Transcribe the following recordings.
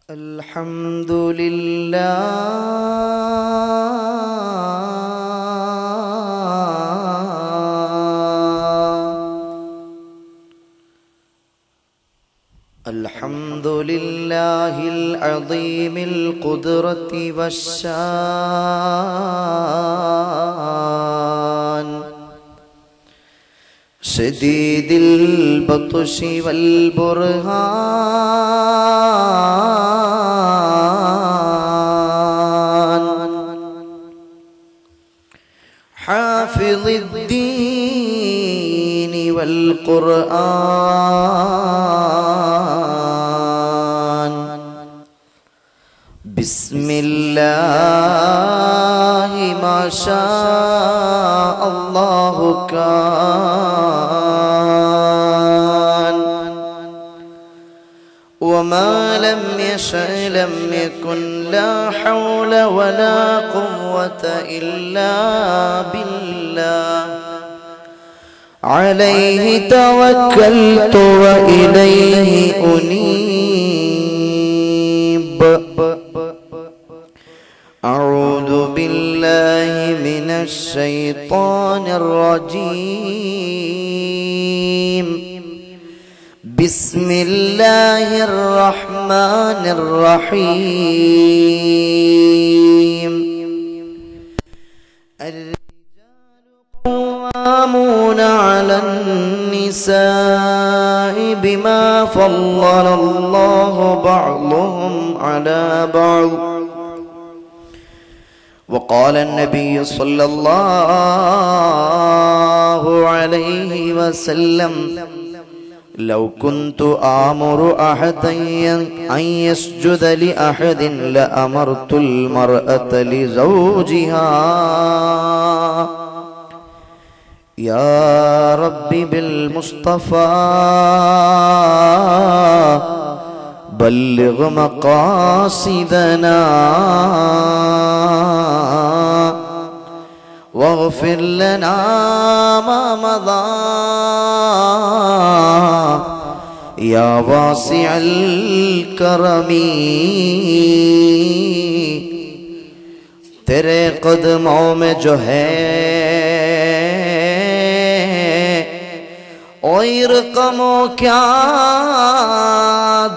അൽഹംദുലില്ലാഹ് അൽഹംദുലില്ലാഹിൽ അദീമിൽ ഖുദ്റതി വശ്ശാൻ ശദീദിൽ ബത്ശി വൽ ബുർഹാൻ ഹാഫിളിദ്ദീനി വൽ ഖുർആൻ ബിസ്മില്ലാഹി മാ ശാ അല്ലാഹു കാൻ വമാ ലം യശഅ ലം യകുൻ ലാ ഹൗല വലാ ഖുവത ഇല്ലാ ബില്ലാഹ് അലൈഹി തവക്കൽതു വഇലൈഹി ഉനീബ് أعوذ بالله من الشيطان الرجيم بسم الله الرحمن الرحيم الرجال قوامون على النساء بما فضل الله بعضهم على بعض وقال النبي صلى الله عليه وسلم لو كنت آمر أحدا أن يسجد لأحد لأمرت المرأة لزوجها يا رب بالمصطفى بلغ مقاصدنا واغفر لنا ما مضى يا واسع الكرم तेरे कदमों में जो है और कमो क्या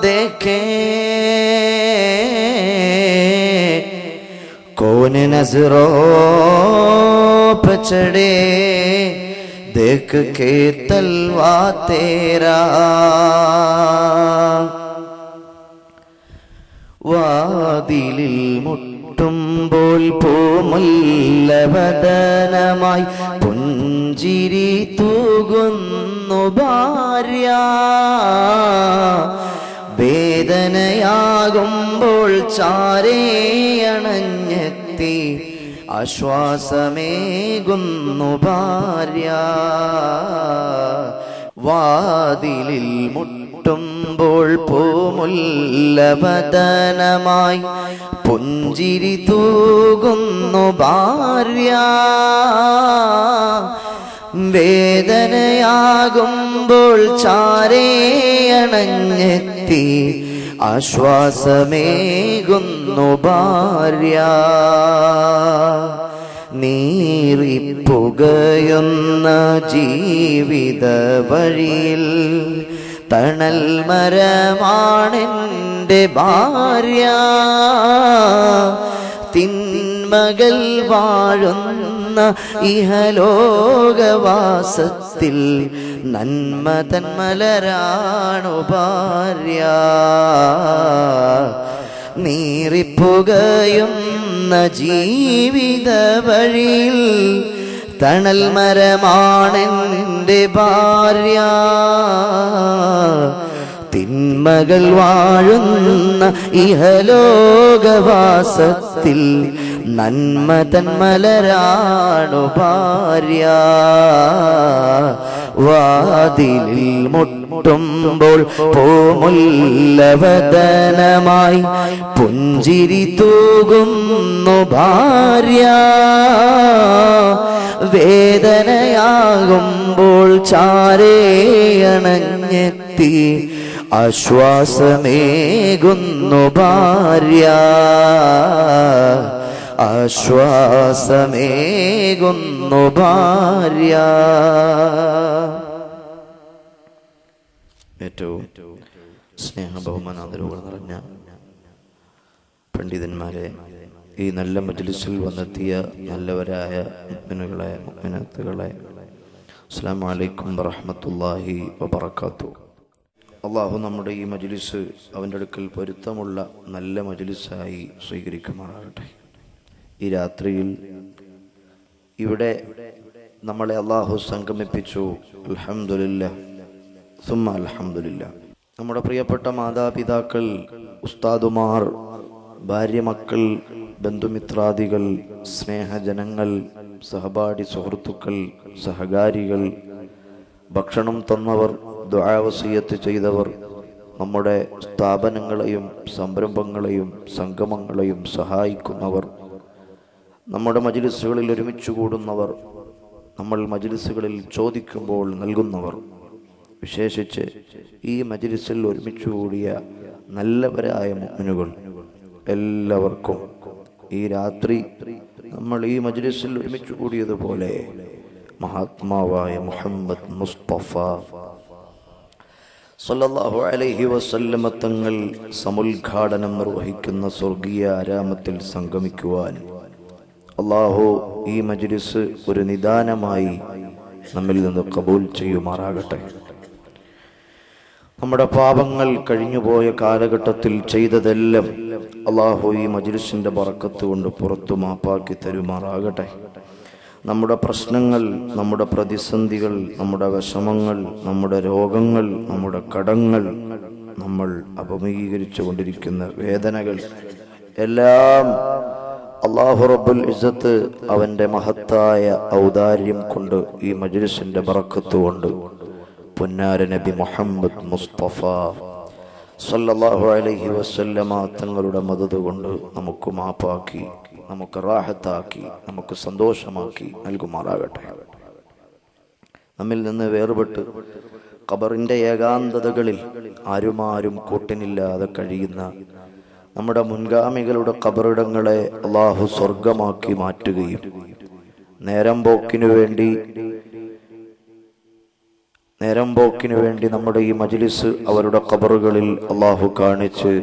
देखे कौन नजरों पे चढ़े देख के तलवा तेरा വാതിലിൽ മുട്ടുമ്പോൾ പൂമുല്ലവദനമായി പുഞ്ചിരി തൂകുന്നു ഭാര്യ വേദനയാകുമ്പോൾ ചാരേ അണഞ്ഞെത്തി ആശ്വാസമേകുന്നു ഭാര്യ വാതിലിൽ മുട്ടുമ്പോൾ പൂമുല്ലവദനമായി പുഞ്ചിരി തൂകുന്നു ഭാര്യ വേദനയാകുമ്പോൾ ചാരേ അണഞ്ഞെത്തി ആശ്വാസമേകുന്നു ഭാര്യ നീറിപ്പുകയുന്ന ജീവിത വഴിയിൽ തണൽ മരമാണെൻ്റെ ഭാര്യ തിന്മകൾ വാഴുന്ന ഇഹലോകവാസത്തിൽ നന്മ തന്മലരാണു ഭാര്യ നീറിപ്പുകയുന്ന ജീവിത വഴിയിൽ തണൽ മരമാണെൻ്റെ ഭാര്യ തിന്മകൾ വാഴുന്ന ഇഹലോകവാസത്തിൽ നന്മ തന്മലരാണു ഭാര്യ വാതിലിൽ മുട്ടുമ്പോൾ പൂമുല്ലവദനമായി പുഞ്ചിരി തൂകുന്നു ഭാര്യ വേദനയാകുമ്പോൾ ചാരേ അണഞ്ഞെത്തി ആശ്വാസമേകുന്നു ഭാര്യ, ആശ്വാസമേകുന്നു ഭാര്യ. ഏറ്റവും സ്നേഹ ബഹുമാനാദരവുകൾ നിറഞ്ഞ പണ്ഡിതന്മാരെ, ഈ നല്ല മജ്ലിസിൽ വന്നെത്തിയ നല്ലവരായ മുഅ്മിനുകളെ, മുഅ്മിനാത്തുകളെ, അസ്സലാമു അലൈക്കും വറഹ്മത്തുള്ളാഹി വബറകാതുഹു. അള്ളാഹു നമ്മുടെ ഈ മജ്ലിസ് അവൻ്റെ അടുക്കൽ പൊരുത്തമുള്ള നല്ല മജ്ലിസായി സ്വീകരിക്കുമാറാകട്ടെ. ഈ രാത്രിയിൽ ഇവിടെ നമ്മളെ അള്ളാഹു സംഗമിപ്പിച്ചു. അൽഹംദുലില്ലാഹ് സുമ്മ അൽഹംദുലില്ലാഹ്. നമ്മുടെ പ്രിയപ്പെട്ട മാതാപിതാക്കൾ, ഉസ്താദുമാർ, ഭാര്യ, മക്കൾ, ബന്ധുമിത്രാദികൾ, സ്നേഹജനങ്ങൾ, സഹപാഠി സുഹൃത്തുക്കൾ, സഹകാരികൾ, ഭക്ഷണം തന്നവർ, ദുആ വസിയത്ത് ചെയ്തവർ, നമ്മുടെ സ്ഥാപനങ്ങളെയും സംരംഭങ്ങളെയും സംഗമങ്ങളെയും സഹായിക്കുന്നവർ, നമ്മുടെ മജ്ലിസുകളിൽ ഒരുമിച്ച് കൂടുന്നവർ, നമ്മൾ മജ്ലിസുകളിൽ ചോദിക്കുമ്പോൾ നൽകുന്നവർ, വിശേഷിച്ച് ഈ മജ്ലിസിൽ ഒരുമിച്ച് കൂടിയ നല്ലവരായ മുഅ്മിനുകൾ എല്ലാവർക്കും ഈ രാത്രി നമ്മൾ ഈ മജ്ലിസിൽ ഒരുമിച്ച് കൂടിയതുപോലെ മഹാത്മാവായ മുഹമ്മദ് മുസ്തഫ സല്ലല്ലാഹു അലൈഹി വസല്ലമ തങ്ങൾ സമുദ്ഘാടനം നിർവഹിക്കുന്ന സ്വർഗീയ ആരാമത്തിൽ സംഗമിക്കുവാൻ അല്ലാഹു ഈ മജ്ലിസ് ഒരു നിദാനമായി നമ്മിൽ നിന്ന് കബൂൽ ചെയ്യുമാറാകട്ടെ. നമ്മുടെ പാപങ്ങൾ, കഴിഞ്ഞുപോയ കാലഘട്ടത്തിൽ ചെയ്തതെല്ലാം അല്ലാഹു ഈ മജ്ലിസിന്റെ ബറക്കത്ത് കൊണ്ട് പുറത്തു മാപ്പാക്കി തരുമാറാകട്ടെ. നമ്മുടെ പ്രശ്നങ്ങൾ, നമ്മുടെ പ്രതിസന്ധികൾ, നമ്മുടെ വിഷമങ്ങൾ, നമ്മുടെ രോഗങ്ങൾ, നമ്മുടെ കടങ്ങൾ, നമ്മൾ അഭിമുഖീകരിച്ചു കൊണ്ടിരിക്കുന്ന വേദനകൾ എല്ലാം അല്ലാഹു റബ്ബുൽ ഇസ്സത്ത് അവന്റെ മഹത്തായ ഔദാര്യം കൊണ്ട് ഈ മജ്ലിസിന്റെ ബറക്കത്ത് കൊണ്ട് പൊന്നാര നബി മുഹമ്മദ് മുസ്തഫ സല്ലല്ലാഹു അലൈഹി വസല്ലമ തങ്ങളുടെ മദദ് കൊണ്ട് നമുക്ക് മാപ്പാക്കി, നമുക്ക് റാഹത്താക്കി, നമുക്ക് സന്തോഷമാക്കി നൽകുമാറാകട്ടെ. നമ്മിൽ നിന്ന് വേർപെട്ട് ഖബറിന്റെ ഏകാന്തതകളിൽ ആരുമാരും കൂട്ടിനില്ലാതെ കഴിയുന്ന നമ്മുടെ മുൻഗാമികളുടെ ഖബറിടങ്ങളെ അല്ലാഹു സ്വർഗമാക്കി മാറ്റുകയും നേരം പോക്കിനു വേണ്ടി നമ്മുടെ ഈ മജ്ലിസ് അവരുടെ ഖബറുകളിൽ അല്ലാഹു കാണിച്ച്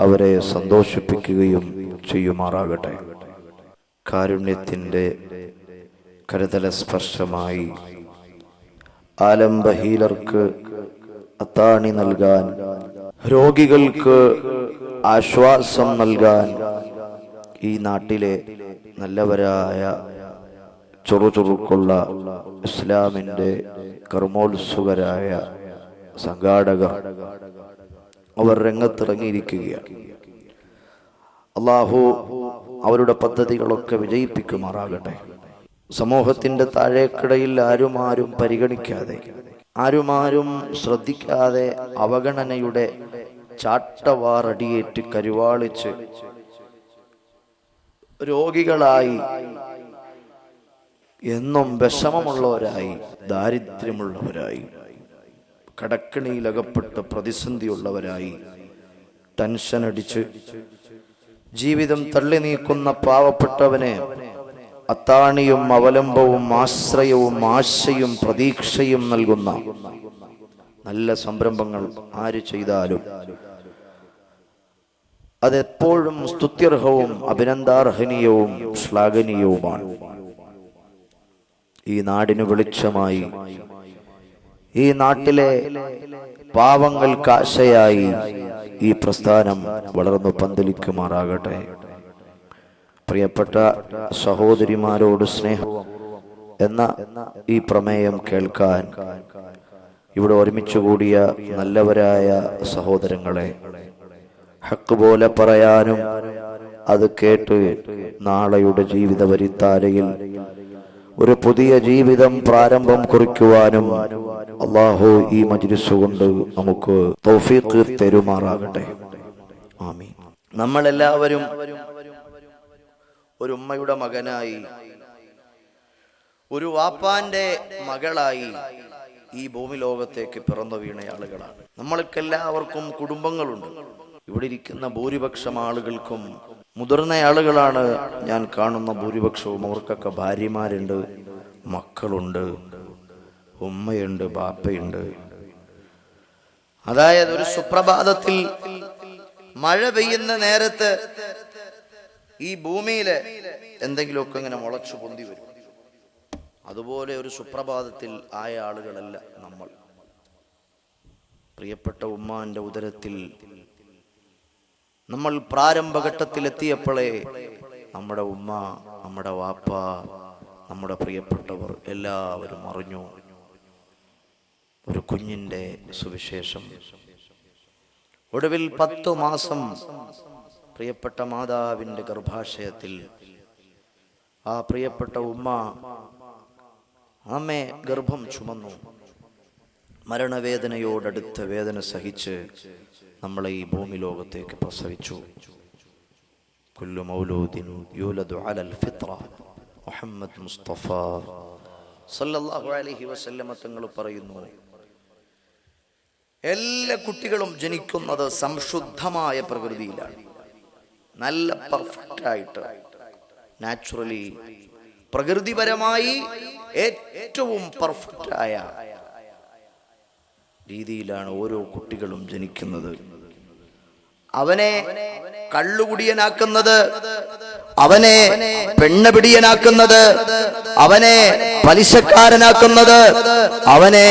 അവരെ സന്തോഷിപ്പിക്കുകയും ചെയ്യുമാറാകട്ടെ. കാരുണ്യത്തിന്റെ കരുതല സ്പർശമായി ആലംബഹീലർക്ക് അത്താണി നൽകാൻ, രോഗികൾക്ക് ആശ്വാസം നൽകാൻ ഈ നാട്ടിലെ നല്ലവരായ ചുറുചുറുക്കുള്ള ഇസ്ലാമിന്റെ കർമ്മോത്സുകരായ സംഘാടകർ അവർ രംഗത്തിറങ്ങിയിരിക്കുകയാണ്. അല്ലാഹു അവരുടെ പദ്ധതികളൊക്കെ വിജയിപ്പിക്കുമാറാകട്ടെ. സമൂഹത്തിന്റെ താഴേക്കിടയിൽ ആരും പരിഗണിക്കാതെ, ആരും ശ്രദ്ധിക്കാതെ അവഗണനയുടെ ചാട്ടവാറടിയേറ്റ് കരുവാളിച്ച് രോഗികളായി, എന്നും വിഷമമുള്ളവരായി, ദാരിദ്ര്യമുള്ളവരായി, കടക്കിണിയിലകപ്പെട്ട് പ്രതിസന്ധിയുള്ളവരായി, ടെൻഷൻ അടിച്ച് ജീവിതം തള്ളി നീക്കുന്ന പാവപ്പെട്ടവനെ അത്താണിയും അവലംബവും ആശ്രയവും ആശയും പ്രതീക്ഷയും നൽകുന്ന നല്ല സംരംഭങ്ങൾ ആര് ചെയ്താലും അതെപ്പോഴും സ്തുത്യർഹവും അഭിനന്ദാർഹനീയവും ശ്ലാഘനീയവുമാണ്. ഈ നാടിന് വെളിച്ചമായി, ഈ നാട്ടിലെ പാവങ്ങൾക്ക് ആശയായി ഈ പ്രസ്ഥാനം വളർന്നു പന്തലിക്കുമാറാകട്ടെ. പ്രിയപ്പെട്ട സഹോദരിമാരോട് സ്നേഹം എന്ന ഈ പ്രമേയം കേൾക്കാൻ ഇവിടെ ഒരുമിച്ച് കൂടിയ നല്ലവരായ സഹോദരങ്ങളെ, ഹക്ക് പോലെ പറയാനും അത് കേട്ട് നാളെയുടെ ജീവിത വരിത്താരയിൽ ഒരു പുതിയ ജീവിതം പ്രാരംഭം കുറിക്കുവാനും അല്ലാഹു ഈ മജ്ലിസ് കൊണ്ട് നമുക്ക് തൗഫീഖ് തരുമാറാകട്ടെ. ആമീൻ. നമ്മളെല്ലാവരും ഒരു ഉമ്മയുടെ മകനായി, ഒരു വാപ്പാന്റെ മകളായി ഈ ഭൂമി ലോകത്തേക്ക് പിറന്നു വീണ ആളുകളാണ്. നമ്മൾക്കെല്ലാവർക്കും കുടുംബങ്ങളുണ്ട്. ഇവിടെ ഇരിക്കുന്ന ഭൂരിപക്ഷം ആളുകൾക്കും മുതിർന്ന ആളുകളാണ് ഞാൻ കാണുന്ന ഭൂരിപക്ഷവും. അവർക്കൊക്കെ ഭാര്യമാരുണ്ട്, മക്കളുണ്ട്, ഉമ്മയുണ്ട്, ബാപ്പയുണ്ട്. അതായത് ഒരു സുപ്രഭാതത്തിൽ മഴ പെയ്യുന്ന നേരത്ത് ഈ ഭൂമിയില് എന്തെങ്കിലുമൊക്കെ ഇങ്ങനെ മുളച്ചു പൊന്തി വരും. അതുപോലെ ഒരു സുപ്രഭാതത്തിൽ ആയ ആളുകളല്ല നമ്മൾ. പ്രിയപ്പെട്ട ഉമ്മാന്റെ ഉദരത്തിൽ നമ്മൾ പ്രാരംഭഘട്ടത്തിൽ എത്തിയപ്പോഴേ നമ്മുടെ ഉമ്മ, നമ്മുടെ വാപ്പ, നമ്മുടെ പ്രിയപ്പെട്ടവർ എല്ലാവരും അറിഞ്ഞു ഒരു കുഞ്ഞിന്റെ സുവിശേഷം. ഒടുവിൽ 10 മാസം പ്രിയപ്പെട്ട മാതാവിന്റെ ഗർഭാശയത്തിൽ ആ പ്രിയപ്പെട്ട ഉമ്മ നമ്മെ ഗർഭം ചുമന്നു. മരണവേദനയോടടുത്ത വേദന സഹിച്ച് നമ്മളെ ഈ ഭൂമി ലോകത്തേക്ക് പ്രസവിച്ചു. കുല്ലു മൗലൂദിൻ യൂലദു അലൽ ഫിത്ര. മുഹമ്മദ് മുസ്തഫ സല്ലല്ലാഹു അലൈഹി വസല്ലമ തങ്ങൾ പറയുന്നു, എല്ലാ കുട്ടികളും ജനിക്കുന്നത് സംശുദ്ധമായ പ്രകൃതിയിലാണ്. നല്ല പെർഫെക്റ്റ് ആയിട്ട്, നാച്ചുറലി, പ്രകൃതിപരമായി ഏറ്റവും പെർഫെക്റ്റ് ആയ രീതിയിലാണ് ഓരോ കുട്ടികളും ജനിക്കുന്നത്. അവനെ കള്ളുകുടിയനാക്കുന്നത്, അവനെ പെണ്ണപിടിയനാക്കുന്നത്, അവനെ പലിശക്കാരനാക്കുന്നത്, അവനെ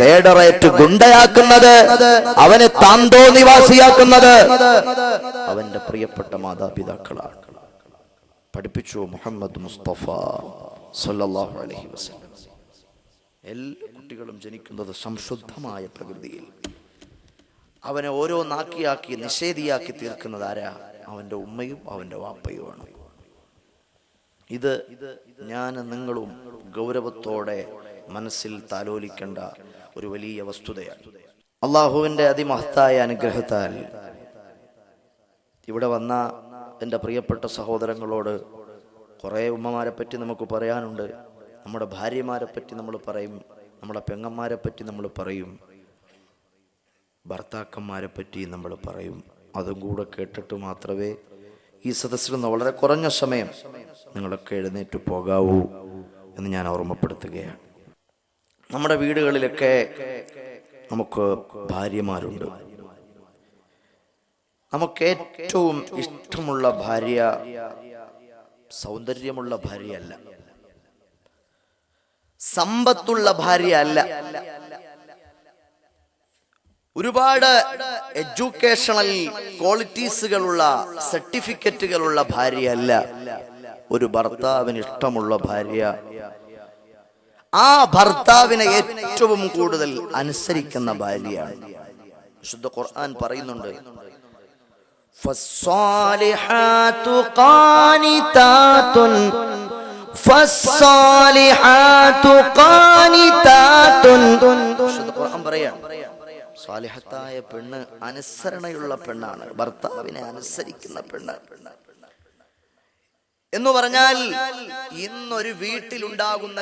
തേടറേറ്റ് ഗുണ്ടയാക്കുന്നത്, അവനെ താന്തോ നിവാസിയാക്കുന്നത് അവന്റെ പ്രിയപ്പെട്ട മാതാപിതാക്കളാണ്. പഠിപ്പിച്ചു മുഹമ്മദ് മുസ്തഫ സല്ലല്ലാഹു അലൈഹി വസല്ലം. എല്ലാ കുട്ടികളും ജനിക്കുന്നത് സംശുദ്ധമായ പ്രകൃതിയിൽ. അവനെ ഓരോ നാക്കിയാക്കി നിഷേധിയാക്കി തീർക്കുന്നത് ആരാ? അവന്റെ ഉമ്മയും അവന്റെ വാപ്പയുമാണ്. ഇത് ഞാൻ നിങ്ങളും ഗൗരവത്തോടെ മനസ്സിൽ താലോലിക്കേണ്ട ഒരു വലിയ വസ്തുതയാണ്. അള്ളാഹുവിന്റെ അതിമഹത്തായ അനുഗ്രഹത്താൽ ഇവിടെ വന്ന എൻ്റെ പ്രിയപ്പെട്ട സഹോദരങ്ങളോട് കുറേ ഉമ്മമാരെ പറ്റി നമുക്ക് പറയാനുണ്ട്. നമ്മുടെ ഭാര്യമാരെ പറ്റി നമ്മൾ പറയും, നമ്മുടെ പെങ്ങന്മാരെ പറ്റി നമ്മൾ പറയും, ഭർത്താക്കന്മാരെ പറ്റി നമ്മൾ പറയും. അതും കൂടെ കേട്ടിട്ട് മാത്രമേ ഈ സദസ്സിൽ നിന്ന് വളരെ കുറഞ്ഞ സമയം നിങ്ങളൊക്കെ എഴുന്നേറ്റ് പോകാവൂ എന്ന് ഞാൻ ഓർമ്മപ്പെടുത്തുകയാണ്. നമ്മുടെ വീടുകളിലൊക്കെ നമുക്ക് ഭാര്യമാരുണ്ട്. നമുക്ക് ഏറ്റവും ഇഷ്ടമുള്ള ഭാര്യ സൗന്ദര്യമുള്ള ഭാര്യയല്ല, സമ്പത്തുള്ള ഭാര്യ അല്ല, ഒരുപാട് എഡ്യൂക്കേഷണൽ ക്വാളിറ്റീസുകളുള്ള സർട്ടിഫിക്കറ്റുകളുള്ള ഭാര്യയല്ല. ഒരു ഭർത്താവിന് ഇഷ്ടമുള്ള ഭാര്യ ആ ഭർത്താവിനെ ഏറ്റവും കൂടുതൽ അനുസരിക്കുന്ന ഭാര്യയാണ്. വിശുദ്ധ ഖുർആൻ പറയുന്നുണ്ട്, ഫസ്സാലിഹാതു ഖാനിതാതുൻ ഫസ്സാലിഹാതു ഖാനിതാതുൻ. വിശുദ്ധ ഖുർആൻ പറയാം, സാലിഹത്തായ പെണ്ണ് അനുസരണയുള്ള പെണ്ണാണ്, ഭർത്താവിനെ അനുസരിക്കുന്ന പെണ്ണ് എന്ന് പറഞ്ഞാൽ ഇന്നൊരു വീട്ടിലുണ്ടാകുന്ന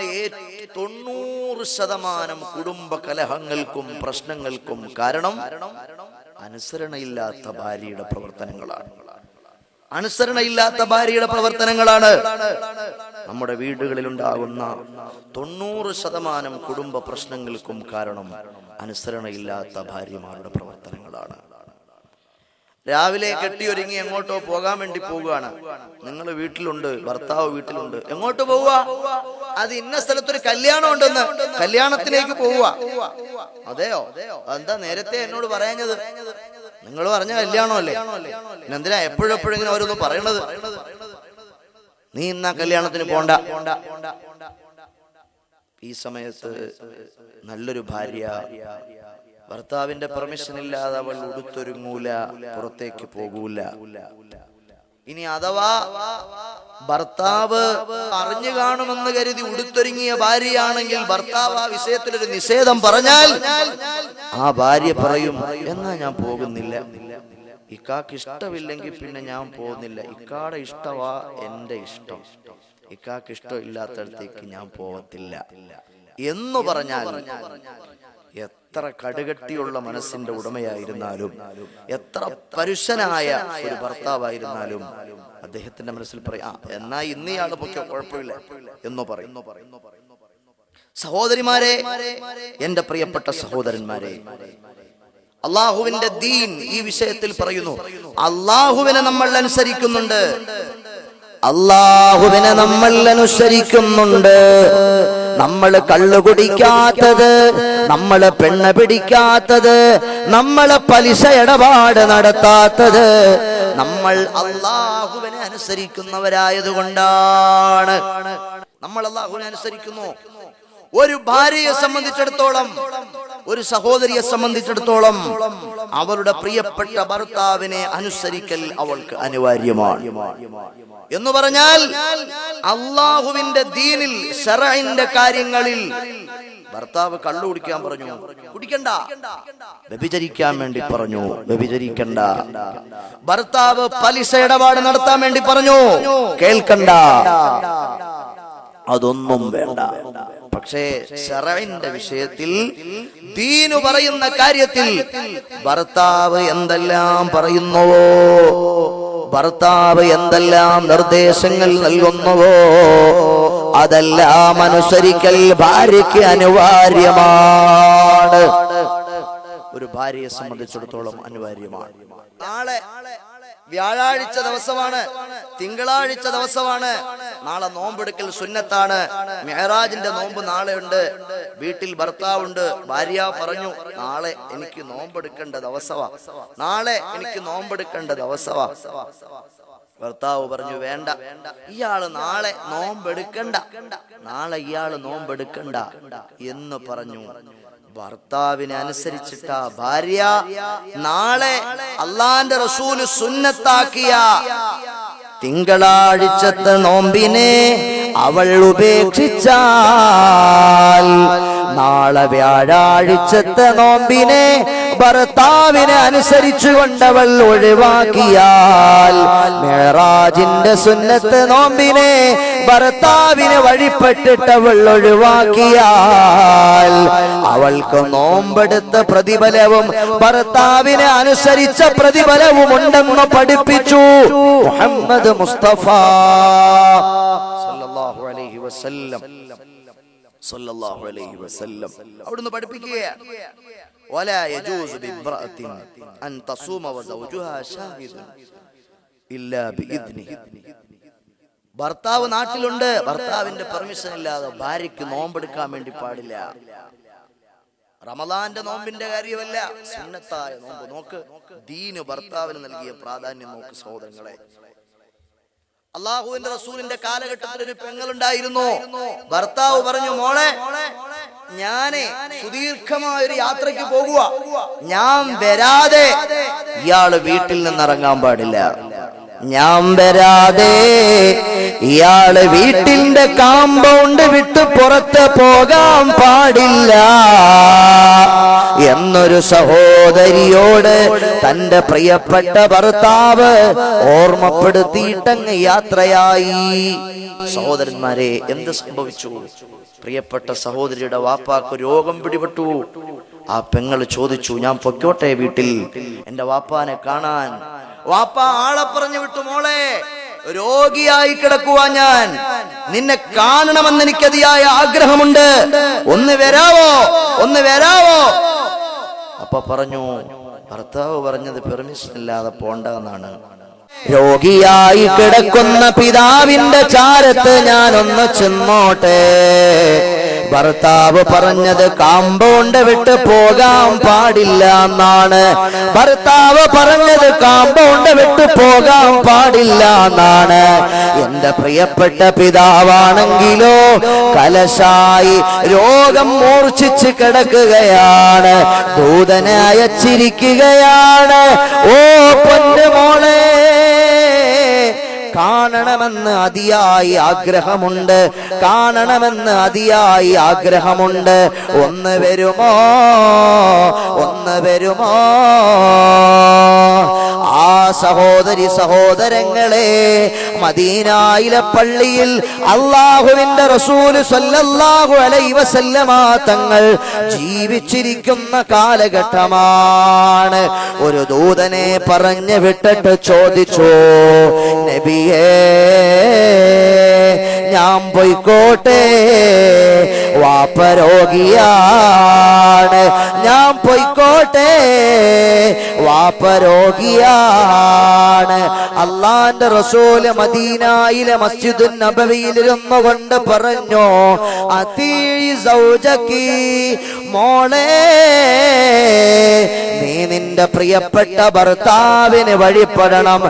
90% കുടുംബ കലഹങ്ങൾക്കും പ്രശ്നങ്ങൾക്കും കാരണം അനുസരണയില്ലാത്ത ഭാര്യയുടെ പ്രവർത്തനങ്ങളാണ്. അനുസരണയില്ലാത്ത ഭാര്യയുടെ പ്രവർത്തനങ്ങളാണ് നമ്മുടെ വീടുകളിൽ ഉണ്ടാകുന്ന 90% കുടുംബ പ്രശ്നങ്ങൾക്കും കാരണം അനുസരണയില്ലാത്ത ഭാര്യമാരുടെ പ്രവർത്തനങ്ങളാണ്. രാവിലെ കെട്ടിയൊരുങ്ങി എങ്ങോട്ടോ പോകാൻ വേണ്ടി പോവുകയാണ്. നിങ്ങൾ വീട്ടിലുണ്ട്, ഭർത്താവ് വീട്ടിലുണ്ട്. എങ്ങോട്ട് പോവുക? അത് ഇന്ന സ്ഥലത്തൊരു കല്യാണം ഉണ്ടെന്ന്, കല്യാണത്തിലേക്ക് പോവുക. അതെയോ? എന്താ നേരത്തെ എന്നോട് പറയാഞ്ഞത്? നിങ്ങൾ പറഞ്ഞ കല്യാണമല്ലേ, എന്തിനാ എപ്പോഴെപ്പോഴും ഇങ്ങനെ ഓരോന്ന് പറയണത്? നീ ഇന്നാ കല്യാണത്തിന് പോണ്ട. ഈ സമയത്ത് നല്ലൊരു ഭാര്യ ഭർത്താവിന്റെ പെർമിഷൻ ഇല്ലാതെ അവൾ ഉടുത്തൊരുങ്ങൂല, പുറത്തേക്ക് പോകൂല. ഇനി അഥവാ ഭർത്താവ് അറിഞ്ഞു കാണുമെന്ന് കരുതി ഉടുത്തൊരുങ്ങിയ ഭാര്യയാണെങ്കിൽ ഭർത്താവ് ആ വിഷയത്തിലൊരു നിഷേധം പറഞ്ഞാൽ ആ ഭാര്യ പറയും, എന്നാ ഞാൻ പോകുന്നില്ല. ഇക്കാക്ക് ഇഷ്ടമില്ലെങ്കിൽ പിന്നെ ഞാൻ പോകുന്നില്ല. ഇക്കാടെ ഇഷ്ടമാ എന്റെ ഇഷ്ടം, ഇക്കാക്ക് ഇഷ്ടമില്ലാത്തടത്തേക്ക് ഞാൻ പോകത്തില്ല എന്ന് പറഞ്ഞാൽ എത്ര കടുകട്ടിയുള്ള മനസ്സിന്റെ ഉടമയായിരുന്നാലും, എത്ര പരുഷനായ ഒരു ഭർത്താവായിരുന്നാലും അദ്ദേഹത്തിന്റെ മനസ്സിൽ പറയാം, എന്നാ ഇന്നയാള് പൊക്കെ കുഴപ്പമില്ല എന്ന് പറയും. സഹോദരിമാരെ, എന്റെ പ്രിയപ്പെട്ട സഹോദരന്മാരെ, അള്ളാഹുവിന്റെ ദീൻ ഈ വിഷയത്തിൽ പറയുന്നു. അള്ളാഹുവിനെ നമ്മൾ അനുസരിക്കുന്നുണ്ട്, അള്ളാഹുവിനെ നമ്മൾ അനുസരിക്കുന്നുണ്ട്. നമ്മൾ കള്ളു കുടിക്കാത്തത്, നമ്മള് പെണ്ണ് പിടിക്കാത്തത്, നമ്മള് പലിശ ഇടപാട് നടത്താത്തത്, നമ്മൾ അള്ളാഹുവിനെ അനുസരിക്കുന്നവരായതുകൊണ്ടാണ്. നമ്മൾ അള്ളാഹുവിനെ അനുസരിക്കുന്നു. ഒരു ഭാര്യയെ സംബന്ധിച്ചിടത്തോളം, ഒരു സഹോദരിയെ സംബന്ധിച്ചിടത്തോളം അവളുടെ പ്രിയപ്പെട്ട ഭർത്താവിനെ അനുസരിക്കൽ അവൾക്ക് അനിവാര്യമാണ്. എന്ന് പറഞ്ഞാൽ അള്ളാഹുവിന്റെ ദീനിൽ, ശറഇന്റെ കാര്യങ്ങളിൽ ഭർത്താവ് കള്ളു കുടിക്കാൻ പറഞ്ഞു, കുടിക്കണ്ട. വ്യഭിചരിക്കാൻ വേണ്ടി പറഞ്ഞു, വ്യഭിചരിക്കണ്ട. ഭർത്താവ് പലിശ ഇടപാട് നടത്താൻ വേണ്ടി പറഞ്ഞു, കേൾക്കണ്ട. അതൊന്നും വേണ്ട. പക്ഷേ ശറഇന്റെ വിഷയത്തിൽ, ദീനു പറയുന്ന കാര്യത്തിൽ ഭർത്താവ് എന്തെല്ലാം പറയുന്നുവോ, ഭർത്താവ് എന്തെല്ലാം നിർദ്ദേശങ്ങൾ നൽകുന്നുവോ അതെല്ലാം അനുസരിക്കൽ ഭാര്യയ്ക്ക് അനിവാര്യമാണ്. ഒരു ഭാര്യയെ സംബന്ധിച്ചിടത്തോളം അനിവാര്യമാണ്. നാളെ വ്യാഴാഴ്ച ദിവസമാണ്, തിങ്കളാഴ്ച ദിവസമാണ്. നാളെ നോമ്പെടുക്കൽ സുന്നത്താണ്. മെഹറാജിന്റെ നോമ്പ് നാളെ ഉണ്ട്. വീട്ടിൽ ഭർത്താവുണ്ട്. ഭാര്യ പറഞ്ഞു, നാളെ എനിക്ക് നോമ്പെടുക്കേണ്ട ദിവസമാ, നാളെ എനിക്ക് നോമ്പെടുക്കേണ്ട ദിവസമാ. ഭർത്താവ് പറഞ്ഞു, വേണ്ട, ഇയാള് നാളെ നോമ്പെടുക്കണ്ട, നാളെ ഇയാള് നോമ്പെടുക്കണ്ട എന്ന് പറഞ്ഞു. ഭർത്താവിനെ അനുസരിച്ചിട്ട ഭാര്യ നാളെ അള്ളാന്റെ റസൂല് സുന്നത്താക്കിയ തിങ്കളാഴ്ചത്തെ നോമ്പിനെ അവൾ ഉപേക്ഷിച്ചാൽ, നാളെ വ്യാഴാഴ്ചത്തെ നോമ്പിനെ ഭർത്താവിനെ അനുസരിച്ചുകൊണ്ടവൾ ഒഴിവാക്കിയാൽ, മെഹറാജിന്റെ സുന്നത്ത് നോമ്പിനെ ഭർത്താവിനെ വഴിപ്പെട്ടിട്ടവൾ ഒഴിവാക്കിയാൽ അവൾക്ക് നോമ്പെടുത്ത പ്രതിഫലവും ഭർത്താവിനെ അനുസരിച്ച പ്രതിഫലവും ഉണ്ടെന്ന് പഠിപ്പിച്ചു മുഹമ്മദ് മുസ്തഫ സല്ലല്ലാഹു അലൈഹി വസല്ലം. സല്ലല്ലാഹു അലൈഹി വസല്ലം അവിടുന്ന് പഠിപ്പിക്കുകയാണ്, വലാ യജൂസു ബിംറഅത്തിൻ അൻ തസൂമ വസൗജുഹാ ഷാഹിദുൻ ഇല്ലാ ബിഇദ്നിഹി. ഭർത്താവ് നാട്ടിലുണ്ട്, ഭർത്താവിന്റെ പെർമിഷൻ ഇല്ലാതെ ഭാര്യയ്ക്ക് നോമ്പെടുക്കാൻ വേണ്ടി പാടില്ല. റമദാന്റെ നോമ്പിന്റെ കാര്യമല്ല, സുന്നത്തായ നോമ്പ്. നോക്ക്, ദീന് ഭർത്താവിന് നൽകിയ പ്രാധാന്യം നോക്ക് സഹോദരങ്ങളെ. അള്ളാഹുവിന്റെ റസൂലിന്റെ കാലഘട്ടത്തിൽ ഒരു പെങ്ങളുണ്ടായിരുന്നു. ഭർത്താവ് പറഞ്ഞു, മോളെ, ഞാനേ സുദീർഘമായ ഒരു യാത്രയ്ക്ക് പോകുക, ഞാൻ വരാതെ ഇയാള് വീട്ടിൽ നിന്നിറങ്ങാൻ പാടില്ല. ഞാൻ വരാതെ ഇയാള് വീട്ടിന്റെ കാമ്പൗണ്ട് വിട്ട് പുറത്ത് പോകാൻ പാടില്ല എന്നൊരു സഹോദരിയോട് തന്റെ പ്രിയപ്പെട്ട ഭർത്താവ് ഓർമ്മപ്പെടുത്തിയിട്ടങ്ങ് യാത്രയായി. സഹോദരന്മാരെ, എന്ത് സംഭവിച്ചു? പ്രിയപ്പെട്ട സഹോദരിയുടെ വാപ്പാക്ക് രോഗം പിടിപെട്ടു. ആ പെങ്ങള് ചോദിച്ചു, ഞാൻ പൊക്കോട്ടെ വീട്ടിൽ എന്റെ വാപ്പാനെ കാണാൻ? വാപ്പ ആളെ പറഞ്ഞു വിട്ടു, മോളെ, രോഗിയായി കിടക്കുവാ ഞാൻ, നിന്നെ കാണണമെന്ന് എനിക്ക് അതിയായ ആഗ്രഹമുണ്ട്, ഒന്ന് വരാവോ, ഒന്ന് വരാവോ? അപ്പൊ പറഞ്ഞു, ഭർത്താവ് പറഞ്ഞത് പെർമിഷൻ ഇല്ലാതെ പോണ്ടെന്നാണ്. രോഗിയായി കിടക്കുന്ന പിതാവിന്റെ ചാരത്ത് ഞാനൊന്ന് ചെന്നോട്ടെ. ഭർത്താവ് പറഞ്ഞത് കാമ്പൗണ്ട് വിട്ട് പോകാൻ പാടില്ല എന്നാണ്. ഭർത്താവ് പറഞ്ഞത് കാമ്പൗണ്ട് വിട്ട് പോകാൻ പാടില്ല എന്നാണ്. എന്റെ പ്രിയപ്പെട്ട പിതാവാണെങ്കിലോ കലശായി രോഗം മൂർച്ഛിച്ച് കിടക്കുകയാണ്, ദൂതനെ അയച്ചിരിക്കുകയാണ്. ഓ പൊന്നു മോളെ, കാണണമെന്ന് അതിയായി ആഗ്രഹമുണ്ട്, കാണണമെന്ന് അതിയായി ആഗ്രഹമുണ്ട്, ഒന്ന് വരുമോ, ഒന്ന് വരുമോ? ആ സഹോദരി സഹോദരങ്ങളെ, മദീനയിലെ പള്ളിയിൽ അല്ലാഹുവിന്റെ റസൂൽ സല്ലല്ലാഹു അലൈഹി വസല്ലമ തങ്ങൾ ജീവിച്ചിരിക്കുന്ന കാലഘട്ടമാണ്. ഒരു ദൂതനെ പറഞ്ഞു വിട്ടിട്ട് ചോദിച്ചു, നബിയേ ഞാൻ പോയിക്കോട്ടെ, വാപ്പ രോഗിയാണ്, ഞാൻ പോയിക്കോട്ടെ, വാപ്പ രോഗിയാണ്. അള്ളാന്റെ റസൂല് മദീനയിലെ മസ്ജിദുൻ നബവിയിലിരുന്നു കൊണ്ട് പറഞ്ഞു, അതീ സൗജകി, മോളെ നീ നിന്റെ പ്രിയപ്പെട്ട ഭർത്താവിന് വഴിപ്പെടണം,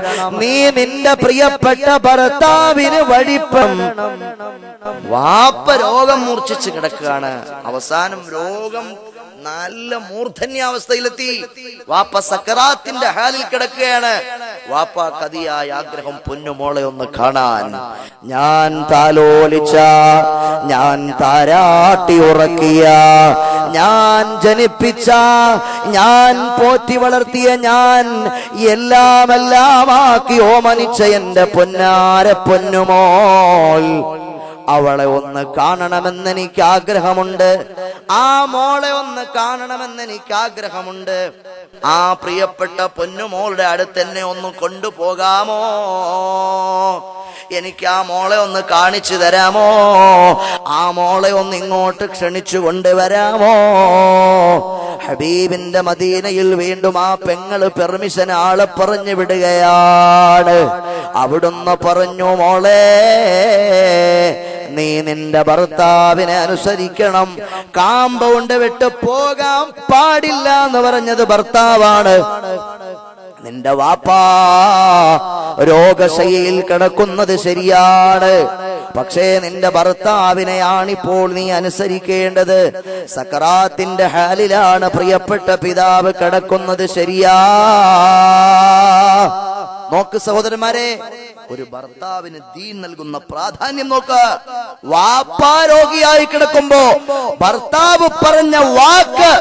നീ നിന്റെ പ്രിയപ്പെട്ട ഭർത്താവിന് വഴിപ്പെടണം. വാപ്പ രോഗം മൂർച്ഛിച്ച് കിടക്കുകയാണ്. അവസാനം രോഗം നല്ല മൂർധന്യാവസ്ഥയിലെത്തി. വാപ്പ സക്കറാത്തിന്റെ ഹാലിൽ കിടക്കുകയാണ്. വാപ്പ കതിയായ ആഗ്രഹം, പൊന്നുമോളെ ഒന്ന് കാണാൻ. ഞാൻ താലോലിച്ച, ഞാൻ താരാട്ടി ഉറക്കിയ, ഞാൻ ജനിപ്പിച്ച, ഞാൻ പോറ്റി വളർത്തിയ, ഞാൻ എല്ലാമാക്കി ഓമനിച്ച എന്റെ പൊന്നാര പൊന്നുമോൾ, അവളെ ഒന്ന് കാണണമെന്ന് എനിക്ക് ആഗ്രഹമുണ്ട്. ആ മോളെ ഒന്ന് കാണണമെന്ന് എനിക്ക് ആഗ്രഹമുണ്ട്. ആ പ്രിയപ്പെട്ട പൊന്നുമോളുടെ അടുത്ത് എന്നെ ഒന്ന് കൊണ്ടുപോകാമോ? എനിക്ക് ആ മോളെ ഒന്ന് കാണിച്ചു തരാമോ? ആ മോളെ ഒന്ന് ഇങ്ങോട്ട് ക്ഷണിച്ചു കൊണ്ടുവരാമോ? ഹബീബിന്റെ മദീനയിൽ വീണ്ടും ആ പെങ്ങള് പെർമിഷൻ ആളെ പറഞ്ഞു വിടുകയാണ്. അവിടുന്ന് പറഞ്ഞു, മോളെ നീ നിന്റെ ഭർത്താവിനെ അനുസരിക്കണം. കാമ്പൗണ്ട് വിട്ട് പോകാൻ പാടില്ല എന്ന് പറഞ്ഞത് ഭർത്താവാണ്. നിന്റെ വാപ്പാ രോഗശയ്യയിൽ കിടക്കുന്നത് ശരിയാണ്, പക്ഷേ നിന്റെ ഭർത്താവിനെയാണിപ്പോൾ നീ അനുസരിക്കേണ്ടത്. സക്കറാത്തിന്റെ ഹാലിലാണ് പ്രിയപ്പെട്ട പിതാവ് കിടക്കുന്നത്, ശരിയാ? നോക്ക് സഹോദരന്മാരെ, ഒരു ഭർത്താവിന് ദീൻ നൽകുന്ന പ്രാധാന്യം നോക്ക്. വാപ്പാ രോഗിയായി കിടക്കുമ്പോ ഭർത്താവ് പറഞ്ഞ വാക്ക്,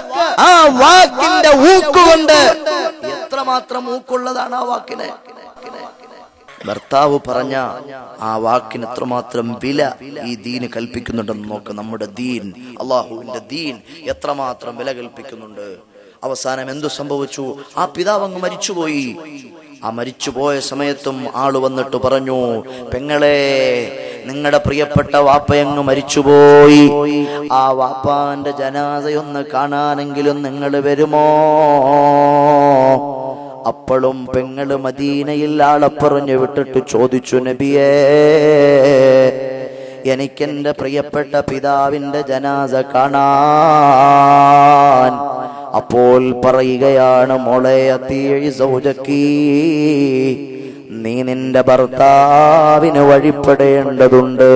ആ വാക്കിന്റെ ഊക്കുകൊണ്ട്, എത്രമാത്രം ഊക്കുള്ളതാണ് ആ വാക്കിന്. ഭർത്താവ് പറഞ്ഞ ആ വാക്കിന് എത്രമാത്രം വില ഈ ദീന് കൽപ്പിക്കുന്നുണ്ടെന്ന് നോക്ക്. നമ്മുടെ ദീൻ, അള്ളാഹുവിന്റെ ദീൻ എത്രമാത്രം വില കൽപ്പിക്കുന്നുണ്ട്. അവസാനം എന്തു സംഭവിച്ചു? ആ പിതാവ് അങ്ങ് മരിച്ചുപോയി. ആ മരിച്ചുപോയ സമയത്തും ആള് വന്നിട്ട് പറഞ്ഞു, പെങ്ങളെ നിങ്ങളുടെ പ്രിയപ്പെട്ട വാപ്പയങ്ങ് മരിച്ചുപോയി, ആ വാപ്പാന്റെ ജനാസയൊന്ന് കാണാനെങ്കിലും നിങ്ങൾ വരുമോ? അപ്പോഴും പെങ്ങള് മദീനയിൽ ആളെ പറഞ്ഞു വിട്ടിട്ട് ചോദിച്ചു, നബിയേ എനിക്കെന്റെ പ്രിയപ്പെട്ട പിതാവിന്റെ ജനാസ കാണാൻ. അപ്പോൾ പറയുകയാണ്, മോളെ അതീഇ സൗജകി, നീ നിന്റെ ഭർത്താവിന് വഴിപ്പെടേണ്ടതുണ്ട്,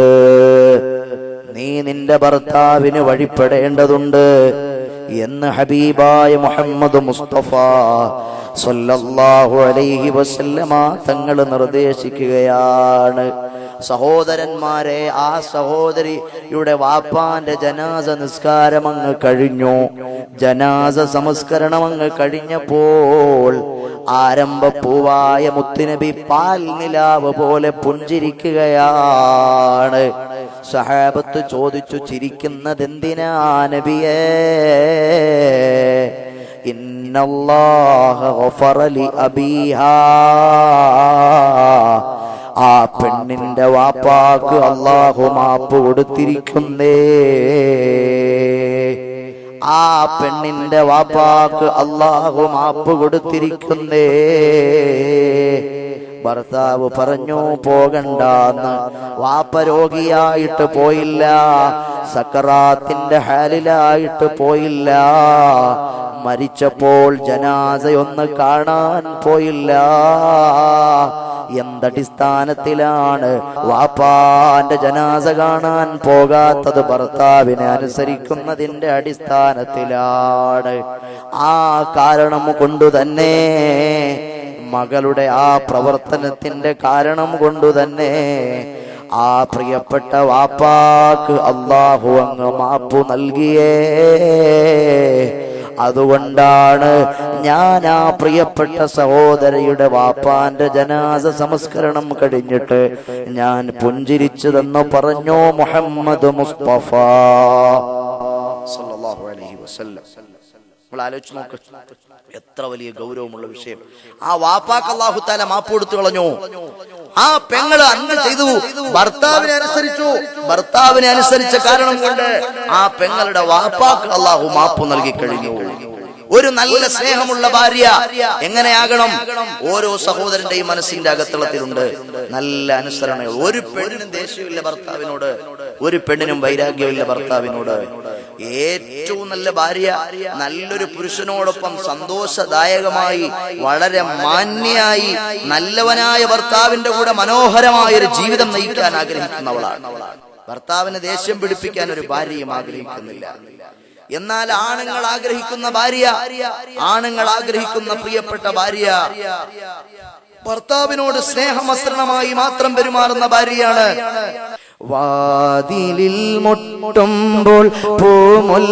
നീ നിന്റെ ഭർത്താവിന് വഴിപ്പെടേണ്ടതുണ്ട് എന്ന് ഹബീബായ മുഹമ്മദ് മുസ്തഫ സല്ലല്ലാഹു അലൈഹി വസല്ലമ തങ്ങൾ നിർദ്ദേശിക്കുകയാണ്. സഹോദരന്മാരെ, ആ സഹോദരിയുടെ വാപ്പാന്റെ ജനാസ നിസ്കാരം അങ്ങ് കഴിഞ്ഞു. ജനാസ സംസ്കരണം അങ്ങ് കഴിഞ്ഞപ്പോൾ ആരംഭപ്പൂവായ മുത്തുനബി പാൽ നിലാവ് പോലെ പുഞ്ചിരിക്കുകയാണ്. സഹാബത്ത് ചോദിച്ചു, ചിരിക്കുന്നത് എന്തിനാ നബിയേ? ഇന്നല്ലാഹ ഗഫറ ലി അബീഹാ, ആ പെണ്ണിന്റെ വാപ്പാക്ക് അല്ലാഹു മാപ്പ് കൊടുത്തിരിക്കുന്നേ, ആ പെണ്ണിന്റെ വാപ്പാക്ക് അല്ലാഹു മാപ്പ് കൊടുത്തിരിക്കുന്നേ. ഭർത്താവ് പറഞ്ഞു പോകണ്ടെന്ന്. വാപ്പ രോഗിയായിട്ട് പോയില്ല, സക്കറാത്തിന്റെ ഹാലിലായിട്ട് പോയില്ല, മരിച്ചപ്പോൾ ജനാസയൊന്ന് കാണാൻ പോയില്ല. എന്തടിസ്ഥാനത്തിലാണ് വാപ്പാന്റെ ജനാസ കാണാൻ പോകാത്തത്? ഭർത്താവിനെ അനുസരിക്കുന്നതിന്റെ അടിസ്ഥാനത്തിലാണ്. ആ കാരണം കൊണ്ടുതന്നെ, മകളുടെ ആ പ്രവർത്തനത്തിന്റെ കാരണം കൊണ്ടുതന്നെ ആ പ്രിയപ്പെട്ട വാപ്പാക്ക് അല്ലാഹു അങ്ങ് മാപ്പു നൽകിയേ. അതുകൊണ്ടാണ് ഞാൻ ആ പ്രിയപ്പെട്ട സഹോദരിയുടെ വാപ്പാന്റെ ജനാസ സംസ്കരണം കഴിഞ്ഞിട്ട് ഞാൻ പുഞ്ചിരിച്ചതെന്ന് പറഞ്ഞു മുഹമ്മദ് മുസ്തഫ സല്ലല്ലാഹു അലൈഹി വസല്ലം. നമ്മൾ ആലോചിച്ച് നോക്ക്, എത്ര വലിയ ഗൗരവമുള്ള വിഷയം. ആ വാപ്പാക്ക് അല്ലാഹു തആല മാപ്പ് കൊടുത്തു കളഞ്ഞു. ആ പെങ്ങള് അന്ന് ചെയ്തു, ഭർത്താവിനെ അനുസരിച്ച കാരണം കൊണ്ട് ആ പെങ്ങളുടെ വാപ്പാക്ക് അല്ലാഹു മാപ്പ് നൽകി കഴിഞ്ഞു. ഒരു നല്ല സ്നേഹമുള്ള ഭാര്യ എങ്ങനെയാകണം? ഓരോ സഹോദരന്റെയും മനസ്സിന്റെ അകത്തളത്തിലുണ്ട് നല്ല അനുസരണ. ഒരു പെണ്ണിനും ദേഷ്യമില്ല ഭർത്താവിനോട്, ഒരു പെണ്ണിനും വൈരാഗ്യമില്ല ഭർത്താവിനോട്. ഏറ്റവും നല്ല ഭാര്യ നല്ലൊരു പുരുഷനോടൊപ്പം സന്തോഷദായകമായി വളരെ മാന്യയായി നല്ലവനായ ഭർത്താവിന്റെ കൂടെ മനോഹരമായ ഒരു ജീവിതം നയിക്കാൻ ആഗ്രഹിക്കുന്നവളാണ്. ഭർത്താവിനെ ദേഷ്യം പിടിപ്പിക്കാൻ ഒരു ഭാര്യയും ആഗ്രഹിക്കുന്നില്ല. എന്നാൽ ആണുങ്ങൾ ആഗ്രഹിക്കുന്ന ഭാര്യ, ആണുങ്ങൾ ആഗ്രഹിക്കുന്ന പ്രിയപ്പെട്ട ഭാര്യ ഭർത്താവിനോട് സ്നേഹമസൃണമായി മാത്രം പെരുമാറുന്ന ഭാര്യയാണ്. വാതിലിൽ മുട്ടുമ്പോൾ പൂമുല്ലവദനമായി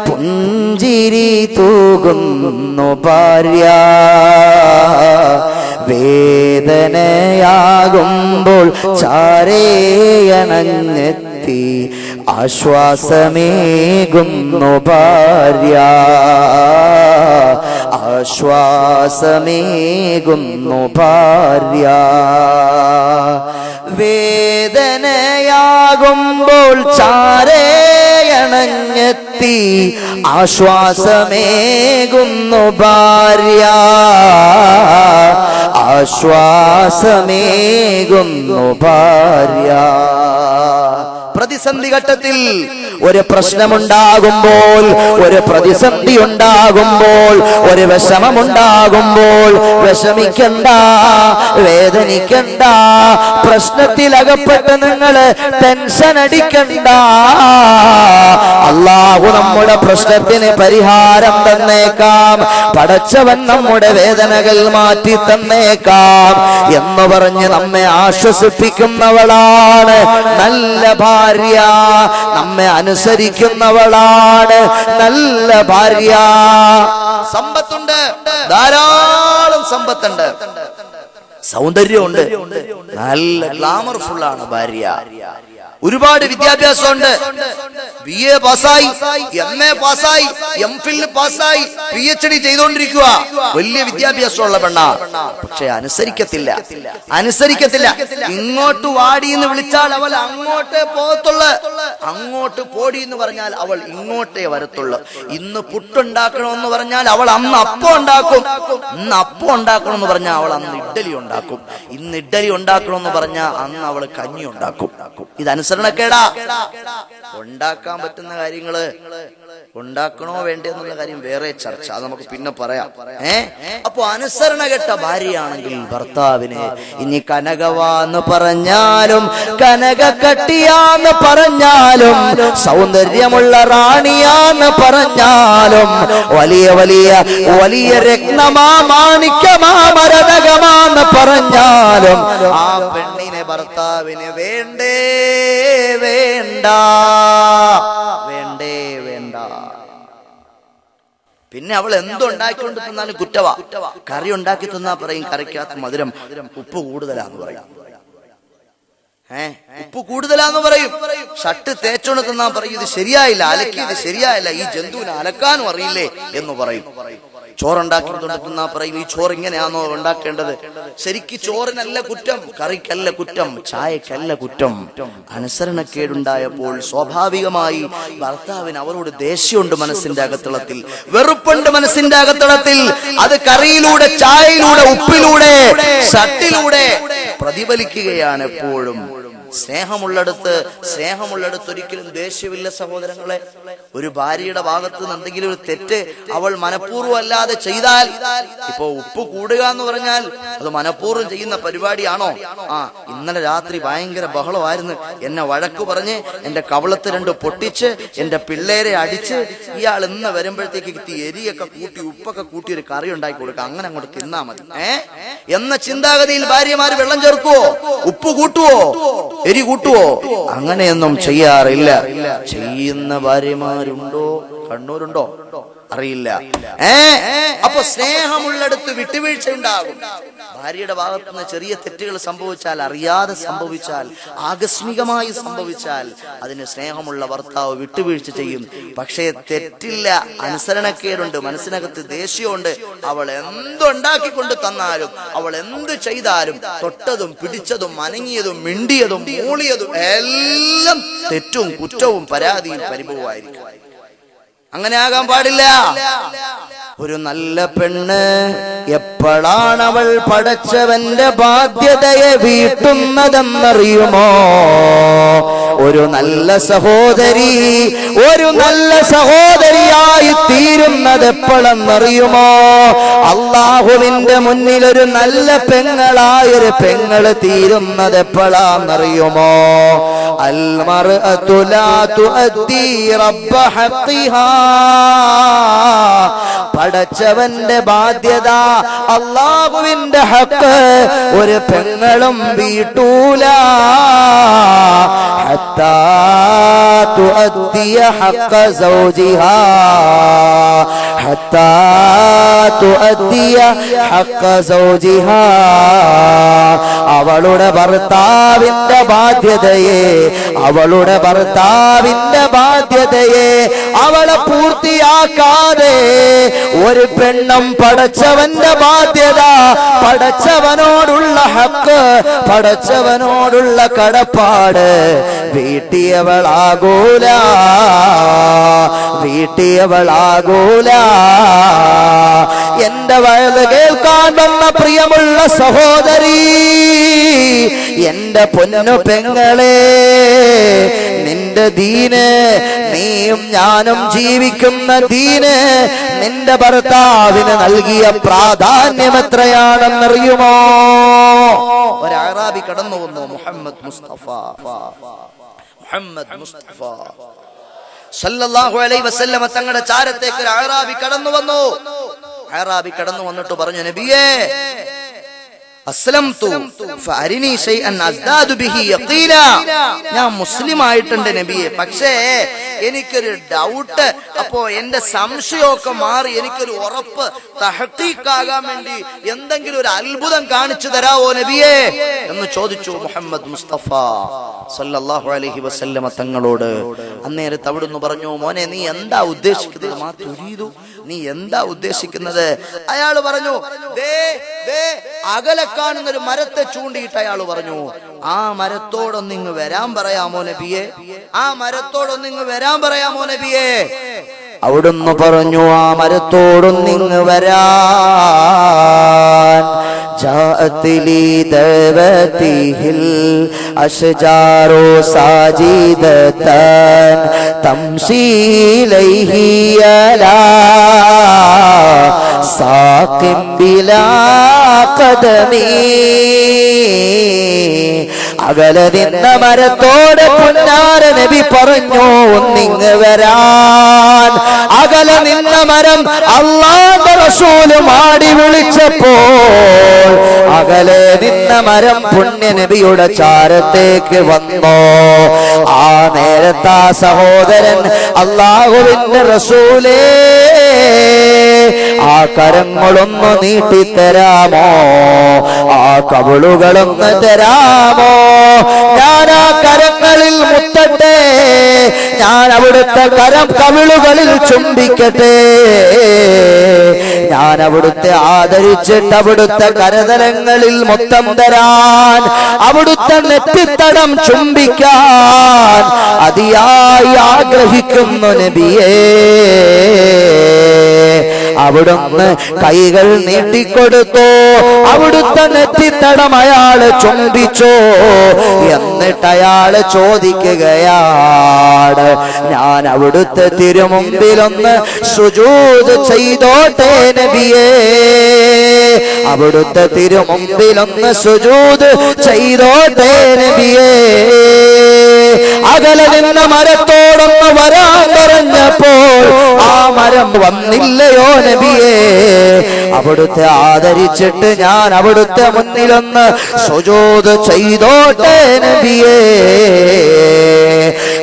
പുഞ്ചിരി തൂകുന്നു ഭാര്യ, വേദനയാകുമ്പോൾ ചാരേയണങ്ങെത്തി ആശ്വാസമേകുന്നു ഭാര്യ, ആശ്വാസമേകുന്നു ഭാര്യ. വേദനയാകുമ്പോൾ ചാരേയണങ്ങെത്തി ആശ്വാസമേകുന്നു ഭാര്യ, ആശ്വാസമേകുന്നു ഭാര്യ. പ്രതിസന്ധി ഘട്ടത്തിൽ ഒരു പ്രശ്നമുണ്ടാകുമ്പോൾ, ഒരു പ്രതിസന്ധി ഉണ്ടാകുമ്പോൾ, ഒരു വിഷമമുണ്ടാകുമ്പോൾ വിഷമിക്കണ്ട, വേദനിക്കണ്ട. പ്രശ്നത്തിലകപ്പെട്ട് നിങ്ങൾ ടെൻഷൻ അടിക്കണ്ട. അല്ലാഹു നമ്മുടെ പ്രശ്നത്തിന് പരിഹാരം തന്നേക്കാം, പടച്ചവൻ നമ്മുടെ വേദനകൾ മാറ്റി തന്നേക്കാം എന്ന് പറഞ്ഞ് നമ്മെ ആശ്വസിപ്പിക്കുന്നവളാണ് നല്ല ഭാര്യ. നമ്മെ അനുസരിക്കുന്നവളാണ് നല്ല ഭാര്യ. സമ്പത്തുണ്ട്, ധാരാളം സമ്പത്തുണ്ട്, സൗന്ദര്യമുണ്ട്, നല്ല ഗ്ലാമർഫുൾ ആണ് ഭാര്യ. ഒരുപാട് വിദ്യാഭ്യാസമുണ്ട്, BA പാസ്സായി, MA പാസ്സായി, MPhil പാസ്സായി, PhD ചെയ്തുകൊണ്ടിരിക്കുക. വലിയ വിദ്യാഭ്യാസമുള്ള പെണ്ണാ. പക്ഷെ അനുസരിക്കത്തില്ല. ഇങ്ങോട്ട് വാടി എന്ന് വിളിച്ചാൽ അവൾ അങ്ങോട്ടേ പോകത്തുള്ളു, അങ്ങോട്ട് പോടി എന്ന് പറഞ്ഞാൽ അവൾ ഇങ്ങോട്ടേ വരത്തുള്ളു. ഇന്ന് പുട്ടുണ്ടാക്കണമെന്ന് പറഞ്ഞാൽ അവൾ അന്ന് അപ്പം ഉണ്ടാക്കും, ഇന്ന് അപ്പം ഉണ്ടാക്കണമെന്ന് പറഞ്ഞാൽ അവൾ അന്ന് ഇഡ്ഡലി ഉണ്ടാക്കും, ഇന്ന് ഇഡ്ഡലി ഉണ്ടാക്കണമെന്ന് പറഞ്ഞാൽ അന്ന് അവൾ കഞ്ഞി ഉണ്ടാക്കും. ഇതനുസരണക്കേടാ. ഉണ്ടാക്കാൻ പറ്റുന്ന കാര്യങ്ങള് ഉണ്ടാക്കണോ വേണ്ടേ എന്നുള്ള കാര്യം വേറെ ചർച്ച, അത് നമുക്ക് പിന്നെ പറയാം. അപ്പൊ അനുസരണ കെട്ട ഭാര്യയാണെങ്കിൽ ഭർത്താവിനെ ഇനി കനകവാന്ന് പറഞ്ഞാലും കനകക്കട്ടിയാന്ന് പറഞ്ഞാലും സൗന്ദര്യമുള്ള റാണിയാന്ന് പറഞ്ഞാലും വലിയ വലിയ വലിയ രത്നമാ മാണിക്യമാ മരതകമാന്ന് പറഞ്ഞാലും ആ പെണ്ണിനെ ഭർത്താവിന് വേണ്ടേ വേണ്ട, വേണ്ടേ വേണ്ട. പിന്നെ അവൾ എന്തുണ്ടാക്കിക്കൊണ്ട് തിന്നാലും കുറ്റവാ. കറി ഉണ്ടാക്കി തിന്നാ പറയും കറിക്കകത്ത് മധുരം, ഉപ്പ് കൂടുതലാന്ന് പറയും. ഉപ്പ് കൂടുതലാന്ന് പറയും. ഷർട്ട് തേച്ചോണ്ട് തിന്നാൻ പറയും ഇത് ശരിയായില്ല, അലക്കിയത് ശരിയായില്ല, ഈ ജന്തുവിനെ അലക്കാനും അറിയില്ലേ എന്ന് പറയും. ചോറുണ്ടാക്കിക്കൊണ്ട് തിന്നാ പറയും ഈ ചോറ് ഇങ്ങനെയാണോ ഉണ്ടാക്കേണ്ടത്. ശരിക്ക് ചോറിനല്ല കുറ്റം, കറിക്കല്ല കുറ്റം, ചായക്കല്ല കുറ്റം. അനുസരണക്കേടുണ്ടായപ്പോൾ സ്വാഭാവികമായി ഭർത്താവിന് അവരോട് ദേഷ്യമുണ്ട് മനസ്സിന്റെ അകത്തളത്തിൽ, വെറുപ്പുണ്ട് മനസ്സിന്റെ അകത്തളത്തിൽ. അത് കറിയിലൂടെ, ചായയിലൂടെ, ഉപ്പിലൂടെ, ഷർട്ടിലൂടെ പ്രതിഫലിക്കുകയാണ് എപ്പോഴും. സ്നേഹമുള്ളിടത്ത് ഒരിക്കലും ദേഷ്യമില്ല സഹോദരങ്ങളെ. ഒരു ഭാര്യയുടെ ഭാഗത്ത് നിന്ന് എന്തെങ്കിലും ഒരു തെറ്റ് അവൾ മനഃപൂർവ്വം അല്ലാതെ ചെയ്താൽ, ഇപ്പൊ ഉപ്പ് കൂടുക എന്ന് പറഞ്ഞാൽ അത് മനഃപൂർവ്വം ചെയ്യുന്ന പരിപാടിയാണോ? ഇന്നലെ രാത്രി ഭയങ്കര ബഹളമായിരുന്നു, എന്നെ വഴക്ക് പറഞ്ഞ് എന്റെ കവളത്ത് 2 പൊട്ടിച്ച് എന്റെ പിള്ളേരെ അടിച്ച്, ഇയാൾ ഇന്ന് വരുമ്പോഴത്തേക്ക് എരിയൊക്കെ കൂട്ടി ഉപ്പൊക്കെ കൂട്ടി ഒരു കറി ഉണ്ടാക്കി കൊടുക്കുക, അങ്ങനെ അങ്ങോട്ട് തിന്നാ മതി എന്ന ചിന്താഗതിയിൽ ഭാര്യമാര് വെള്ളം ചേർക്കുവോ, ഉപ്പ് കൂട്ടുവോ, എരി കൂട്ടുവോ? അങ്ങനെയൊന്നും ചെയ്യാറില്ല. ചെയ്യുന്ന ഭാര്യമാരുണ്ടോ? കണ്ണൂരുണ്ടോ അറിയില്ല. അപ്പൊ സ്നേഹമുള്ളിടത്ത് വിട്ടുവീഴ്ച ഉണ്ടാകും. ഭാര്യയുടെ ഭാഗത്തു നിന്ന് ചെറിയ തെറ്റുകൾ സംഭവിച്ചാൽ, അറിയാതെ സംഭവിച്ചാൽ, ആകസ്മികമായി സംഭവിച്ചാൽ അതിന് സ്നേഹമുള്ള ഭർത്താവ് വിട്ടുവീഴ്ച ചെയ്യും. പക്ഷേ തെറ്റില്ല, അനുസരണക്കേടുണ്ട്, മനസ്സിനകത്ത് ദേഷ്യമുണ്ട്, അവൾ എന്തുണ്ടാക്കിക്കൊണ്ട് തന്നാലും, അവൾ എന്ത് ചെയ്താലും, തൊട്ടതും പിടിച്ചതും അനങ്ങിയതും മിണ്ടിയതും മൂളിയതും എല്ലാം തെറ്റും കുറ്റവും പരാതിയും പരിഭവമായിരിക്കും. അങ്ങനെ ആകാൻ പാടില്ല. ഒരു നല്ല പെണ്ണ് എപ്പോഴാണ് അവൾ പടച്ചവന്റെ ബാധ്യതയെ വീട്ടുന്നതെന്നറിയുമോ? ഒരു നല്ല സഹോദരി ഒരു നല്ല സഹോദരിയായി തീരുന്നത് എപ്പോഴെന്നറിയുമോ? അള്ളാഹുവിന്റെ മുന്നിൽ ഒരു നല്ല പെങ്ങളായൊരു പെങ്ങള് തീരുന്നത് എപ്പോഴാന്നറിയുമോ? അൽ മർഅതു ലാ തുഅദ്ദി റബ്ബ ഹഖിഹാ, പടച്ചവന്റെ ബാധ്യത, അല്ലാഹുവിന്റെ ഹക്ക് ഒരു പെങ്ങളും വീട്ടൂല. ഹത്താ തുഅദ്ദിയ ഹഖ സൗജിഹാ, ഹത്താ തുഅദ്ദിയ ഹഖ സൗജിഹാ, അവളുടെ ഭർത്താവിന്റെ ബാധ്യതയെ, അവളുടെ ഭർത്താവിന്റെ ബാധ്യതയെ അവളെ പൂർത്തിയാക്കാതെ ഒരു പെണ്ണും പടച്ചവന്റെ ബാധ്യത, പടച്ചവനോടുള്ള ഹക്ക്, പടച്ചവനോടുള്ള കടപ്പാട് വീട്ടിയവളാകൂല, വീട്ടിയവളാകൂല. എന്റെ വയത് കേൾക്കാൻ വന്ന പ്രിയമുള്ള സഹോദരി, എന്റെ പൊന്നു പെങ്ങളെ, നിന്റെ ദീന്, നീയും ഞാനും ജീവിക്കുന്ന ദീന്, നിന്റെ ഭർത്താവിന് നൽകിയ പ്രാധാന്യം എത്രയാണെന്നറിയുമോ? ഒരു അറാബി കടന്നു വന്നു, മുഹമ്മദ് മുസ്തഫ, മുഹമ്മദ് മുസ്തഫ സല്ലല്ലാഹു അലൈഹി വസല്ലം തങ്ങളുടെ ചാരത്തേക്ക് ഒരു അറാബി കടന്നു വന്നു. അറാബി കടന്നു വന്നിട്ട് പറഞ്ഞു, നബിയേ, അസ്ലംതു ഫഅരിനി ശൈഅൻ അസ്ദാദു ബിഹി യഖീല, ഞാൻ മുസ്ലിം ആയിട്ടുണ്ട് നബിയെ, പക്ഷേ എനിക്കൊരു ഡൗട്ട്, അപ്പോ എന്റെ സംശയമൊക്കെ മാറി എനിക്കൊരു ഉറപ്പ് തഹഖീഖാകാൻ വേണ്ടി എന്തെങ്കിലും ഒരു അത്ഭുതം കാണിച്ചു തരാവോ നബിയെ എന്ന് ചോദിച്ചു മുഹമ്മദ് മുസ്തഫ സല്ലല്ലാഹു അലൈഹി വസല്ലം തങ്ങളോട്. അന്നേരത്ത് അവിടുന്ന് പറഞ്ഞു, മോനെ, നീ എന്താ ഉദ്ദേശിക്കുന്നത്? മാ തുരീദു, നീ എന്താ ഉദ്ദേശിക്കുന്നത്? അയാൾ പറഞ്ഞു, അകലെ കാണുന്ന ഒരു മരത്തെ ചൂണ്ടിയിട്ട് അയാൾ പറഞ്ഞു, ആ മരത്തോടൊന്നിങ്ങ് വരാൻ പറയാമോ നബിയെ? ആ മരത്തോടൊന്നിങ്ങ് വരാൻ പറയാമോ നബിയെ? അവിടുന്ന് പറഞ്ഞു, ആ മരത്തോടൊന്നിങ്ങ് വരാൻ. ജാഅത് ലി ദഅവതിഹിൽ അശ്ജാറു സാജിദതൻ തംശി ഇലൈഹി അലാ സാഖിം ബിലാ ഖദമി. അകലെ നിന്ന മരത്തോട് പൊന്നാര നബി പറഞ്ഞു, ഒന്നിങ്ങ് വരാൻ. അകലെ നിന്ന മരം അല്ലാഹുവിന്റെ റസൂൽ മാടി വിളിച്ചപ്പോൾ അകലെ നിന്ന മരം പുണ്യ നബിയുടെ ചാരത്തേക്ക് വന്നു. ആ നേരത്തെ ആ സഹോദരൻ, അല്ലാഹുവിന്റെ റസൂലേ, ആ കരങ്ങളൊന്ന് നീട്ടിത്തരാമോ? ആ കവിളുകളൊന്ന് തരാമോ? ഞാൻ ആ കരങ്ങളിൽ മുത്തട്ടെ, ഞാൻ അവിടുത്തെ കവിളുകളിൽ ചുംബിക്കട്ടെ, ഞാൻ അവിടുത്തെ ആദരിച്ചിട്ട് അവിടുത്തെ കരതലങ്ങളിൽ മൊത്തം തരാൻ, അവിടുത്തെ നെറ്റിത്തടം ചുംബിക്കാൻ അതിയായി ആഗ്രഹിക്കുന്നു നബിയേ. അവിടുന്ന് കൈകൾ നീട്ടിക്കൊടുത്തു, അവിടുത്തെ നെറ്റിത്തടം അയാള് ചുംബിച്ചു. എന്നിട്ട് അയാള് ചോദിക്കുകയാണ്, ഞാൻ അവിടുത്തെ തിരുമുമ്പിലൊന്ന് സുജൂദ് ചെയ്തോട്ടെ നബിയേ? അവിടുത്തെ തിരുമുമ്പിലൊന്ന് സുജൂദ് ചെയ്തോട്ടെ നബിയേ? അകലെ നിന്ന മരത്തോടൊന്ന് വരാൻ പറഞ്ഞപ്പോൾ ആ മരം വന്നില്ലയോ നബിയേ? അവിടുത്തെ ആദരിച്ചിട്ട് ഞാൻ അവിടുത്തെ മുന്നിലൊന്ന് സുജൂദ് ചെയ്തോട്ടെ നബിയേ?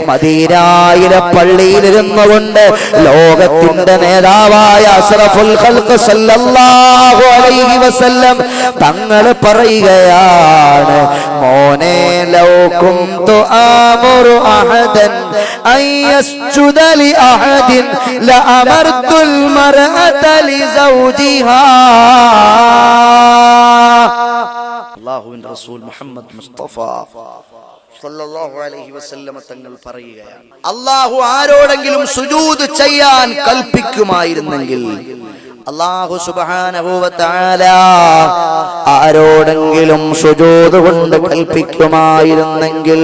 മദീനയിലെ പള്ളിയിലിരുന്നു കൊണ്ട് ലോകത്തിന്റെ നേതാവായ അസ്റഫുൽ ഖൽഖ് സല്ലല്ലാഹു അലൈഹി വസല്ലം തങ്ങൾ പറയുകയാണ്, മോനെ ലൗ കുന്തു ആമുറു അഹദൻ അയസ്ജുദ ലി അഹദിൻ ലഅമർതുൽ മർഅത ലിസൗജിഹാ. അല്ലാഹുവിന്റെ റസൂൽ മുഹമ്മദ് മുസ്തഫ സല്ലല്ലാഹു അലൈഹി വസല്ലം തങ്ങൾ പറയുകയാണ്, അല്ലാഹു ആരോടെങ്കിലും സുജൂദ് ചെയ്യാൻ കൽപ്പിക്കുമായിരുന്നെങ്കിൽ, അല്ലാഹു സുബ്ഹാനഹു വ തആല ആരോടെങ്കിലും സുജൂദ് കൊണ്ട് കൽപ്പിക്കുമായിരുന്നെങ്കിൽ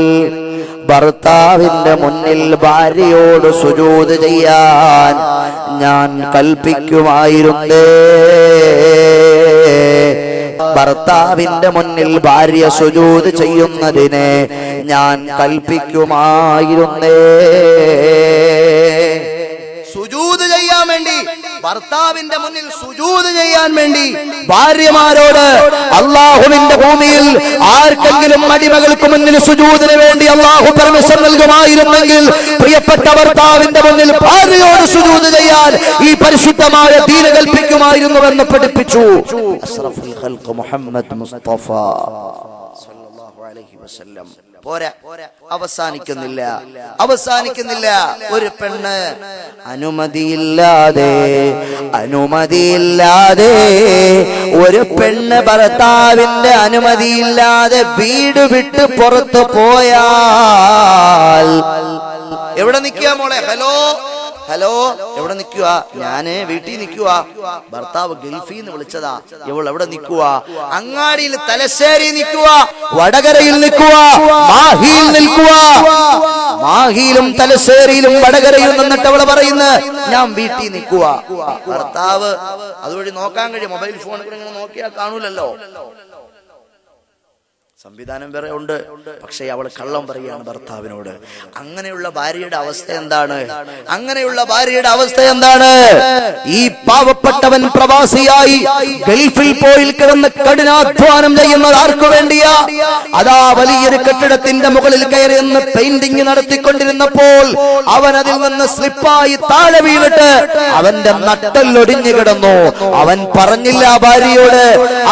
ഭർത്താവിന്റെ മുന്നിൽ ഭാര്യയോട് സുജൂദ് ചെയ്യാൻ ഞാൻ കൽപ്പിക്കുമായിരുന്നേ. ഭർത്താവിന്റെ മുന്നിൽ ഭാര്യ സുജൂദ് ചെയ്യുന്നതിനെ ഞാൻ കൽപ്പിക്കുമായിരുന്നേ. സുജൂദ് ചെയ്യാൻ വേണ്ടി, ഭർത്താവിന്റെ മുന്നിൽ സുജൂദ് ചെയ്യാൻ വേണ്ടി ഭാര്യമാരോട് അള്ളാഹുവിന്റെ ഭൂമിയിൽ ആർക്കെങ്കിലും അടിമകൾക്ക് മുന്നിൽ സുജൂദിന് വേണ്ടി അള്ളാഹു പെർമിഷൻ നൽകുമായിരുന്നെങ്കിൽ പ്രിയപ്പെട്ട ഭർത്താവിന്റെ മുന്നിൽ ഭാര്യയോട് സുജൂദ് ചെയ്യാൻ ഈ പരിശുദ്ധമായ ദീന് കൽപ്പിക്കുമായിരുന്നുവെന്ന് പഠിപ്പിച്ചു അഷ്റഫുൽ ഖൽഖ് മുഹമ്മദ് മുസ്തഫ സല്ലല്ലാഹു അലൈഹി വസല്ലം. പോരാ, അവസാനിക്കുന്നില്ല. ഒരു പെണ്ണ് അനുമതിയില്ലാതെ ഒരു പെണ്ണ് ഭർത്താവിന്റെ അനുമതിയില്ലാതെ വീട് വിട്ട് പുറത്തു പോയാൽ, എവിടെ നിൽക്കുക മോളെ? ഹലോ എവിടെ നിൽക്കുക? ഞാന് വീട്ടിൽ നിൽക്കുക. ഭർത്താവ് ഗൾഫിൽ നിന്ന് വിളിച്ചതാ. ഇവൾ എവിടെ നിൽക്കുക? അങ്ങാടിയിൽ, തലശ്ശേരി നിൽക്കുക, വടകരയിൽ നിൽക്കുക, മാഹിയിൽ നിൽക്കുക. മാഹിയിലും തലശ്ശേരിയിലും വടകരയിലും നിന്നിട്ട് അവള് പറയുന്നത് ഞാൻ വീട്ടിൽ നിൽക്കുക. ഭർത്താവ് അതുവഴി നോക്കാൻ കഴിയും. മൊബൈൽ ഫോണിൽ ഇങ്ങനെ നോക്കിയാൽ കാണൂലല്ലോ. സംവിധാനം വേറെ ഉണ്ട്. പക്ഷേ അവൾ കള്ളം പറയുകയാണ് ഭർത്താവിനോട്. അങ്ങനെയുള്ള ഭാര്യയുടെ അവസ്ഥ എന്താണ്? ഈ പാവപ്പെട്ടവൻ പ്രവാസിയായി ഗൾഫിൽ പോയി കിടന്ന് കഠിനാധ്വാനം ചെയ്യുന്നത് ആർക്കു വേണ്ടിയാ? അതാ വലിയൊരു കെട്ടിടത്തിന്റെ മുകളിൽ കയറി നിന്ന് പെയിന്റിംഗ് നടത്തിക്കൊണ്ടിരുന്നപ്പോൾ അവൻ അതിൽ നിന്ന് സ്ലിപ്പായി താഴെ വീണിട്ട് അവന്റെ നട്ടെല്ലൊടിഞ്ഞു കിടന്നു. അവൻ പറഞ്ഞില്ല ഭാര്യയോട്,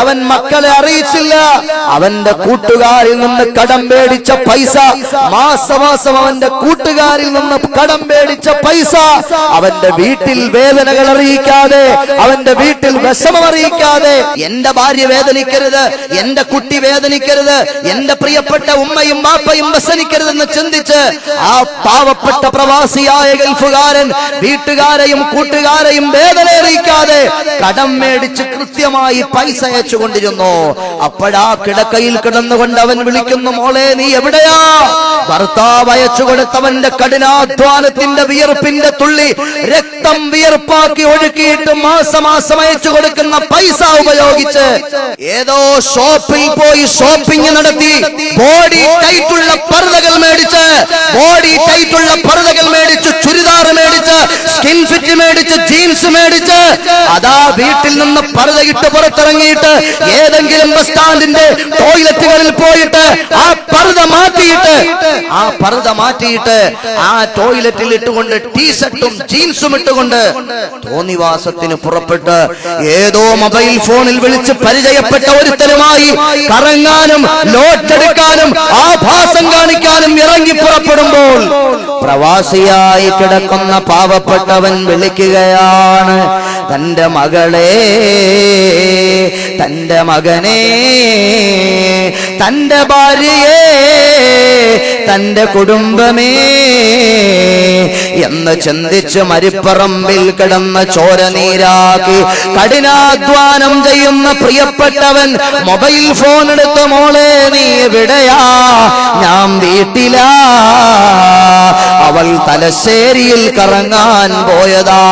അവൻ മക്കളെ അറിയിച്ചില്ല. അവന്റെ കൂട്ടുകാരിൽ നിന്ന് കടം മേടിച്ച പൈസ, മാസമാസം അവന്റെ കൂട്ടുകാരിൽ നിന്ന് കടം മേടിച്ച പൈസ അവന്റെ വീട്ടിൽ വേദനകൾ അറിയിക്കാതെ, അവന്റെ വീട്ടിൽ വിഷമം അറിയിക്കാതെ, എന്റെ ഭാര്യ വേദനിക്കരുത്, എന്റെ കുട്ടി വേദനിക്കരുത്, എന്റെ പ്രിയപ്പെട്ട ഉമ്മയും ബാപ്പയും വ്യസനിക്കരുതെന്ന് ചിന്തിച്ച് ആ പാവപ്പെട്ട പ്രവാസിയായ ഗൾഫുകാരൻ വീട്ടുകാരെയും കൂട്ടുകാരെയും വേദന അറിയിക്കാതെ കടം മേടിച്ച് കൃത്യമായി പൈസ അയച്ചുകൊണ്ടിരുന്നു. അപ്പോഴാ കിടക്കയിൽ കിടന്നുകൊണ്ട് അവൻ വിളിക്കുന്നു, മോളെ നീ എവിടെയാ? ഭർത്താവ് അയച്ചു കൊടുത്തവന്റെ കഠിനാധ്വാനത്തിന്റെ വിയർപ്പിന്റെ തുള്ളി രക്തം വിയർപ്പാക്കി ഒഴുക്കിയിട്ട് മാസമാസം അയച്ചു കൊടുക്കുന്ന പൈസ ഉപയോഗിച്ച് ഏതോ ഷോപ്പിൽ പോയി ഷോപ്പിംഗ് നടത്തി ബോഡി ടൈറ്റുള്ള പർദ്ദകൾ മേടിച്ച് ചുരിദാർ മേടിച്ച് സ്കിൻ ഫിറ്റ് മേടിച്ച് ജീൻസ് മേടിച്ച് അതാ വീട്ടിൽ നിന്ന് പർദ്ദയിട്ട് പുറത്തിറങ്ങിയിട്ട് ഏതെങ്കിലും ബസ് സ്റ്റാൻഡിന്റെ ടോയ്ലറ്റുകളിൽ പോയിട്ട് ആ പർദ്ദ മാറ്റിയിട്ട് ആ ടോയ്ലറ്റിൽ ഇട്ടുകൊണ്ട് ടീഷർട്ടും ജീൻസും ഇട്ടുകൊണ്ട് തോന്നിവാസത്തിന് പുറപ്പെട്ട് ഏതോ മൊബൈൽ ഫോണിൽ വിളിച്ച് പരിചയപ്പെട്ട ഒരുത്തനുമായി കറങ്ങാനും ലോട്ടെടുക്കാനും ആഭാസം കാണിക്കാനും ഇറങ്ങി പുറപ്പെടുമ്പോൾ പ്രവാസിയായി കിടക്കുന്ന പാവപ്പെട്ടവൻ വിളിക്കുകയാണ്, തന്റെ മകളെ, തന്റെ മകനെ, തന്റെ ഭാര്യയെ, തന്റെ കുടുംബമേ എന്ന് ചിന്തിച്ച് മരിപ്പറമ്പിൽ കിടന്ന് ചോര നീരാക്കി കഠിനാധ്വാനം ചെയ്യുന്ന പ്രിയപ്പെട്ടവൻ മൊബൈൽ ഫോൺ എടുത്ത്, മോളെ നീ എവിടെയാ? ഞാൻ വീട്ടിലാ. അവൾ തലശ്ശേരിയിൽ കറങ്ങാൻ പോയതാ.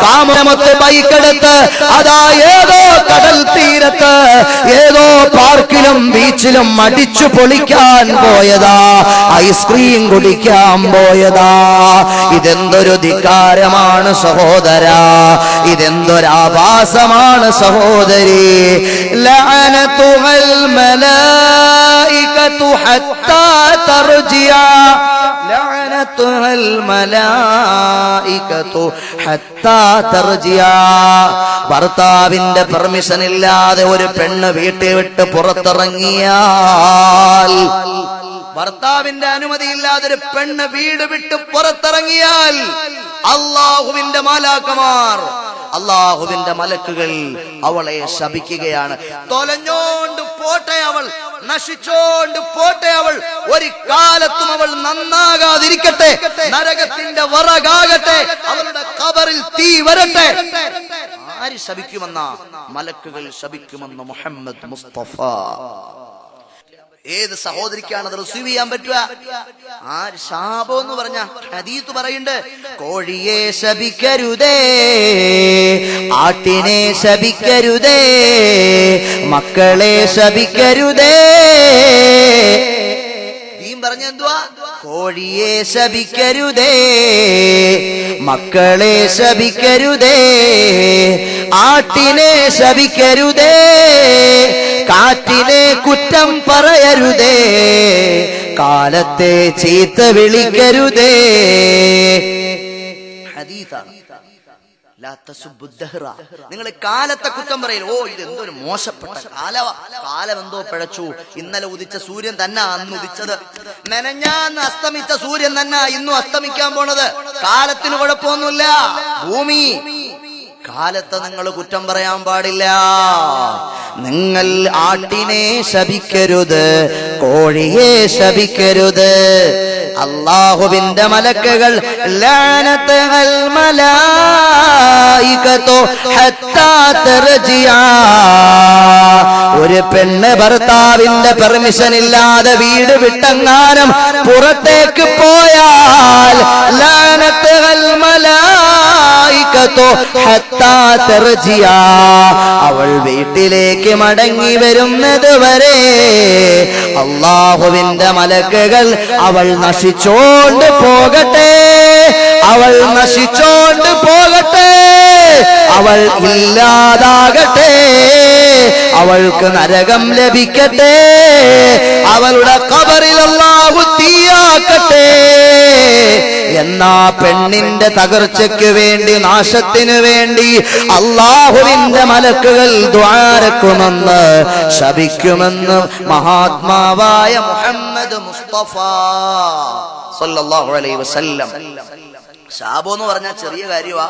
കാമമത്ത് ബൈക്കെടുത്ത് അതാ ഏതോ കടൽ തീരത്ത് ഏതോ പാർക്കിലും ബീച്ചിലും അടിച്ചു പൊളിക്കാൻ പോയതാ, ഐസ്ക്രീം കുടിക്കാൻ പോയതാ. ഇതെന്തൊരു ധിക്കാരമാണ് സഹോദരാ, ഇതെന്തൊരാഭാസമാണ് സഹോദരി. ലഅനതുൽ മലായിക الملائكة حتى ترجع لعنتها الملائكة حتى ترجع. ഭർത്താവിന്റെ പെർമിഷൻ ഇല്ലാതെ ഒരു പെണ്ണ് വീട്ടിൽ വിട്ട് പുറത്തിറങ്ങിയാൽ, ഭർത്താവിന്റെ അനുമതിയില്ലാതെ ഒരു പെണ്ണ് വീട് വിട്ട് പുറത്തിറങ്ങിയാൽ അല്ലാഹുവിന്റെ മാലാഖമാർ, അല്ലാഹുവിന്റെ മലക്കുകൾ അവളെ ശപിക്കുകയാണ്. തൊലഞ്ഞോണ്ട് പോട്ടെ അവൾ, നശിച്ചോണ്ട് പോട്ടെ അവൾ, ഒരു കാലത്തും അവൾ നന്നാകാതിരിക്കട്ടെ, നരകത്തിന്റെ വറകാകട്ടെ, അവളുടെ ഖബറിൽ തീ വരട്ടെ. ആര് ശപിക്കുമെന്ന? മലക്കുകൾ ശപിക്കുമെന്ന് മുഹമ്മദ് മുസ്തഫ. ഏത് സഹോദരിക്കാണ് അത് റിസീവ് ചെയ്യാൻ പറ്റുക? ആര് ശാപം എന്ന് പറഞ്ഞ ഹദീത്ത് പറയുന്നുണ്ട്, കോഴിയെ ശപിക്കരുതേ, ആട്ടിനെ ശപിക്കരുതേ, മക്കളെ ശപിക്കരുതേ. പറഞ്ഞെന്തുവാ? കോഴിയെ ശപിക്കരുതേ, മക്കളെ ശപിക്കരുതേ, ആട്ടിനെ ശപിക്കരുതേ, കാറ്റിനെ കുറ്റം പറയരുതേ, കാലത്തെ ചീത്ത വിളിക്കരുതേ. ഹദീസാണ്. നിങ്ങൾ കാലത്തെ കുറ്റം പറയൽ. ഓ, ഇത് എന്തൊരു മോശപ്പെട്ട കാലം എന്തോ പിഴച്ചു. ഇന്നലെ ഉദിച്ച സൂര്യൻ തന്നെ അന്ന് ഉദിച്ചത്, മെനഞ്ഞാന്ന് അസ്തമിച്ച സൂര്യൻ തന്നെ ഇന്നും അസ്തമിക്കാൻ പോണത്. കാലത്തിന് കുഴപ്പമൊന്നുമില്ല. ഭൂമി, കാലത്തെ നിങ്ങൾ കുറ്റം പറയാൻ പാടില്ല. നിങ്ങൾ ആട്ടിനെ ശപിക്കരുത്, കോഴിയെ ശപിക്കരുത്. അല്ലാഹുവിന്റെ മലക്കുകൾ ലഅനത്തുൽ മലായികതു ഹത്താ തർജിഅ. ഒരു പെണ്ണ് ഭർത്താവിന്റെ പെർമിഷൻ ഇല്ലാതെ വീട് വിട്ടെങ്ങാനും പുറത്തേക്ക് പോയാൽ ലഅനത്തുൽ മലായികതു ഹത്താ തർജിഅ, അവൾ വീട്ടിലേക്ക് മടങ്ങി വരുന്നത് വരെ അല്ലാഹുവിന്റെ മലക്കുകൾ അവൾ നശിച്ചോണ്ട് പോകട്ടെ, അവൾ നശിച്ചോണ്ട് പോകട്ടെ, അവൾ ഇല്ലാതാകട്ടെ, അവൾക്ക് നരകം ലഭിക്കട്ടെ, അവളുടെ ഖബറിൽ അല്ലാഹു തീയാക്കട്ടെ എന്നാ പെണ്ണിന്റെ തകർച്ചയ്ക്ക് വേണ്ടി, നാശത്തിനു വേണ്ടി അല്ലാഹുവിന്റെ മലക്കുകൾ ദ്വാരക്കുമെന്ന്, ശപിക്കുമെന്ന് മഹാത്മാവായ മുഹമ്മദ് മുസ്തഫ സല്ലല്ലാഹു അലൈഹി വസല്ലം. ശാപം എന്ന് പറഞ്ഞാൽ ചെറിയ കാര്യമാ.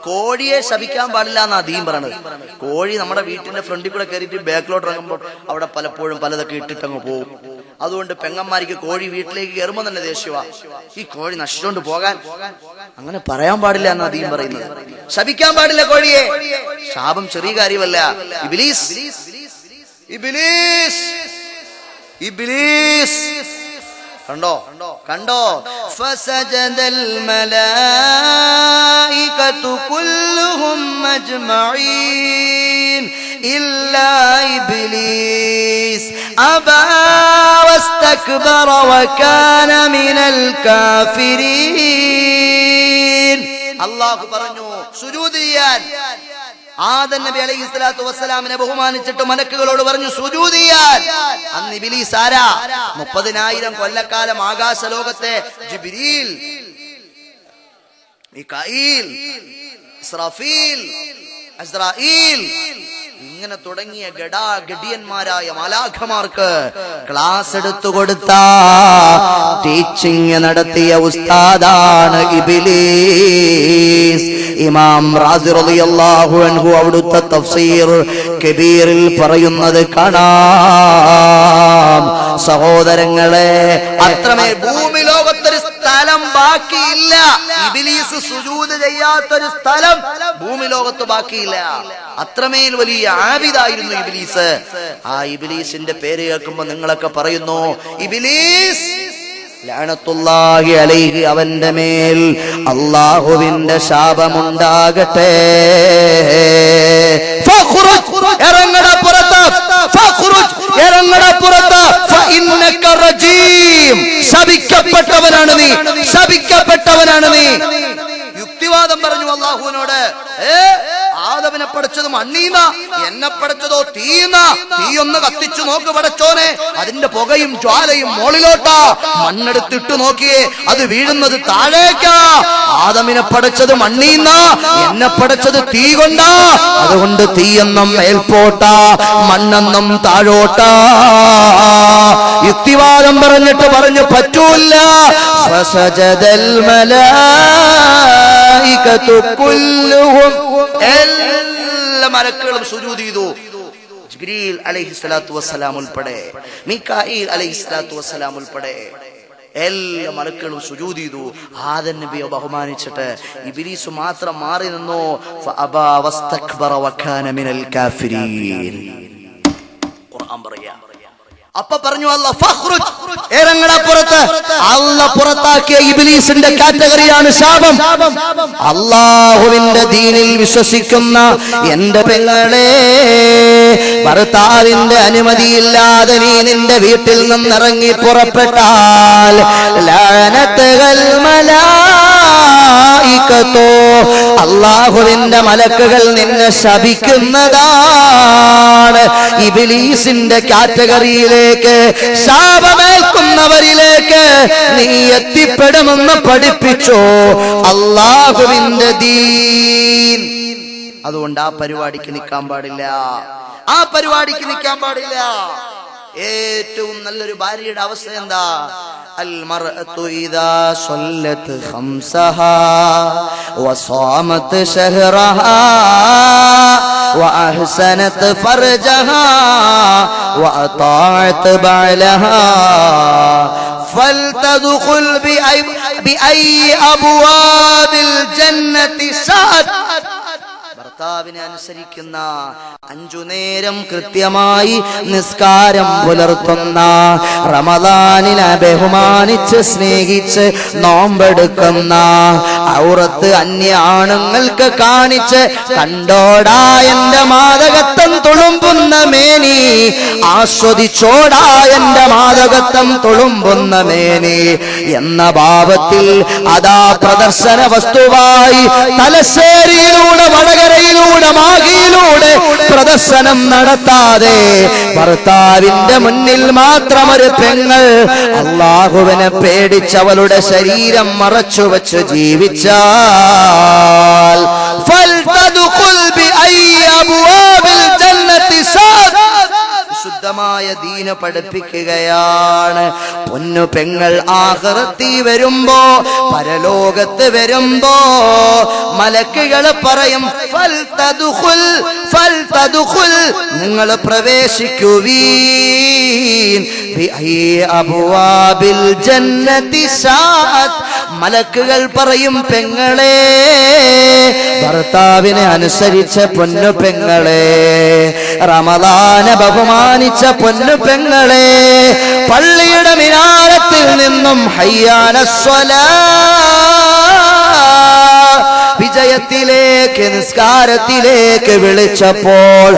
കോഴിയെ ശപിക്കാൻ പാടില്ല എന്നാ ദീൻ പറയണത്. കോഴി നമ്മുടെ വീട്ടിന്റെ ഫ്രണ്ടിൽ കൂടെ കയറിയിട്ട് ബാക്കിലോട്ട് ഇറങ്ങുമ്പോൾ അവിടെ പലപ്പോഴും പലതൊക്കെ ഇട്ടിട്ടങ്ങ് പോകും. അതുകൊണ്ട് പെങ്ങന്മാർക്ക് കോഴി വീട്ടിലേക്ക് കയറുമ്പോൾ തന്നെ ദേഷ്യവാ, ഈ കോഴി നശിച്ചോണ്ട് പോകാൻ. അങ്ങനെ പറയാൻ പാടില്ല എന്നാ ദീൻ പറയുന്നത്. ശപിക്കാൻ പാടില്ല കോഴിയെ. ശാപം ചെറിയ കാര്യമല്ല. ഇബ്ലീസ്, ഇബ്ലീസ്, ഇബ്ലീസ് കണ്ടോ കണ്ടോ? ഫസജദൽ മലായികതു കുല്ലുഹും അജ്മഈൻ ഇല്ലാ ഇബ്ലീസ് അബാ വസ്തക്ബറ വകാന മിനൽ കാഫിരീൻ. അല്ലാഹു പറഞ്ഞു സുജൂദ് ചെയ്യാൻ. ആദം നബി അലൈഹി സ്വലാത്തു വസ്സലാമിനെ ബഹുമാനിച്ചിട്ട് മലക്കുകളോട് പറഞ്ഞു സുജൂദ് ചെയ്യാൻ. അന്ന് ഇബ്ലീസ് ആരാ? 30,000 കൊല്ലക്കാലം ആകാശലോകത്തെ ജിബ്രീൽ, മികായിൽ, ഇസ്രാഫീൽ, അസ്രായീൽ ഇങ്ങനെ തുടങ്ങിയ ഗഡിയന്മാരായ മാലാഖമാർക്ക് ക്ലാസ് എടുത്തു കൊടുത്ത, ടീച്ചിങ് നടത്തിയ ഉസ്താദാണ് ഇബ്ലീസ്. ഇമാം റാസി റളിയല്ലാഹു അൻഹു അവിടുത്തെ തഫ്സീർ കബീറിൽ പറയുന്നത് കാണാം. സഹോദരങ്ങളെ, അത്രമേൽ ഭൂമി ലോകത്തൊരു സ്ഥലം ബാക്കിയില്ല, ഇബ്ലീസ് സുജൂദ് ചെയ്യാത്തൊരു സ്ഥലം ഭൂമി ലോകത്ത് ബാക്കിയില്ല. അത്രമേൽ വലിയ ആബിദായിരുന്നു ഇബ്ലീസ്. ആ ഇബ്ലീസിന്റെ പേര് കേൾക്കുമ്പോൾ നിങ്ങളൊക്കെ പറയുന്നു ഇബ്ലീസ് ലഅനത്തുല്ലാഹി അലൈഹി, അവന്റെ മേൽ അല്ലാഹുവിന്റെ ശാപമുണ്ടാകട്ടെ. ഇറങ്ങട പുറത്ത്, ഇറങ്ങട പുറത്ത്, ഫഇന്നക റജീം, ശപിക്കപ്പെട്ടവനാണ് നീ, ശപിക്കപ്പെട്ടവനാണ് നീ. യുക്തിവാദം പറഞ്ഞു അല്ലാഹുവിനോട്. ആദമിനെ പഠിച്ചത് മണ്ണീന്ന, എന്നെ പഠിച്ചതോ തീന്ന. തീയൊന്ന് കത്തിച്ചു നോക്ക് പടച്ചോനെ, അതിന്റെ പുകയും ജ്വാലയും മോളിലോട്ടാ. മണ്ണെടുത്തിട്ട് നോക്കിയേ, അത് വീഴുന്നത് താഴേക്കാ. ആദമിനെ പഠിച്ചത് മണ്ണീന്ന, എന്നെ പഠിച്ചത് തീ കൊണ്ടാ. അതുകൊണ്ട് തീയെന്നും മേൽപോട്ടാ, മണ്ണെന്നും താഴോട്ടാ. യുക്തിവാദം പറഞ്ഞിട്ട് പറഞ്ഞു പറ്റൂല. ഫസജദൽ മലായികതു കുല്ലുഹും, എല്ലാ മലക്കുകളും സുജൂദ് ചെയ്തു. ജിബ്രീൽ അലൈഹിസ്സലാത്തു വസ്സലാം ഉൾപ്പെടെ, മീകായിൽ അലൈഹിസ്സലാത്തു വസ്സലാം ഉൾപ്പെടെ എല്ലാ മലക്കുകളും സുജൂദ് ചെയ്തു. ആദം നബിയെ ബഹുമാനിച്ചിട്ട് ഇബ്ലീസ് മാത്രം മാറി നിന്നു. ഫഅബാ വസ്തക്ബറ വകാന മിനൽ കാഫിരീൻ. ഖുർആൻ പറയാ. അപ്പൊ പറഞ്ഞു അല്ലാഹ് ഫഖ്റുജ്, ഇറങ്ങടാ പുറത്ത്. അല്ലാഹ് പുറത്താക്കിയ ഇബ്ലീസിന്റെ കാറ്റഗറിയാണ് ശാപം. അല്ലാഹുവിന്റെ ദീനിൽ വിശ്വസിക്കുന്ന എന്റെ പെങ്ങളെ, ഭർത്താവിന്റെ അനുമതിയില്ലാതെ നീ നിന്റെ വീട്ടിൽ നിന്നിറങ്ങി പുറപ്പെട്ടാൽ ലഅനത്തുൽ മലായികതു, അല്ലാഹുവിന്റെ മലക്കുകൾ നിന്നെ ശപിക്കുന്നതാണ്. ഇബ്ലീസിന്റെ കാറ്റഗറിയിലേക്ക്, ശാപമേൽക്കുന്നവരിലേക്ക് നീ എത്തിപ്പെടുമെന്ന് പഠിപ്പിച്ചോ അല്ലാഹുവിന്റെ ദീൻ. അതുകൊണ്ട് ആ പരിപാടിക്ക് നിൽക്കാൻ പാടില്ല, ആ പരിപാടിക്ക് നിൽക്കാൻ പാടില്ല. ഏറ്റവും നല്ലൊരു ഭാര്യയുടെ അവസ്ഥ എന്താ? അൽ മർഅതു ഇദാ സല്ലത് ഖംസഹാ വസാമത് ശഹ്റഹാ വഅഹ്സനത് ഫർജഹാ വഅതാഅത് ബഅലഹാ ഫൽതദ്ഖുൽ ബിഅയ് അബ്വാബിൽ ജന്നതി ശഅത്. ഭർത്താവിനെ അനുസരിക്കുന്ന, 5 നേരം കൃത്യമായി നിസ്കാരം പുലർത്തുന്ന, റമദാനിനെ ബഹുമാനിച്ച് സ്നേഹിച്ച് നോമ്പെടുക്കുന്ന, ഔറത്ത് അന്യ ആണുങ്ങൾക്ക് കാണിച്ച് കണ്ടോടാ എന്റെ മാദകത്വം തുളുമ്പുന്ന മേനി, ആസ്വദിച്ചോടാ എന്റെ മാദകത്വം തുളുമ്പുന്ന മേനി എന്ന ഭാവത്തിൽ അതാ പ്രദർശന വസ്തുവായി തലശ്ശേരിയിലൂടെ, വടകരയിലൂടെ, മാഹിയിലൂടെ പ്രദർശനം നടത്താതെ ഭർത്താവിന്റെ മുന്നിൽ മാത്രം ഒരു പെങ്ങൾ അല്ലാഹുവിനെ പേടിച്ചവളുടെ ശരീരം മറച്ചു വെച്ച് ജീവിച്ചാൽ ഫൽതദ്ഖുൽ ബിഅയ്യി അബ്വാബിൽ ജന്നതി സാദ്. ശുദ്ധമായ ദീന പഠിപ്പിക്കുകയാണ്. പൊന്നു പെങ്ങൾ ആഖിറത്തിൽ വരുമ്പോ, പരലോകത്ത് വരുമ്പോ മലക്കുകൾ പറയും ഫൽതദ്ഖുൽ ഫൽതദ്ഖുൽ, നിങ്ങൾ പ്രവേശിക്കുവീൻ ബിഅയ്യി അബ്വാബിൽ ജന്നതി സാഅത്. മലക്കുകൾ പറയും പെങ്ങളെ, ഭർത്താവിനെ അനുസരിച്ച പൊന്നു പെങ്ങളെ, റമദാനെ ബഹുമാനിച്ച പൊന്നു പെങ്ങളെ, പള്ളിയുടെ മിനാരത്തിൽ നിന്നും ഹയ്യാലസ്സലാ, വിജയത്തിലേക്ക്, നിസ്കാരത്തിലേക്ക് വിളിച്ചപ്പോൾ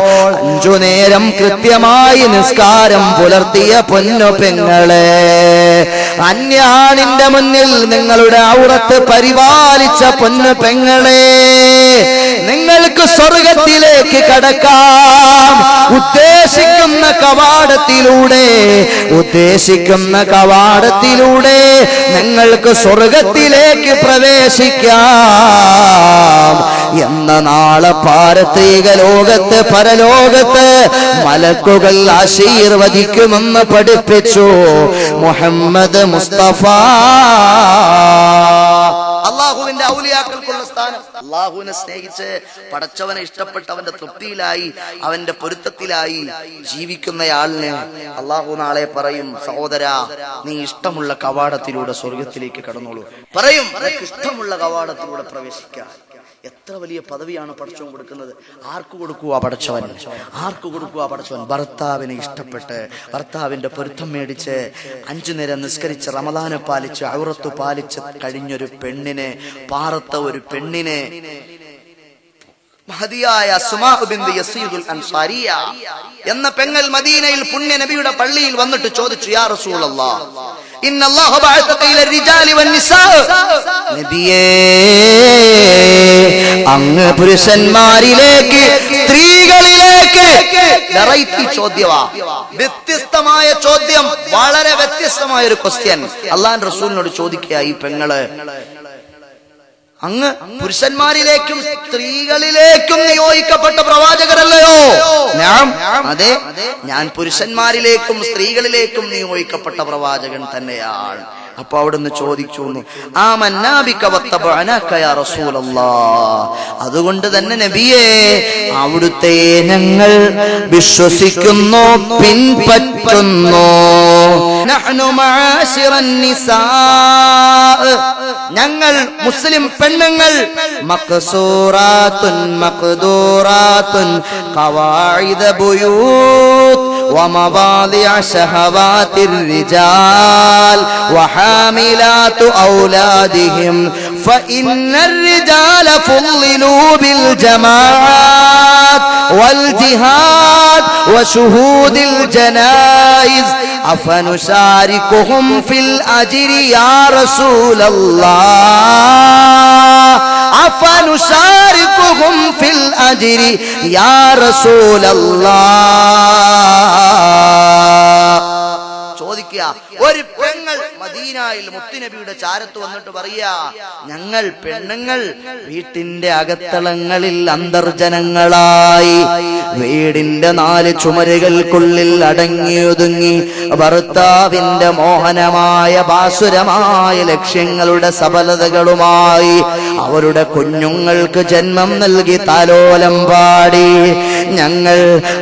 5 നേരം കൃത്യമായി നിസ്കാരം പുലർത്തിയ പൊന്നു പെങ്ങളെ, അന്യാണിന്റെ മുന്നിൽ നിങ്ങളുടെ ഔറത്ത് പരിപാലിച്ച പൊന്നു പെങ്ങളെ, നിങ്ങൾക്ക് സ്വർഗത്തിലേക്ക് കടക്കാം. ഉദ്ദേശിക്കുന്ന കവാടത്തിലൂടെ നിങ്ങൾക്ക് സ്വർഗത്തിലേക്ക് പ്രവേശിക്കാം എന്ന നാളെ പാരത്രിക ലോകത്ത്, പരലോകത്ത് മലക്കുകൾ ആശീർവദിക്കുമെന്ന് പഠിപ്പിച്ചു മുഹമ്മദ് മുസ്തഫ. അള്ളാഹുവിന്റെ ഔലിയാക്കൾക്കുള്ള സ്ഥാനം. അള്ളാഹുവിനെ സ്നേഹിച്ച്, പടച്ചവനെ ഇഷ്ടപ്പെട്ട് അവന്റെ തൃപ്തിയിലായി, അവന്റെ പൊരുത്തത്തിലായി ജീവിക്കുന്നയാളിന് അള്ളാഹു നാളെ പറയും, സഹോദരാ, നീ ഇഷ്ടമുള്ള കവാടത്തിലൂടെ സ്വർഗത്തിലേക്ക് കടന്നോളൂ. പറയും, ഇഷ്ടമുള്ള കവാടത്തിലൂടെ പ്രവേശിക്കാം. എത്ര വലിയ പദവിയാണ് പടച്ചവൻ കൊടുക്കുന്നത്. ആർക്ക് കൊടുക്കുക പടച്ചവൻ? ആർക്ക് കൊടുക്കുക പടച്ചവൻ? ഭർത്താവിനെ ഇഷ്ടപ്പെട്ട്, ഭർത്താവിന്റെ പൊരുത്തം മേടിച്ച്, 5 നേരം നിസ്കരിച്ച്, റമദാനെ പാലിച്ച്, ഔറത്ത് പാലിച്ച് കഴിഞ്ഞൊരു പെണ്ണിനെ, പാറത്ത ഒരു പെണ്ണിനെ, മഹദിയായ അസ്മാ ബിൻത് യസീദുൽ അൻസാരിയ എന്ന പെങ്ങൾ മദീനയിൽ പുണ്യ നബിയുടെ പള്ളിയിൽ വന്നിട്ട് ചോദിച്ചു, യാ റസൂലല്ലാഹ്, ഇന്നല്ലാഹ ബഅസക ഇല റിജാലി വന്നിസാ. നബിയേ, അങ്ങ് പുരുഷന്മാരിലേക്ക് സ്ത്രീകളിലേക്ക് വെറൈറ്റി ചോദ്യവാ, വ്യത്യസ്തമായ ചോദ്യം, വളരെ വ്യത്യസ്തമായ ഒരു ക്വസ്റ്റ്യൻ അല്ലാഹുവിന്റെ റസൂലിനോട് ചോദിക്കുക. ഈ പെങ്ങള് അങ്ങ് പുരുഷന്മാരിലേക്കും സ്ത്രീകളിലേക്കും നിയോഗിക്കപ്പെട്ട പ്രവാചകരല്ലയോ? അതെ, ഞാൻ പുരുഷന്മാരിലേക്കും സ്ത്രീകളിലേക്കും നിയോഗിക്കപ്പെട്ട പ്രവാചകൻ തന്നെയാണ്. അപ്പൊ അവിടുന്ന് ചോദിച്ചു, അതുകൊണ്ട് തന്നെ നബിയെ, അവിടുത്തെ ഞങ്ങൾ വിശ്വസിക്കുന്നു, പിൻപറ്റുന്നു. ഞങ്ങൾ മുസ്ലിം പെണ്ണുങ്ങൾ മഖ്സൂറാത്തുൻ മഖ്ദൂറാത്തുൻ ഖവാഇദ ബുയൂത്ത് ومواضع شهوات الرجال وحاملات أولادهم فإن الرجال فضلوا بالجماعات والجهاد وشهود الجنائز أفنشاركهم في الأجر يا رسول الله أفنشاركهم في الأجر يا رسول الله. ചോദിക്കുക, ഒരു പെങ്ങൾ മദീനയിൽ മുത്തുനബിയുടെ ചാരത്ത് വന്നിട്ട് പറയാ, ഞങ്ങൾ പെണ്ണുങ്ങൾ വീട്ടിന്റെ അകത്തളങ്ങളിൽ അന്തർജനങ്ങളായി വീടിന്റെ 4 ചുമരുകൾക്കുള്ളിൽ അടങ്ങിയൊതുങ്ങി ഭർത്താവിന്റെ മോഹനമായ ഭാസുരമായ ലക്ഷ്യങ്ങളുടെ സഫലതകളുമായി അവരുടെ കുഞ്ഞുങ്ങൾക്ക് ജന്മം നൽകി താലോലം പാടി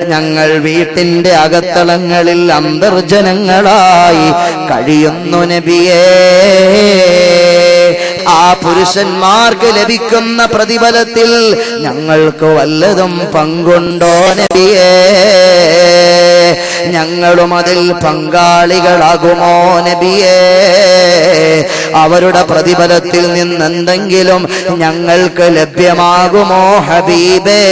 ഞങ്ങൾ വീട്ടിന്റെ അകത്തളങ്ങളിൽ അന്തർജനങ്ങളായി കഴിയുന്നു നബിയേ. ആ പുരുഷന്മാർക്ക് ലഭിക്കുന്ന പ്രതിഫലത്തിൽ ഞങ്ങൾക്ക് വല്ലതും പങ്കുണ്ടോ നബിയേ? ഞങ്ങളും അതിൽ പങ്കാളികളാകുമോ നബിയേ? അവരുടെ പ്രതിഫലത്തിൽ നിന്നെന്തെങ്കിലും ഞങ്ങൾക്ക് ലഭ്യമാകുമോ ഹബീബേ?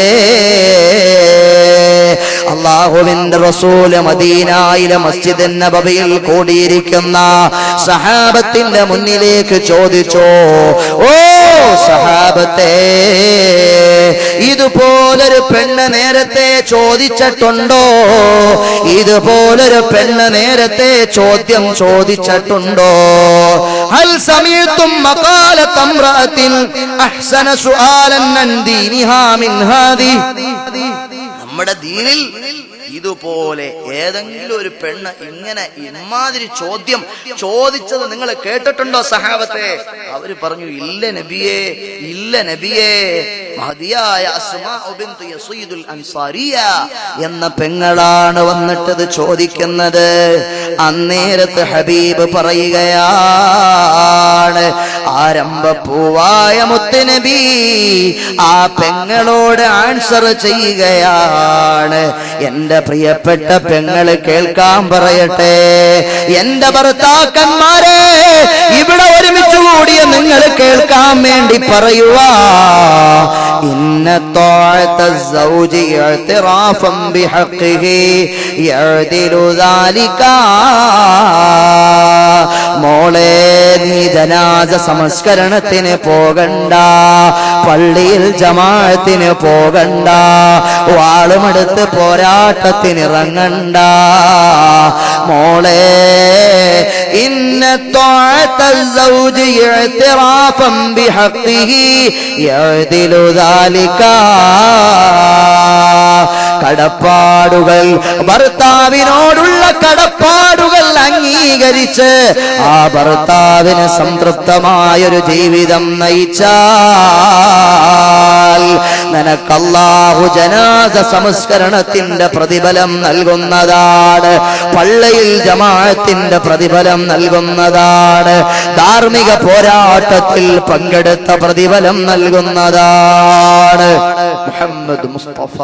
അല്ലാഹുവിന്റെ റസൂല് മദീനയിലെ മസ്ജിദ് നബവിയിൽ കൂടിയിരിക്കുന്ന സഹാബത്തിന്റെ മുന്നിലേക്ക് ചോദിച്ചു, ഓ സഹാബത്തെ, ഇതുപോലൊരു പെണ്ണ് നേരത്തെ ചോദിച്ചിട്ടുണ്ടോ? ഇതുപോലൊരു പെണ്ണ് നേരത്തെ ചോദ്യം ചോദിച്ചിട്ടുണ്ടോ? ഹൽ സമീഅതും മഖാലത ഇംറഅത്തിൻ അഹ്സന സുആലൻ അൻ ദീനിഹാ മിൻ ഹാദി. നമ്മുടെ ദീനിൽ ഇതുപോലെ ഏതെങ്കിലും ഒരു പെണ്ണ് ഇങ്ങനെ ഇമാതിരി ചോദ്യം ചോദിച്ചത് നിങ്ങൾ കേട്ടിട്ടുണ്ടോ സഹാബത്തെ? അവര് പറഞ്ഞു, ഇല്ല നബിയേ, ഇല്ല നബിയേ. മഹദിയായ അസ്മാ ബിൻത് യസീദുൽ അൻസാരിയ എന്ന പെങ്ങളാണ് വന്നിട്ടത് ചോദിക്കുന്നത്. അന്നേരത്ത് ഹബീബ് പറയുകയാണ്, ആരംഭപ്പൂവായ മുത്തുനബി ആ പെങ്ങളോട് ആൻസർ ചെയ്യുകയാണ്. എന്റെ പ്രിയപ്പെട്ട പെങ്ങള് കേൾക്കാൻ പറയട്ടെ, എന്റെ ഭർത്താക്കന്മാരെ, ഇവിടെ ഒരുമിച്ച് കൂടിയ നിങ്ങൾ കേൾക്കാൻ വേണ്ടി പറയുവാ, ഇന്ന ത്വാഅത സൗജി ഇഅ്തിറാഫൻ ബിഹഖിഹി യഅദിലു ദാലിക. മോളെ, നീ ജനാസ സംസ്കരണത്തിന് പോകണ്ട, പള്ളിയിൽ ജമാഅത്തിന് പോകണ്ട, വാളുമെടുത്ത് പോരാട്ടത്തിനിറങ്ങണ്ട. മോളെ, ഇന്ന ത്വാഅത സൗജി ഇഅ്തിറാഫൻ ബിഹഖിഹി യഅദിലു ദാലിക. കടപ്പാടുകൾ, ഭർത്താവിനോടുള്ള കടപ്പാടുകൾ അംഗീകരിച്ച് ആ ഭർത്താവിന് സംതൃപ്തമായൊരു ജീവിതം നയിച്ചാൽ നിനക്ക് അല്ലാഹു ജനാസ സംസ്കരണത്തിന്റെ പ്രതിഫലം നൽകുന്നതാണ്, പള്ളിയിൽ ജമാഅത്തിന്റെ പ്രതിഫലം നൽകുന്നതാണ്, ധാർമ്മിക പോരാട്ടത്തിൽ പങ്കെടുത്ത പ്രതിഫലം നൽകുന്നതാണ്. മുഹമ്മദ് മുസ്തഫ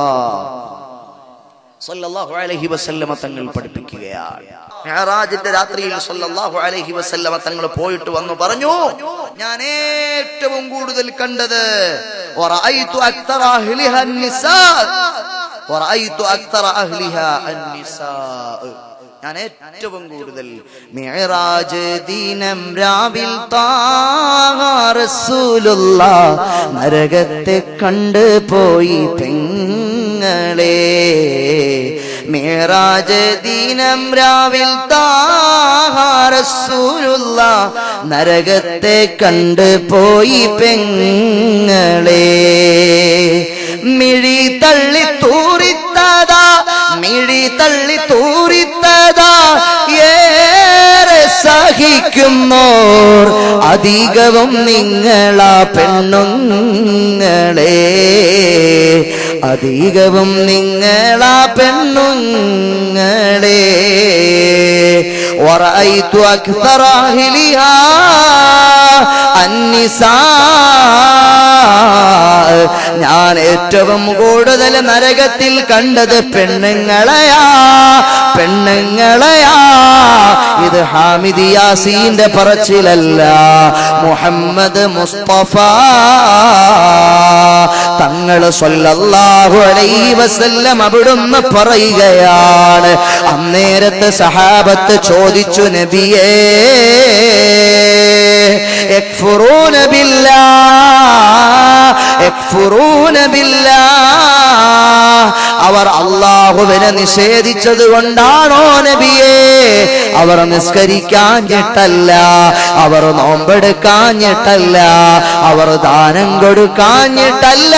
സല്ലല്ലാഹു അലൈഹി വസല്ലമ തങ്ങൾ പഠിപ്പിക്കുകയാണ്. മിഅ്റാജിന്റെ രാത്രിയിൽ സല്ലല്ലാഹു അലൈഹി വസല്ലമ തങ്ങൾ പോയിട്ട് വന്നു പറഞ്ഞു, ഞാൻ ഏറ്റവും കൂടുതൽ കണ്ടത് വറഅയ്തു അക്തറ അഹ്ലിഹ അൻ-നിസാ, വറഅയ്തു അക്തറ അഹ്ലിഹ അൻ-നിസാ. ഞാൻ ഏറ്റവും കൂടുതൽ മിഅ്റാജ് ദിനം രാവിൽ ത്വാഹ റസൂലുള്ളാഹ് നരകത്തെ കണ്ടുപോയി പെങ്ങളെ. മിഅ്റാജ് ദിനം രാവിൽ ത്വാഹ റസൂലുള്ളാഹ് നരകത്തെ കണ്ടുപോയി പെങ്ങളെ. മിഴി തള്ളി തൂറിത്തതാ, മിഴി തള്ളി തൂറിത്തതാ, ഏറെ സഹിക്കുന്നോർ അധികവും നിങ്ങളാ പെണ്ണുങ്ങളെ, അധികവും നിങ്ങളാ പെണ്ണുങ്ങളെ. വറഅയ്തു അക്സറ അഹ്ലിഹാ അന്നിസാ, ഞാൻ ഏറ്റവും കൂടുതൽ നരകത്തിൽ കണ്ടത് പെണ്ണുങ്ങളെയാ, പെണ്ണുങ്ങളെയാ. ഇത് ഹാമിദ് യാസീന്റെ പറച്ചിലല്ല, മുഹമ്മദ് മുസ്തഫ തങ്ങൾ സ്വല്ലല്ലാഹു അലൈഹി വസല്ലം അവിടുന്ന് പറയുകയാണ്. അന്നേരത്തെ സഹാബത്ത് ചോദിച്ചു, നബിയേ യക്ഫുറൂന ബില്ലാഹ്, യക്ഫുറൂന ബില്ലാഹ്, അവർ അല്ലാഹുവിനെ നിഷേധിച്ചത് കൊണ്ടാണോ നബിയേ? അവർ നിസ്കരിക്കാഞ്ഞിട്ടല്ല, അവർ നോമ്പെടുക്കാഞ്ഞിട്ടല്ല, അവർ ദാനം കൊടുക്കാഞ്ഞിട്ടല്ല.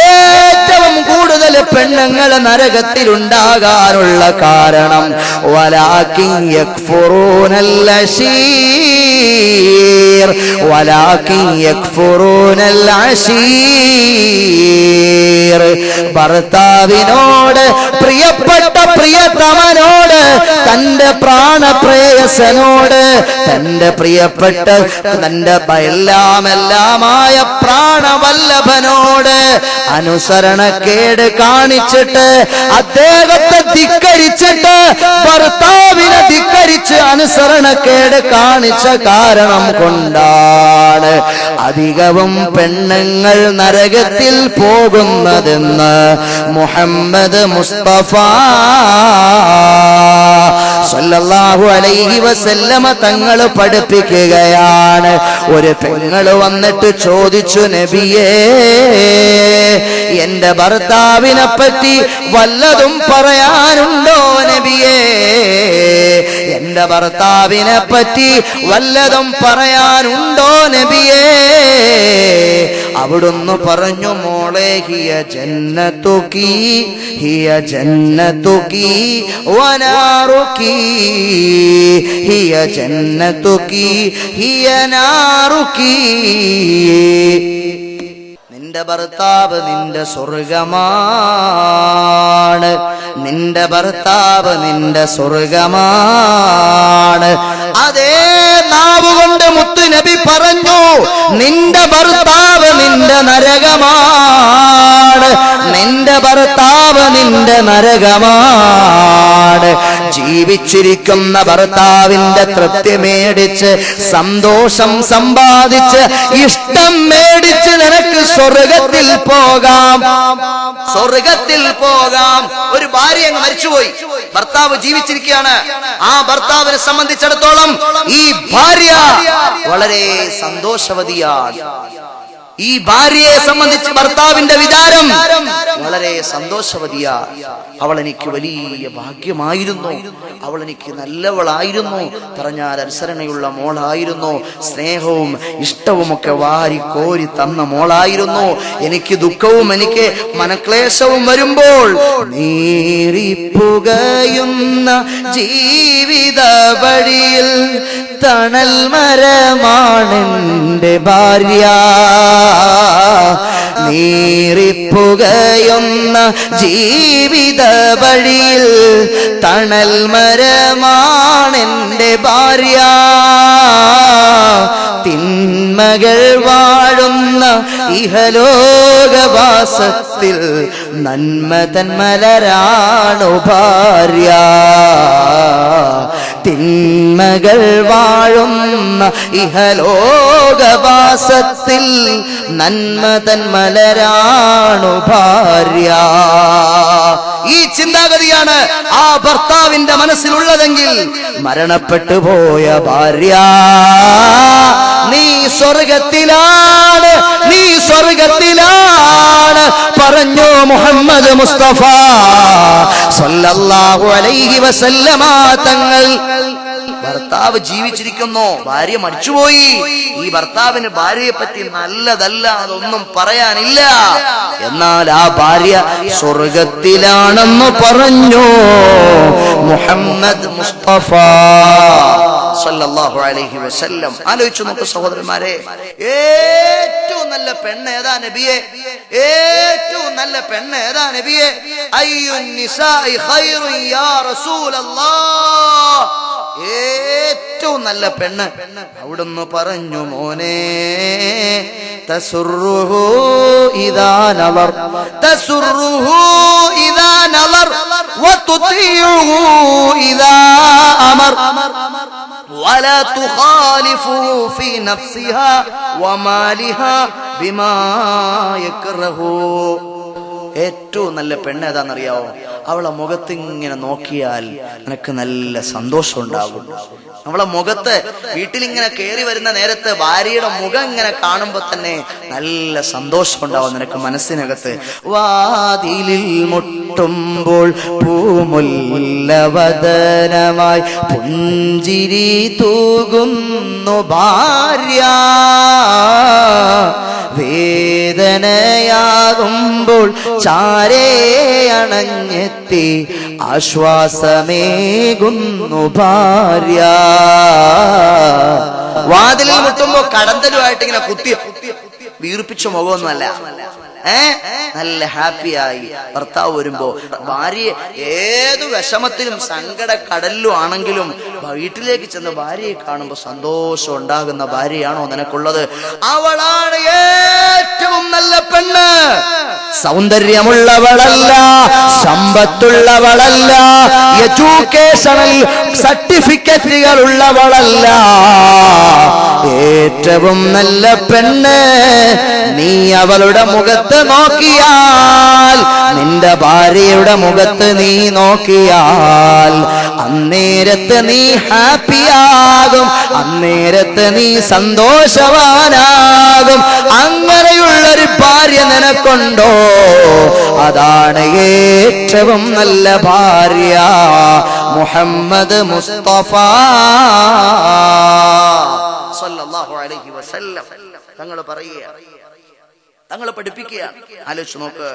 ഏറ്റവും കൂടുതൽ പെണ്ണുങ്ങൾ നരകത്തിൽ ഉണ്ടാകാനുള്ള കാരണം വലാകിൻ യക്ഫുറൂനൽ അശീർ, വലാകിൻ യക്ഫുറൂനൽ അശീർ. ഭർത്താവിനോട്, പ്രിയപ്പെട്ട പ്രിയതമനോട്, തന്റെ പ്രാണപ്രേയസനോട്, തന്റെ പ്രിയപ്പെട്ട തന്റെ എല്ലാമെല്ലാമായ പ്രാണവല്ലഭനോട് അനുസരണക്കേട് കാണിച്ചിട്ട്, അദ്ദേഹത്തെ ധിക്കരിച്ചിട്ട്, ഭർത്താവിനെ ധിക്കരിച്ച് അനുസരണക്കേട് കാണിച്ച കാരണം കൊണ്ടാണ് അധികവും പെണ്ണുങ്ങൾ നരകത്തിൽ പോകുന്നതെന്ന് മുഹമ്മദ് മുസ്തഫ സല്ലല്ലാഹു അലൈഹി വസല്ലമ തങ്ങൾ പഠിപ്പിക്കുകയാണ്. ഒരു പെങ്ങൾ വന്നിട്ട് ചോദിച്ചു, നബിയേ എന്റെ ഭർത്താവിനെ പറ്റി വല്ലതും പറയാനുണ്ടോ നബിയേ? എന്റെ ഭർത്താവിനെ പറ്റി വല്ലതും പറയാനുണ്ടോ നബിയേ? അവിടുന്ന് പറഞ്ഞു, മോളെ ഹിയ ജന്നതുകി, ഹിയ ജന്നതുകി വനാറുകി, ഹിയ ജന്നതുകി ഹിയ നാറുകി. നിന്റെ ഭർത്താവ് നിന്റെ സ്വർഗമാണ്, നിന്റെ ഭർത്താവ് നിന്റെ സ്വർഗമാണ്. അതേ നാവുകൊണ്ട് മുത്തു നബി പറഞ്ഞു, നിന്റെ ഭർത്താവ് നിന്റെ നരകമാണ്, നിന്റെ ഭർത്താവ് നിന്റെ നരകമാണ്. ജീവിച്ചിരിക്കുന്ന ഭർത്താവിന്റെ തൃപ്തി മേടിച്ച്, സന്തോഷം സമ്പാദിച്ച്, ഇഷ്ടം മേടിച്ച് നിനക്ക് സ്വർഗത്തിൽ പോകാം, സ്വർഗത്തിൽ പോകാം. ഒരു ഭാര്യ അങ്ങ് മരിച്ചുപോയി, ഭർത്താവ് ജീവിച്ചിരിക്കുകയാണ്. ആ ഭർത്താവിനെ സംബന്ധിച്ചിടത്തോളം ഈ ഭാര്യ വളരെ സന്തോഷവതിയാണ്. ഈ ഭാര്യയെ സംബന്ധിച്ച് ഭർത്താവിന്റെ വിചാരം വളരെ സന്തോഷവതിയാ. അവൾ എനിക്ക് വലിയ ഭാഗ്യമായിരുന്നു, അവൾ എനിക്ക് നല്ലവളായിരുന്നു, പറഞ്ഞാൽ അനുസരണയുള്ള മോളായിരുന്നു, സ്നേഹവും ഇഷ്ടവും ഒക്കെ വാരി കോരി തന്ന മോളായിരുന്നു. എനിക്ക് ദുഃഖവും എനിക്ക് മനക്ലേശവും വരുമ്പോൾ നീറിപ്പുകയുന്ന ജീവിത വഴിയിൽ തണൽ മരമാണെന്റെ ഭാര്യ, നീറിപ്പുകയുന്ന ജീവിത വഴിയിൽ തണൽ മരമാണെന്റെ ഭാര്യ. തിന്മകൾ വാഴുന്ന ഇഹലോകവാസത്തിൽ നന്മ തന്മലരാണു ഭാര്യ, തിന്മകൾ വാഴുന്ന ഇഹലോകവാസത്തിൽ നന്മ തൻ മലരാണു ഭാര്യ. ഈ ചിന്താഗതിയാണ് ആ ഭർത്താവിന്റെ മനസ്സിലുള്ളതെങ്കിൽ മരണപ്പെട്ടു പോയ ഭാര്യ നീ സ്വർഗത്തിലാണ്, നീ സ്വർഗത്തിലാണ് പറഞ്ഞു മുഹമ്മദ് മുസ്തഫ സല്ലല്ലാഹു അലൈഹി വസല്ലമ തങ്ങൾ. ഭർത്താവ് ജീവിച്ചിരിക്കുന്നു, ഭാര്യ മരിച്ചുപോയി. ഈ ഭർത്താവിന് ഭാര്യയെ പറ്റി നല്ലതല്ല അതൊന്നും പറയാനില്ല. എന്നാൽ ആ ഭാര്യ സ്വർഗത്തിലാണെന്ന് പറഞ്ഞു മുഹമ്മദ് മുസ്തഫ സല്ലല്ലാഹു അലൈഹി വസല്ലം. ആലോചിച്ചു നോക്കൂ സഹോദരന്മാരെ, ഏറ്റവും നല്ല പെണ്ണ് ഏതാ നബിയെ? ഏറ്റവും നല്ല പെണ്ണ് ഏതാ നബിയെ? അയ്യുൻ നിസാഇ ഖൈറു യാ റസൂലല്ലാഹ്. ഏറ്റവും നല്ല പെണ്ണ് അവിടുന്ന് പറഞ്ഞു മോനെ തസുറുഹു ഇദാ നളർ, തസുറുഹു ഇദാ നളർ വതുതിഉഹു ഇദാ അമർ ولا تخالفه في نفسها ومالها بما يكره. ഏറ്റവും നല്ല പെണ്ണ് ഏതാണെന്നറിയാവോ? അവളെ മുഖത്ത് ഇങ്ങനെ നോക്കിയാൽ നിനക്ക് നല്ല സന്തോഷം ഉണ്ടാകും. അവളെ മുഖത്ത് വീട്ടിലിങ്ങനെ കയറി വരുന്ന നേരത്ത് ഭാര്യയുടെ മുഖം ഇങ്ങനെ കാണുമ്പോ തന്നെ നല്ല സന്തോഷം ഉണ്ടാവും നിനക്ക് മനസ്സിനകത്ത്. വാതിലിൽ മുട്ടുമ്പോൾ പൂമുല്ലവദനമായി പുഞ്ചിരി തൂകുന്നു ഭാര്യ, വേദനയാകുമ്പോൾ ചാരേ അണഞ്ഞെത്തി ആശ്വാസമേകുന്നു ഭാര്യ. വാതിലിൽ മുട്ടുമ്പോ കടന്തലുമായിട്ട് ഇങ്ങനെ കുത്തി വീർപ്പിച്ച മുഖമൊന്നുമല്ല, നല്ല ഹാപ്പിയായി ഭർത്താവ് വരുമ്പോ ഭാര്യയെ ഏതു വിഷമത്തിലും സങ്കട കടലിലും ആണെങ്കിലും വീട്ടിലേക്ക് ചെന്ന് ഭാര്യയെ കാണുമ്പോ സന്തോഷം ഉണ്ടാകുന്ന ഭാര്യയാണോ നിനക്കുള്ളത്? അവളാണ് ഏറ്റവും നല്ല പെണ്ണ്. സൗന്ദര്യമുള്ളവളല്ല, സമ്പത്തുള്ളവളല്ല, എഡ്യൂക്കേഷണൽ സർട്ടിഫിക്കറ്റുകൾ ഉള്ളവളല്ല. ഏറ്റവും നല്ല പെണ്ണ് നീ അവളുടെ മുഖത്ത് നോക്കിയാൽ, നിന്റെ ഭാര്യയുടെ മുഖത്ത് നീ നോക്കിയാൽ അന്നേരത്ത് നീ ഹാപ്പിയാകും, അന്നേരത്ത് നീ സന്തോഷവാനാകും. അങ്ങനെയുള്ളൊരു ഭാര്യ നിനക്കുണ്ടോ? അതാണ് ഏറ്റവും നല്ല ഭാര്യ മുഹമ്മദ് മുസ്തഫ സല്ലല്ലാഹു അലൈഹി വസല്ലം തങ്ങൾ പറയുക, തങ്ങൾ പഠിപ്പിക്കുക. ആലോചിച്ച് നോക്ക്,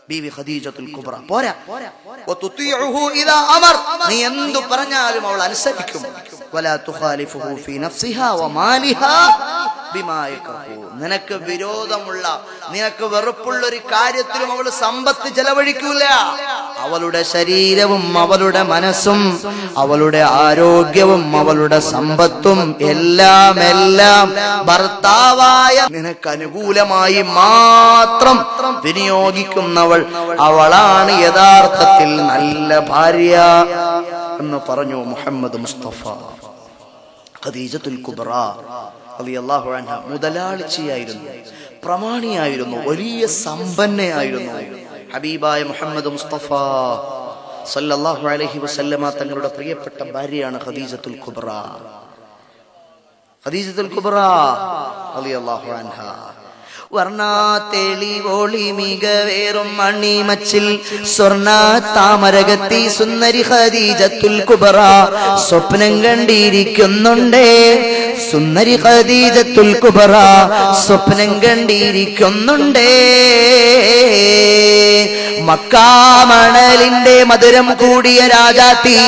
ബീവി ഖദീജത്തുൽ കുബ്ര പോരാ, വതുതിഉഹു ഇദാ അമർ, നീ എന്തു പറഞ്ഞാലും അവൾ അനുസരിക്കും. വലാ തുഖാലിഫുഹു ഫീ നഫ്സിഹാ വമാലിഹാ ബിമാ യക്റഹു, നിനക്ക് വിരോധമുള്ള, നിനക്ക് വെറുപ്പുള്ള ഒരു കാര്യത്തിലും അവൾ സമ്പത്ത് ചെലവഴിക്കൂല. അവളുടെ ശരീരവും അവളുടെ മനസ്സും അവളുടെ ആരോഗ്യവും അവളുടെ സമ്പത്തും എല്ലാം ഭർത്താവായ നിനക്ക് അനുകൂലമായി മാത്രം വിനിയോഗിക്കുന്നവൾ, അവളാണ് യഥാർത്ഥത്തിൽ നല്ല ഭാര്യ എന്ന് പറഞ്ഞു മുഹമ്മദ് മുസ്തഫ. ഖദീജത്തുൽ കുബ്ര റളിയല്ലാഹു അൻഹ മുതലാളിച്ചിയായിരുന്നു, പ്രമാണിയായിരുന്നു, വലിയ സമ്പന്നയായിരുന്നു. ഹബീബായ മുഹമ്മദ് മുസ്തഫ സല്ലല്ലാഹു അലൈഹി വസല്ലമ തങ്ങളുടെ പ്രിയപ്പെട്ട ഭാര്യയാണ് ഖദീജത്തുൽ കുബ്ര. ഖദീജത്തുൽ കുബ്ര റളിയല്ലാഹു അൻഹ വർണ്ണ തെളിവോളി മികവേറും മണിമച്ചിൽ സ്വർണ്ണ താമരകത്തി സുന്ദരി ഖദീജത്തുൽ കുബ്ര സ്വപ്നം കണ്ടിരിക്കുന്നുണ്ടേ. സുന്ദരി ഖദീജത്തുൽ കുബ്ര സ്വപ്നം കണ്ടിരിക്കുന്നുണ്ടേ. മക്കാമണലിന്റെ മധുരം കൂടിയ രാജാത്തി,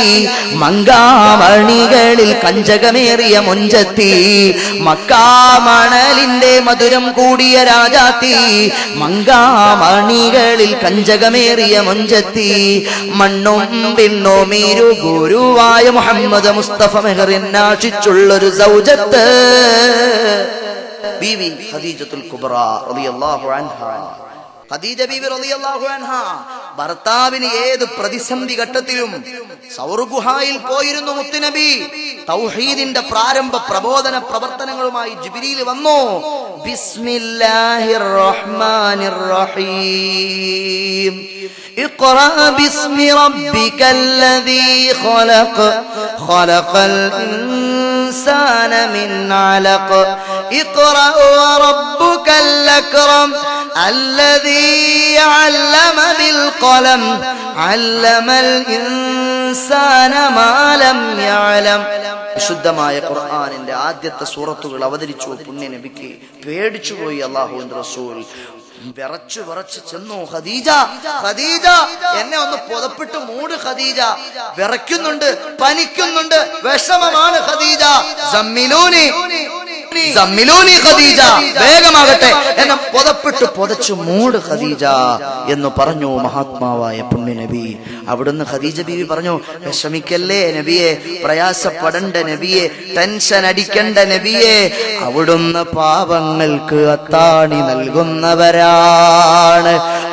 മങ്കാമണികളിൽ കഞ്ചകമേറിയ മുഞ്ചത്തി. മക്കാമണലിന്റെ മധുരം കൂടിയ രാജാത്തി, മങ്കാമണികളിൽ കഞ്ചകമേറിയ മുഞ്ചത്തി. മണ്ണും പിണ്ണും ഇരു ഗുരുവായ മുഹമ്മദ് മുസ്തഫ മെഹറിനാശിച്ചുള്ളൊരു സൗജത്ത് ബീവി ഖദീജത്തുൽ കുബ്ര റളിയല്ലാഹു അൻഹ. ഖദീജ ബീവി റളിയല്ലാഹു അൻഹ ഭർത്താവിന് ഏത് പ്രതിസന്ധി ഘട്ടത്തിലും സൗർ ഗുഹായിൽ പോയിരുന്നു മുത്തുനബി. തൗഹീദിന്റെ പ്രാരംഭ പ്രബോധന പ്രവർത്തനങ്ങളുമായി ജിബ്രീൽ വന്നു. ബിസ്മില്ലാഹിർ റഹ്മാനിർ റഹീം اقرأ باسم ربك الذي خلق خلق الإنسان من علق اقرأ وربك الأكرم الذي علم بالقلم علم الإنسان ما لم يعلم. വിശുദ്ധമായ ഖുർആനിന്റെ ആദ്യത്തെ സൂറത്തുകൾ അവതരിച്ചു പുണ്യ നബിക്ക്. പേടിച്ചുപോയി അല്ലാഹുവിന്റെ റസൂൽ. വിറച്ചു ചെന്നു. ഖദീജ ഖദീജ എന്നെ ഒന്ന് പുതപ്പിട്ട് മൂട് ഖദീജ, വിറയ്ക്കുന്നുണ്ട്, പനിക്കുന്നുണ്ട്, വിഷമമാണ് ഖദീജ. സമ്മിലൂനി ഖദീജ, വേഗമാകട്ടെ എന്നെ പുതപ്പിട്ട് പുതച്ചു മൂട് ഖദീജ എന്ന് പറഞ്ഞു മഹാത്മാവായ പുണ്യ നബി. അവിടുന്ന് ഖദീജ ബീവി പറഞ്ഞു, വിഷമിക്കല്ലേ നബിയെ, പ്രയാസപ്പെടണ്ട നബിയെ, ടെൻഷൻ അടിക്കണ്ട നബിയെ. അവിടുന്ന് പാവങ്ങൾക്ക് അത്താണി നൽകുന്നവരാണ്.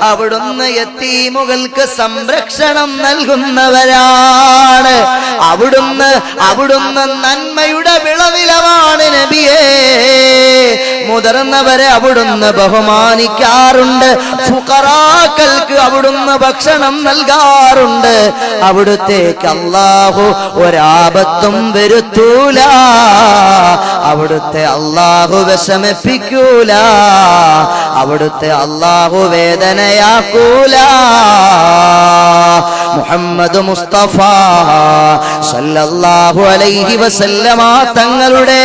അവിടുന്ന് യതീമുകൾക്ക് സംരക്ഷണം നൽകുന്നവരാണ്. അവിടുന്ന് നന്മയുടെ വിളനിലമാണ് നബിയെ. മുതിർന്നവരെ അവിടുന്ന് ബഹുമാനിക്കാറുണ്ട്. ഫുഖറാക്കൾക്ക് അവിടുന്ന് ഭക്ഷണം നൽകാറുണ്ട്. അവിടുത്തേക്ക് അല്ലാഹു ഒരാപത്തും വരുത്തൂല. അവിടുത്തെ അല്ലാഹു വിഷമിപ്പിക്കൂല. അവിടുത്തെ അല്ലാഹു വേദനയാക്കൂല. മുഹമ്മദ് മുസ്തഫ സല്ലല്ലാഹു അലൈഹി വസല്ലമ തങ്ങളുടെ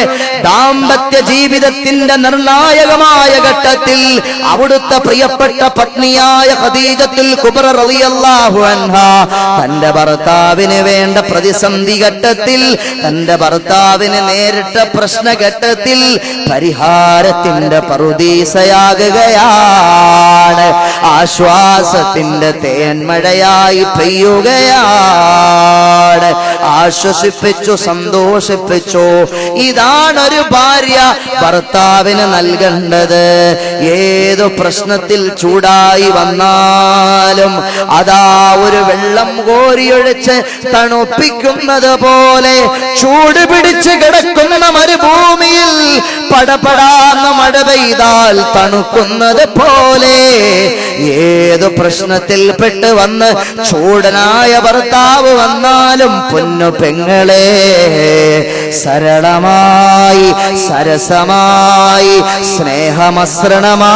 ദാമ്പത്യ ജീവിതത്തിന്റെ നിർണായകമായ ഘട്ടത്തിൽ അവിടുത്തെ പ്രിയപ്പെട്ട പത്നിയായ ഖദീജത്തുൽ കുബ്ര റളിയല്ലാഹു അൻഹ തന്റെ ഭർത്താവിന് വേണ്ട പ്രതിസന്ധി ഘട്ടത്തിൽ, തന്റെ ഭർത്താവിന് നേരിട്ട പ്രശ്നഘട്ടത്തിൽ പരിഹാരത്തിന്റെ പറുദീസയാകുകയാണ്. ആശ്വാസത്തിന്റെ തേന്മഴയായി പെയ്യുകയാണ്. ആശ്വസിപ്പിച്ചു, സന്തോഷിപ്പിച്ചു. ഇതാണ് ഒരു ഭാര്യ ഭർത്താവിന് നൽകേണ്ടത്. ഏതു പ്രശ്നത്തിൽ ചൂടായി വന്നാലും അതാ ഒരു വെള്ളം കോരിയൊഴിച്ച് തണുപ്പിക്കുന്നത് പോലെ, ചൂട് പിടിച്ച് കിടക്കുന്ന മരുഭൂമിയിൽ പടപടാന്ന മഴ പെയ്താൽ തണുക്കുന്നത് പോലെ, ഏതു പ്രശ്നത്തിൽ പെട്ട് വന്ന് ചൂടനായ ഭർത്താവ് വന്നാലും പൊന്നു പെങ്ങളെ, സരളമായി സരസമായി സ്നേഹമസൃണമായി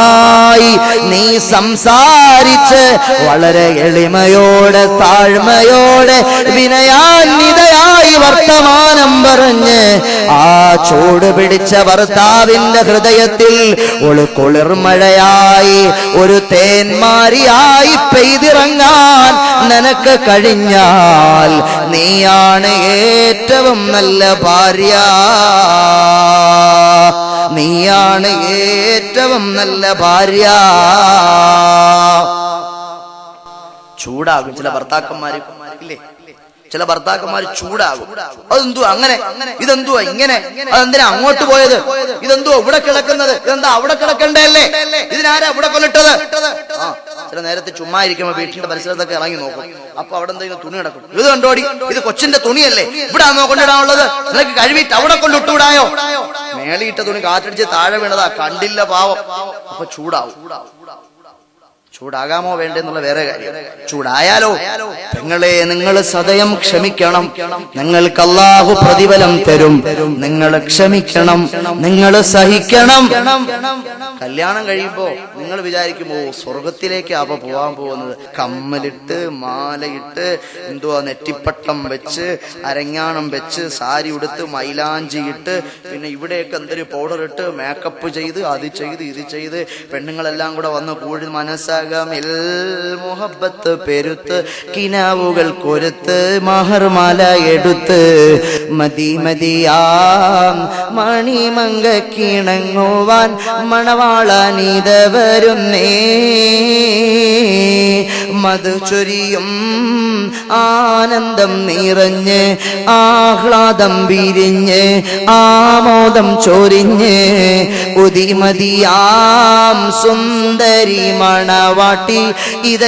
നീ സംസാരിച്ച് വളരെ എളിമയോടെ താഴ്മയോടെ വിനയാന്വിതയായി വർത്തമാനം പറഞ്ഞ് ആ ചൂട് പിടിച്ച ഭർത്താവിന്റെ ഹൃദയത്തിൽ ഒരു കുളിർമഴയായി, ഒരു തേന്മാരിയായി പെയ്തിറങ്ങാൻ നിനക്ക് കഴിഞ്ഞാൽ നീയാണ് ഏറ്റവും നല്ല ഭാര്യ. നീയാണ് ഏറ്റവും നല്ല ഭാര്യ. ചൂടാകും ചില ഭർത്താക്കന്മാര് ഇല്ലേ, ചില ഭർത്താക്കന്മാർ ചൂടാകും. അതെന്തുവാ അങ്ങനെ, ഇതെന്തുവാ ഇങ്ങനെ, അതെന്തിനാ അങ്ങോട്ട് പോയത്, ഇതെന്തുവാ ഇവിടെ കിടക്കുന്നത്, ഇതെന്താ അവിടെ കിടക്കണ്ടല്ലേ, ഇതിനാരാ ഇവിടെ കൊല്ലിട്ടത്. ചില നേരത്തെ ചുമ്മാ ഇരിക്കുമ്പോ വീട്ടിന്റെ പരിസരത്തൊക്കെ ഇറങ്ങി നോക്കും. അപ്പൊ അവിടെ എന്തെങ്കിലും തുണി കിടക്കും. ഇത് കണ്ടോടി, ഇത് കൊച്ചിന്റെ തുണിയല്ലേ, ഇവിടെ ആണോ കൊണ്ടിടാനുള്ളത്, നിനക്ക് കഴുകിയിട്ട് അവിടെ കൊണ്ടിട്ടുവിടായോ. മേളിയിട്ട തുണി കാറ്റടിച്ച് താഴെ വീണതാ, കണ്ടില്ല പാവം. അപ്പൊ ചൂടാവും. ചൂടാകാമോ വേണ്ടെന്നുള്ള വേറെ കാര്യം. ചൂടായാലോ പെങ്ങളെ, നിങ്ങൾ സദയം ക്ഷമിക്കണം. നിങ്ങൾക്ക് അല്ലാഹു പ്രതിഫലം തരും. നിങ്ങൾ ക്ഷമിക്കണം, നിങ്ങൾ സഹിക്കണം. കല്യാണം കഴിയുമ്പോ നിങ്ങൾ വിചാരിക്കുമ്പോ സ്വർഗത്തിലേക്ക് അവ പോവാൻ പോകുന്നത്. കമ്മലിട്ട് മാലയിട്ട് എന്തുവാ നെറ്റിപ്പട്ടം വെച്ച് അരഞ്ഞാണം വെച്ച് സാരി ഉടുത്ത് മൈലാഞ്ചി ഇട്ട് പിന്നെ ഇവിടെയൊക്കെ എന്തൊരു പൗഡർ ഇട്ട് മേക്കപ്പ് ചെയ്ത് അത് ചെയ്ത് ഇത് ചെയ്ത് പെണ്ണുങ്ങളെല്ലാം കൂടെ വന്ന് കൂടി മനസ്സാ മുഹബത്ത് പെരുത്ത് കിനാവുകൾ കൊരുത്ത് മഹർമാല എടുത്ത് മതിമതിയാം മണിമങ്ക കിണങ്ങുവാൻ മണവാളാനിത വരുന്നേ. മധു ചൊരിയും ആനന്ദം നിറഞ്ഞ് ആഹ്ലാദം വിരിഞ്ഞ് ആമോദം ചൊരിഞ്ഞ് ഉദിമതിയാം സുന്ദരി മണവാട്ടി ഇത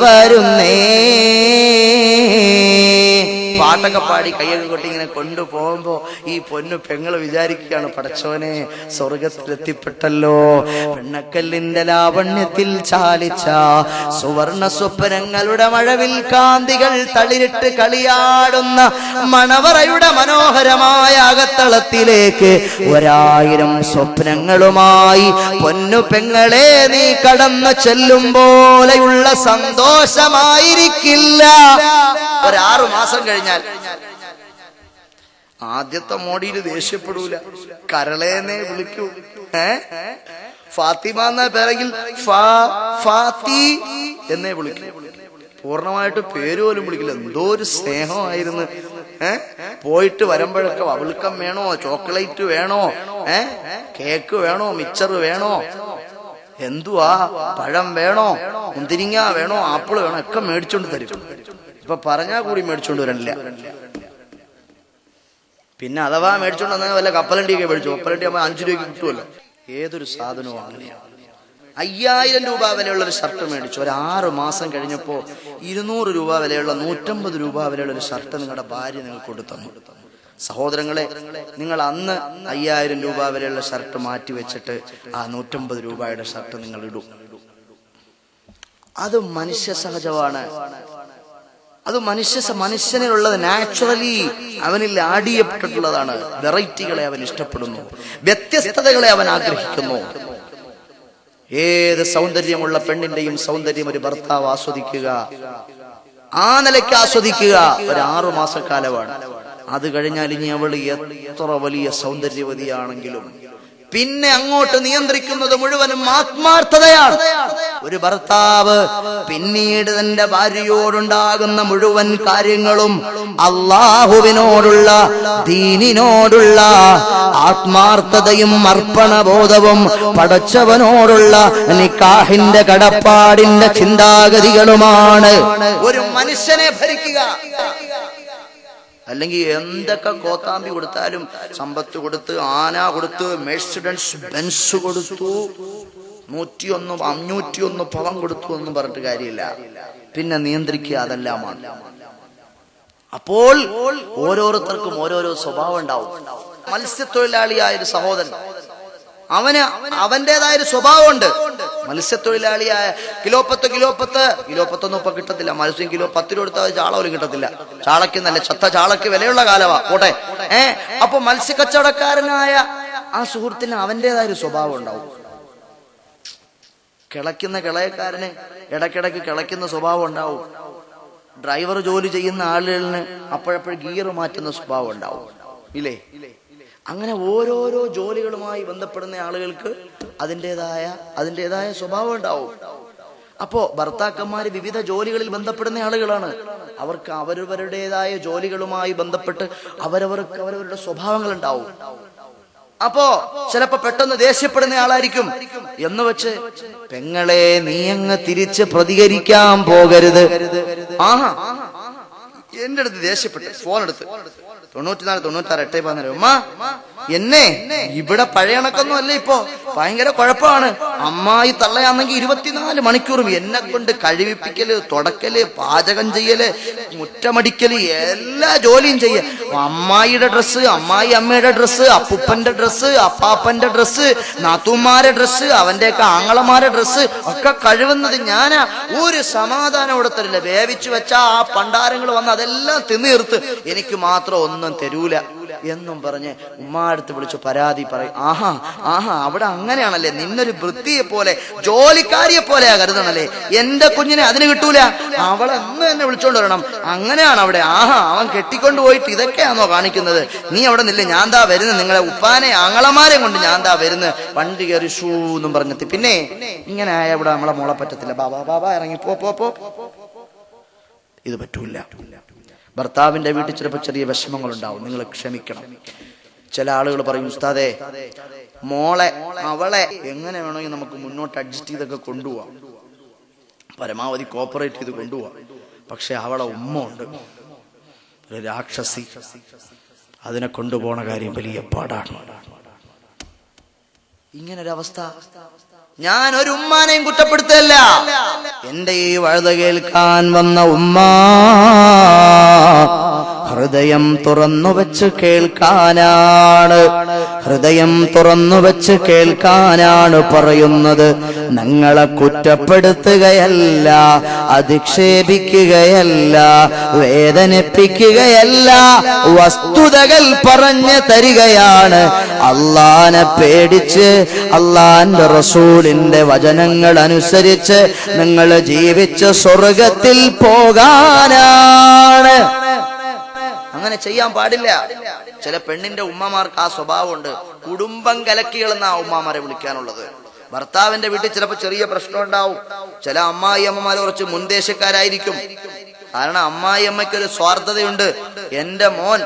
വരുന്നേ. പാട്ടൊക്കെ പാടി കയ്യൊക്കെ കൊട്ടി ഇങ്ങനെ കൊണ്ടുപോകുമ്പോ ഈ പൊന്നു പെങ്ങള് വിചാരിക്കുകയാണ്, പടച്ചോനെ സ്വർഗത്തിലെത്തിപ്പെട്ടല്ലോ. പെണ്ണക്കല്ലിന്റെ ലാവണ്യത്തിൽ ചാലിച്ച സുവർണ സ്വപ്നങ്ങളുടെ മഴവിൽ കാന്തികൾ തളിരിട്ട് കളിയാടുന്ന മണവറയുടെ മനോഹരമായ അകത്തളത്തിലേക്ക് 1000 സ്വപ്നങ്ങളുമായി പൊന്നു പെങ്ങളെ നീ കടന്നു ചെല്ലും പോലെയുള്ള സന്തോഷമായിരിക്കില്ല. 6 മാസം കഴിഞ്ഞാൽ ആദ്യത്തെ മോഡിയിൽ ദേഷ്യപ്പെടൂല, കരളേനെ വിളിക്കൂ. ഫാത്തിമ എന്ന പേരെങ്കിൽ ഫാത്തി എന്നേ വിളിക്കൂ. പൂർണ്ണമായിട്ട് പേര് പോലും വിളിക്കില്ല. എന്തോ ഒരു സ്നേഹമായിരുന്നു. പോയിട്ട് വരുമ്പോഴൊക്കെ അവൾക്കം വേണോ, ചോക്ലേറ്റ് വേണോ, കേക്ക് വേണോ, മിച്ചർ വേണോ, എന്തുവാ, പഴം വേണോ, മുന്തിരിങ്ങ വേണോ, ആപ്പിള് വേണോ, ഒക്കെ മേടിച്ചോണ്ട് തരും. ഇപ്പൊ പറഞ്ഞാൽ കൂടി മേടിച്ചോണ്ട് വരണില്ല. പിന്നെ അഥവാ മേടിച്ചോണ്ട് വന്നാൽ വല്ല കപ്പലണ്ടിയൊക്കെ മേടിച്ചു. കപ്പലണ്ടി ആകുമ്പോൾ 5 രൂപയ്ക്ക് കിട്ടുമല്ലോ. ഏതൊരു സാധനവും അങ്ങനെയാണ്. 5000 രൂപ വിലയുള്ള ഒരു ഷർട്ട് മേടിച്ചു. 6 മാസം കഴിഞ്ഞപ്പോ 200 രൂപ വിലയുള്ള 150 രൂപ വിലയുള്ള ഒരു ഷർട്ട് നിങ്ങളുടെ ഭാര്യ നിങ്ങൾക്ക് കൊണ്ടുതന്നു. സഹോദരങ്ങളെ, നിങ്ങൾ അന്ന് 5000 രൂപ വിലയുള്ള ഷർട്ട് മാറ്റി വെച്ചിട്ട് ആ 150 രൂപയുടെ ഷർട്ട് നിങ്ങൾ ഇടും. അത് മനുഷ്യ സഹജമാണ്. അത് മനുഷ്യനിലുള്ളത് നാച്ചുറലി അവനിൽ ആടിയപ്പെട്ടിട്ടുള്ളതാണ്. വെറൈറ്റികളെ അവൻ ഇഷ്ടപ്പെടുന്നു, വ്യത്യസ്തതകളെ അവൻ ആഗ്രഹിക്കുന്നു. ഏത് സൗന്ദര്യമുള്ള പെണ്ണിന്റെയും സൗന്ദര്യം ഒരു ഭർത്താവ് ആസ്വദിക്കുക, ആ നിലയ്ക്ക് ആസ്വദിക്കുക 6 മാസക്കാലമാണ്. അത് കഴിഞ്ഞാൽ ഇനി അവൾ എത്ര വലിയ സൗന്ദര്യവതിയാണെങ്കിലും പിന്നെ അങ്ങോട്ട് നിയന്ത്രിക്കുന്നത് മുഴുവനും ആത്മാർത്ഥതയാണ്. ഒരു ഭർത്താവ് പിന്നീട് തന്റെ ഭാര്യയോടുണ്ടാകുന്ന മുഴുവൻ കാര്യങ്ങളും അള്ളാഹുവിനോടുള്ള, ദീനിനോടുള്ള ആത്മാർത്ഥതയും അർപ്പണബോധവും പടച്ചവനോടുള്ള നിക്കാഹിന്റെ കടപ്പാടിന്റെ ചിന്താഗതികളുമാണ് ഒരു മനുഷ്യനെ ഭരിക്കുക. അല്ലെങ്കിൽ എന്തൊക്കെ കോത്താമ്പി കൊടുത്താലും, സമ്പത്ത് കൊടുത്ത്, ആന കൊടുത്ത്, മെഴ്സിഡൻസ് ബെൻസ് കൊടുത്തു, 101 501 പവൻ കൊടുത്തു എന്നും പറഞ്ഞിട്ട് കാര്യമില്ല. പിന്നെ നിയന്ത്രിക്കുക അതെല്ലാമാണ്. അപ്പോൾ ഓരോരുത്തർക്കും ഓരോരോ സ്വഭാവം ഉണ്ടാവും. മത്സ്യത്തൊഴിലാളിയായ ഒരു സഹോദരൻ, അവന് അവന്റേതായൊരു സ്വഭാവമുണ്ട്. മത്സ്യത്തൊഴിലാളിയായ കിലോപ്പത്തൊന്നും ഇപ്പൊ കിട്ടത്തില്ല. മത്സ്യം കിലോ 10 രൂപ കൊടുത്താൽ ചാള പോലും കിട്ടത്തില്ല. ചാളയ്ക്ക് നല്ല ചത്ത ചാളയ്ക്ക് വിലയുള്ള കാലവാ പോട്ടെ. അപ്പൊ മത്സ്യക്കച്ചവടക്കാരനായ ആ സുഹൃത്തിന് അവന്റേതായൊരു സ്വഭാവം ഉണ്ടാവും. കിളയ്ക്കുന്ന കിളയക്കാരന് ഇടയ്ക്കിടയ്ക്ക് കിളയ്ക്കുന്ന സ്വഭാവം ഉണ്ടാവും. ഡ്രൈവർ ജോലി ചെയ്യുന്ന ആളുകളിന് അപ്പോഴപ്പോഴും ഗിയർ മാറ്റുന്ന സ്വഭാവം ഉണ്ടാവും, ഇല്ലേ? അങ്ങനെ ഓരോരോ ജോലികളുമായി ബന്ധപ്പെടുന്ന ആളുകൾക്ക് അതിൻ്റെതായ സ്വഭാവം ഉണ്ടാവും. അപ്പോ ഭർത്താക്കന്മാര് വിവിധ ജോലികളിൽ ബന്ധപ്പെടുന്ന ആളുകളാണ്. അവർക്ക് അവരവരുടേതായ ജോലികളുമായി ബന്ധപ്പെട്ട് അവരവരുടെ സ്വഭാവങ്ങൾ ഉണ്ടാവും. അപ്പോ ചിലപ്പോ പെട്ടെന്ന് ദേഷ്യപ്പെടുന്ന ആളായിരിക്കും. എന്ന് വെച്ച് പെങ്ങളെ നീ അങ്ങ് തിരിച്ച് പ്രതികരിക്കാൻ പോകരുത്. ആഹാ, എന്റെ അടുത്ത് ദേഷ്യപ്പെട്ട് ഫോൺ എടുത്ത് 94 96 8 ഉമ്മ എന്നെ ഇവിടെ പഴയ കണക്കൊന്നും അല്ല, ഇപ്പോ ഭയങ്കര കുഴപ്പമാണ്. അമ്മായി തള്ളയാണെങ്കിൽ 24 മണിക്കൂറും എന്നെ കൊണ്ട് കഴിവിപ്പിക്കല്, തുടക്കല്, പാചകം ചെയ്യല്, മുറ്റമടിക്കല്, എല്ലാ ജോലിയും ചെയ്യ. അമ്മായിയുടെ ഡ്രസ്സ്, അമ്മയുടെ ഡ്രസ്സ്, അപ്പൂപ്പന്റെ ഡ്രസ്സ്, അപ്പാപ്പന്റെ ഡ്രസ്സ്, നാത്തൂമാരുടെ ഡ്രസ്സ്, അവന്റെയൊക്കെ ആങ്ങളമാരുടെ ഡ്രസ്സ് ഒക്കെ കഴിവുന്നത് ഞാനാ. ഒരു സമാധാനം ഇവിടെ തരില്ല. വേവിച്ചു വെച്ചാ ആ പണ്ടാരങ്ങൾ വന്ന് അതെല്ലാം തിന്നീർത്ത് എനിക്ക് മാത്രം ഒന്നും തരൂല എന്നും പറഞ്ഞ് ഉമ്മാടുത്ത് വിളിച്ചു പരാതി പറയും. ആഹാ അവിടെ അങ്ങനെയാണല്ലേ, നിന്നൊരു വൃത്തിയെ പോലെ ജോലിക്കാരിയെ പോലെയാ കരുതണല്ലേ. എന്റെ കുഞ്ഞിനെ അതിന് കിട്ടൂല, അവളെ അന്ന് തന്നെ വിളിച്ചോണ്ട് വരണം. അങ്ങനെയാണ് അവിടെ. അവൻ കെട്ടിക്കൊണ്ട് പോയിട്ട് ഇതൊക്കെയാണോ കാണിക്കുന്നത്? നീ അവിടെ നില്ല, ഞാൻ ദാ വരുന്നത്, നിങ്ങളെ ഉപ്പാനെ ആങ്ങളമാരെ കൊണ്ട് ഞാൻ ദാ വരുന്നത്, വണ്ടി കയറി ഷൂ എന്നും പറഞ്ഞിട്ട്. പിന്നെ ഇങ്ങനെ ആയ ഇവിടെ നമ്മളെ മോളെ പറ്റത്തില്ല. ബാബാ ഇറങ്ങി പോ. ഇത് പറ്റൂല. ഭർത്താവിന്റെ വീട്ടിൽ ചിലപ്പോൾ ചെറിയ വിഷമങ്ങൾ ഉണ്ടാവും, നിങ്ങൾ ക്ഷമിക്കണം. ചില ആളുകൾ പറയും, ഉസ്താദേ അവളെ എങ്ങനെ വേണമെങ്കിൽ നമുക്ക് മുന്നോട്ട് അഡ്ജസ്റ്റ് ചെയ്തൊക്കെ കൊണ്ടുപോവാം. പരമാവധി കോപ്പറേറ്റ് ചെയ്ത് കൊണ്ടുപോവാം. പക്ഷെ അവളെ ഉമ്മ ഉണ്ട്, ഒരു രാക്ഷസി. അതിനെ കൊണ്ടുപോണ കാര്യം വലിയ പാടാണ്. ഇങ്ങനൊരവസ്ഥ. ഞാൻ ഒരു ഉമ്മാനെയും കുറ്റപ്പെടുത്തല്ല. എന്റെ ഈ വഴുത കേൾക്കാൻ വന്ന ഉമ്മ ഹൃദയം തുറന്നു വെച്ച് കേൾക്കാനാണ്, ഹൃദയം തുറന്നു വെച്ച് കേൾക്കാനാണ് പറയുന്നത്. ഞങ്ങളെ കുറ്റപ്പെടുത്തുകയല്ല, അധിക്ഷേപിക്കുകയല്ല, വേദനിപ്പിക്കുകയല്ല, വസ്തുതകൾ പറഞ്ഞു തരികയാണ്. അള്ളാനെ പേടിച്ച് അള്ളാന്റെ റസൂലിന്റെ വചനങ്ങൾ അനുസരിച്ച് നിങ്ങൾ ജീവിച്ച് സ്വർഗത്തിൽ പോകാനാണ്. അങ്ങനെ ചെയ്യാൻ പാടില്ല. ചില പെണ്ണിന്റെ ഉമ്മമാർക്ക് ആ സ്വഭാവമുണ്ട്. കുടുംബം കലക്കികളെന്ന ആ ഉമ്മമാരെ വിളിക്കാനുള്ളത്. ഭർത്താവിന്റെ വീട്ടിൽ ചിലപ്പോൾ ചെറിയ പ്രശ്നം ഉണ്ടാവും. ചില അമ്മായി അമ്മമാർ കുറച്ച് മുൻദേശക്കാരായിരിക്കും. കാരണം അമ്മായി അമ്മയ്ക്കൊരു സ്വാർത്ഥതയുണ്ട്. എന്റെ മോൻ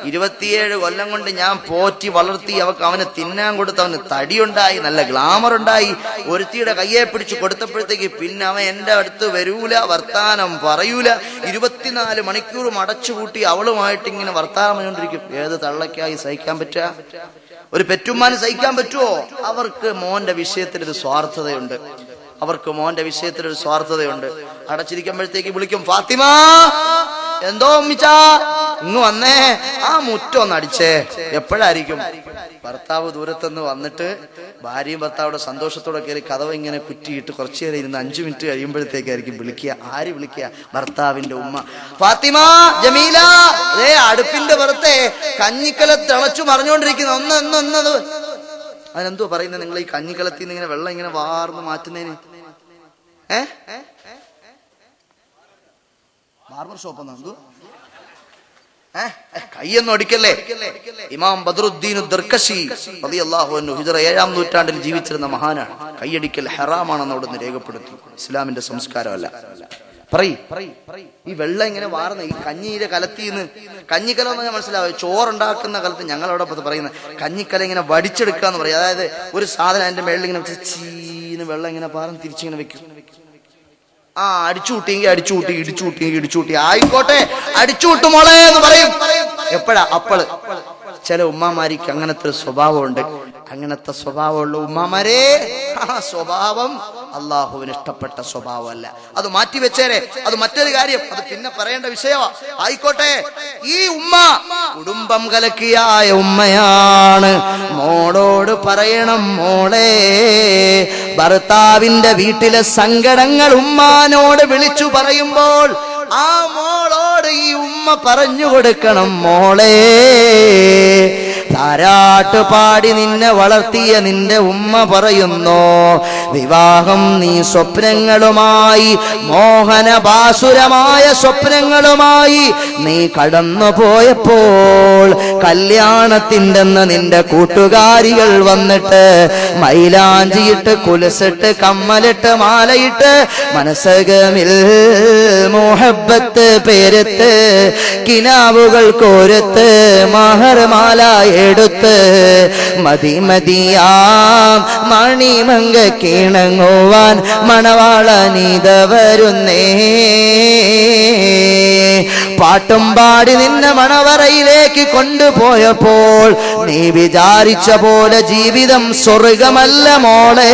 27 കൊല്ലം കൊണ്ട് ഞാൻ പോറ്റി വളർത്തി, അവന് തിന്നാൻ കൊടുത്ത് അവന് തടിയുണ്ടായി, നല്ല ഗ്ലാമർ ഉണ്ടായി. ഒരുത്തിയുടെ കയ്യെ പിടിച്ച് കൊടുത്തപ്പോഴത്തേക്ക് പിന്നെ അവൻ എന്റെ അടുത്ത് വരൂല, വർത്താനം പറയൂല. 24 മണിക്കൂറും അടച്ചുകൂട്ടി അവളുമായിട്ട് ഇങ്ങനെ വർത്താനം പറഞ്ഞുകൊണ്ടിരിക്കും. ഏത് തള്ളക്കായി സഹിക്കാൻ പറ്റുക? ഒരു പെറ്റുമ്മാന് സഹിക്കാൻ പറ്റുമോ? അവർക്ക് മോന്റെ വിഷയത്തിലൊരു സ്വാർത്ഥതയുണ്ട്. അടച്ചിരിക്കുമ്പോഴത്തേക്ക് വിളിക്കും, ഫാത്തിമ എന്തോ ഉമ്മിച്ചാ ഇങ്ങ് വന്നേ, ആ മുറ്റൊന്ന് അടിച്ചേ. എപ്പോഴായിരിക്കും? ഭർത്താവ് ദൂരത്തുനിന്ന് വന്നിട്ട് ഭാര്യയും ഭർത്താവിടെ സന്തോഷത്തോടെ കയറി കതവ് ഇങ്ങനെ കുറ്റിയിട്ട് കുറച്ചു നേരം ഇരുന്ന് 5 മിനിറ്റ് കഴിയുമ്പോഴത്തേക്കായിരിക്കും വിളിക്കുക. ആര് വിളിക്കുക? ഭർത്താവിന്റെ ഉമ്മ. ഫാത്തിമ, ജമീല, അടുപ്പിന്റെ പുറത്തെ കഞ്ഞിക്കല തിളച്ചു മറിഞ്ഞുകൊണ്ടിരിക്കുന്നു, ഒന്നത്. അതിനെന്തോ പറയുന്നത്? നിങ്ങൾ ഈ കഞ്ഞിക്കലത്തിൽ നിന്ന് ഇങ്ങനെ വെള്ളം ഇങ്ങനെ വാർന്ന് മാറ്റുന്നതിന് ബാർബർ ഷോപ്പ് എന്തോ കയ്യൊന്നും അടിക്കല്ലേ. ഇമാം ബദ്രുദ്ദീൻ ദർകശി റളിയല്ലാഹു അൻഹു ഹിജ്റ 7-ാം നൂറ്റാണ്ടിൽ ജീവിച്ചിരുന്ന മഹാനാണ്. കയ്യടിക്കൽ ഹറാമാണെന്ന് അവിടുന്ന് രേഖപ്പെടുത്തി. ഇസ്ലാമിന്റെ സംസ്കാരമല്ല. ഈ വെള്ളം ഇങ്ങനെ വാർന്ന് ഈ കഞ്ഞിയുടെ കലത്തിന്ന്, കഞ്ഞിക്കലം എന്ന് മനസ്സിലാവും, ചോറുണ്ടാക്കുന്ന കാലത്ത് ഞങ്ങളവിടെ പറയുന്നത് കഞ്ഞിക്കല ഇങ്ങനെ വടിച്ചെടുക്കുക എന്ന് പറയും. അതായത് ഒരു സാധനം അതിന്റെ മേളിൽ ഇങ്ങനെ ചീന്ന് വെള്ളം ഇങ്ങനെ പാർന്ന് തിരിച്ചിങ്ങനെ വെക്കും. അടിച്ചുകൂട്ടിയെങ്കിൽ അടിച്ചുകൂട്ടി, ഇടിച്ചുകൂട്ടിയെങ്കിൽ ഇടിച്ചുകൂട്ടി, ആയിക്കോട്ടെ അടിച്ചുകൂട്ടു മോളെ എന്ന് പറയും. എപ്പോഴാ? അപ്പള്. ചില ഉമ്മാമാരിക്ക് അങ്ങനത്തെ ഒരു സ്വഭാവമുണ്ട്. അങ്ങനത്തെ സ്വഭാവമുള്ള ഉമ്മാമാരെ, ആ സ്വഭാവം അള്ളാഹുവിന് ഇഷ്ടപ്പെട്ട സ്വഭാവമല്ല. അത് മാറ്റിവെച്ചേരെ, അത് മറ്റൊരു കാര്യം, അത് പിന്നെ പറയേണ്ട വിഷയമാ. ആയിക്കോട്ടെ, ഈ ഉമ്മ കുടുംബം കലക്കിയായ ഉമ്മയാണ്. മോളോട് പറയണം, മോളെ, ഭർത്താവിന്റെ വീട്ടിലെ സങ്കടങ്ങൾ ഉമ്മാനോട് വിളിച്ചു പറയുമ്പോൾ ആ മോളോട് ഈ ഉമ്മ പറഞ്ഞു കൊടുക്കണം, മോളെ, താരാട്ട് പാടി നിന്നെ വളർത്തിയ നിന്റെ ഉമ്മ പറയുന്നു, വിവാഹം നീ സ്വപ്നങ്ങളുമായി, മോഹനഭാസുരമായ സ്വപ്നങ്ങളുമായി നീ കടന്നു പോയപ്പോൾ കല്യാണത്തിൻ്റെ നിന്റെ കൂട്ടുകാരികൾ വന്നിട്ട് മൈലാഞ്ചിയിട്ട് കുലസിട്ട് കമ്മലിട്ട് മാലയിട്ട് മനസ്സകമിൽ മുഹബ്ബത്ത് പേരത്ത് കിനാവുകൾ കോരത്ത് മഹർമാല എടുത്ത് മതിയാം മണിമങ്ക കിണങ്ങുവാൻ മണവാള നീത വരുന്നേ. പാട്ടും പാടി നിന്നെ മണവറയിലേക്ക് കൊണ്ടുപോയപ്പോൾ നീ വിചാരിച്ച പോലെ ജീവിതം സ്വർഗമല്ല മോളെ.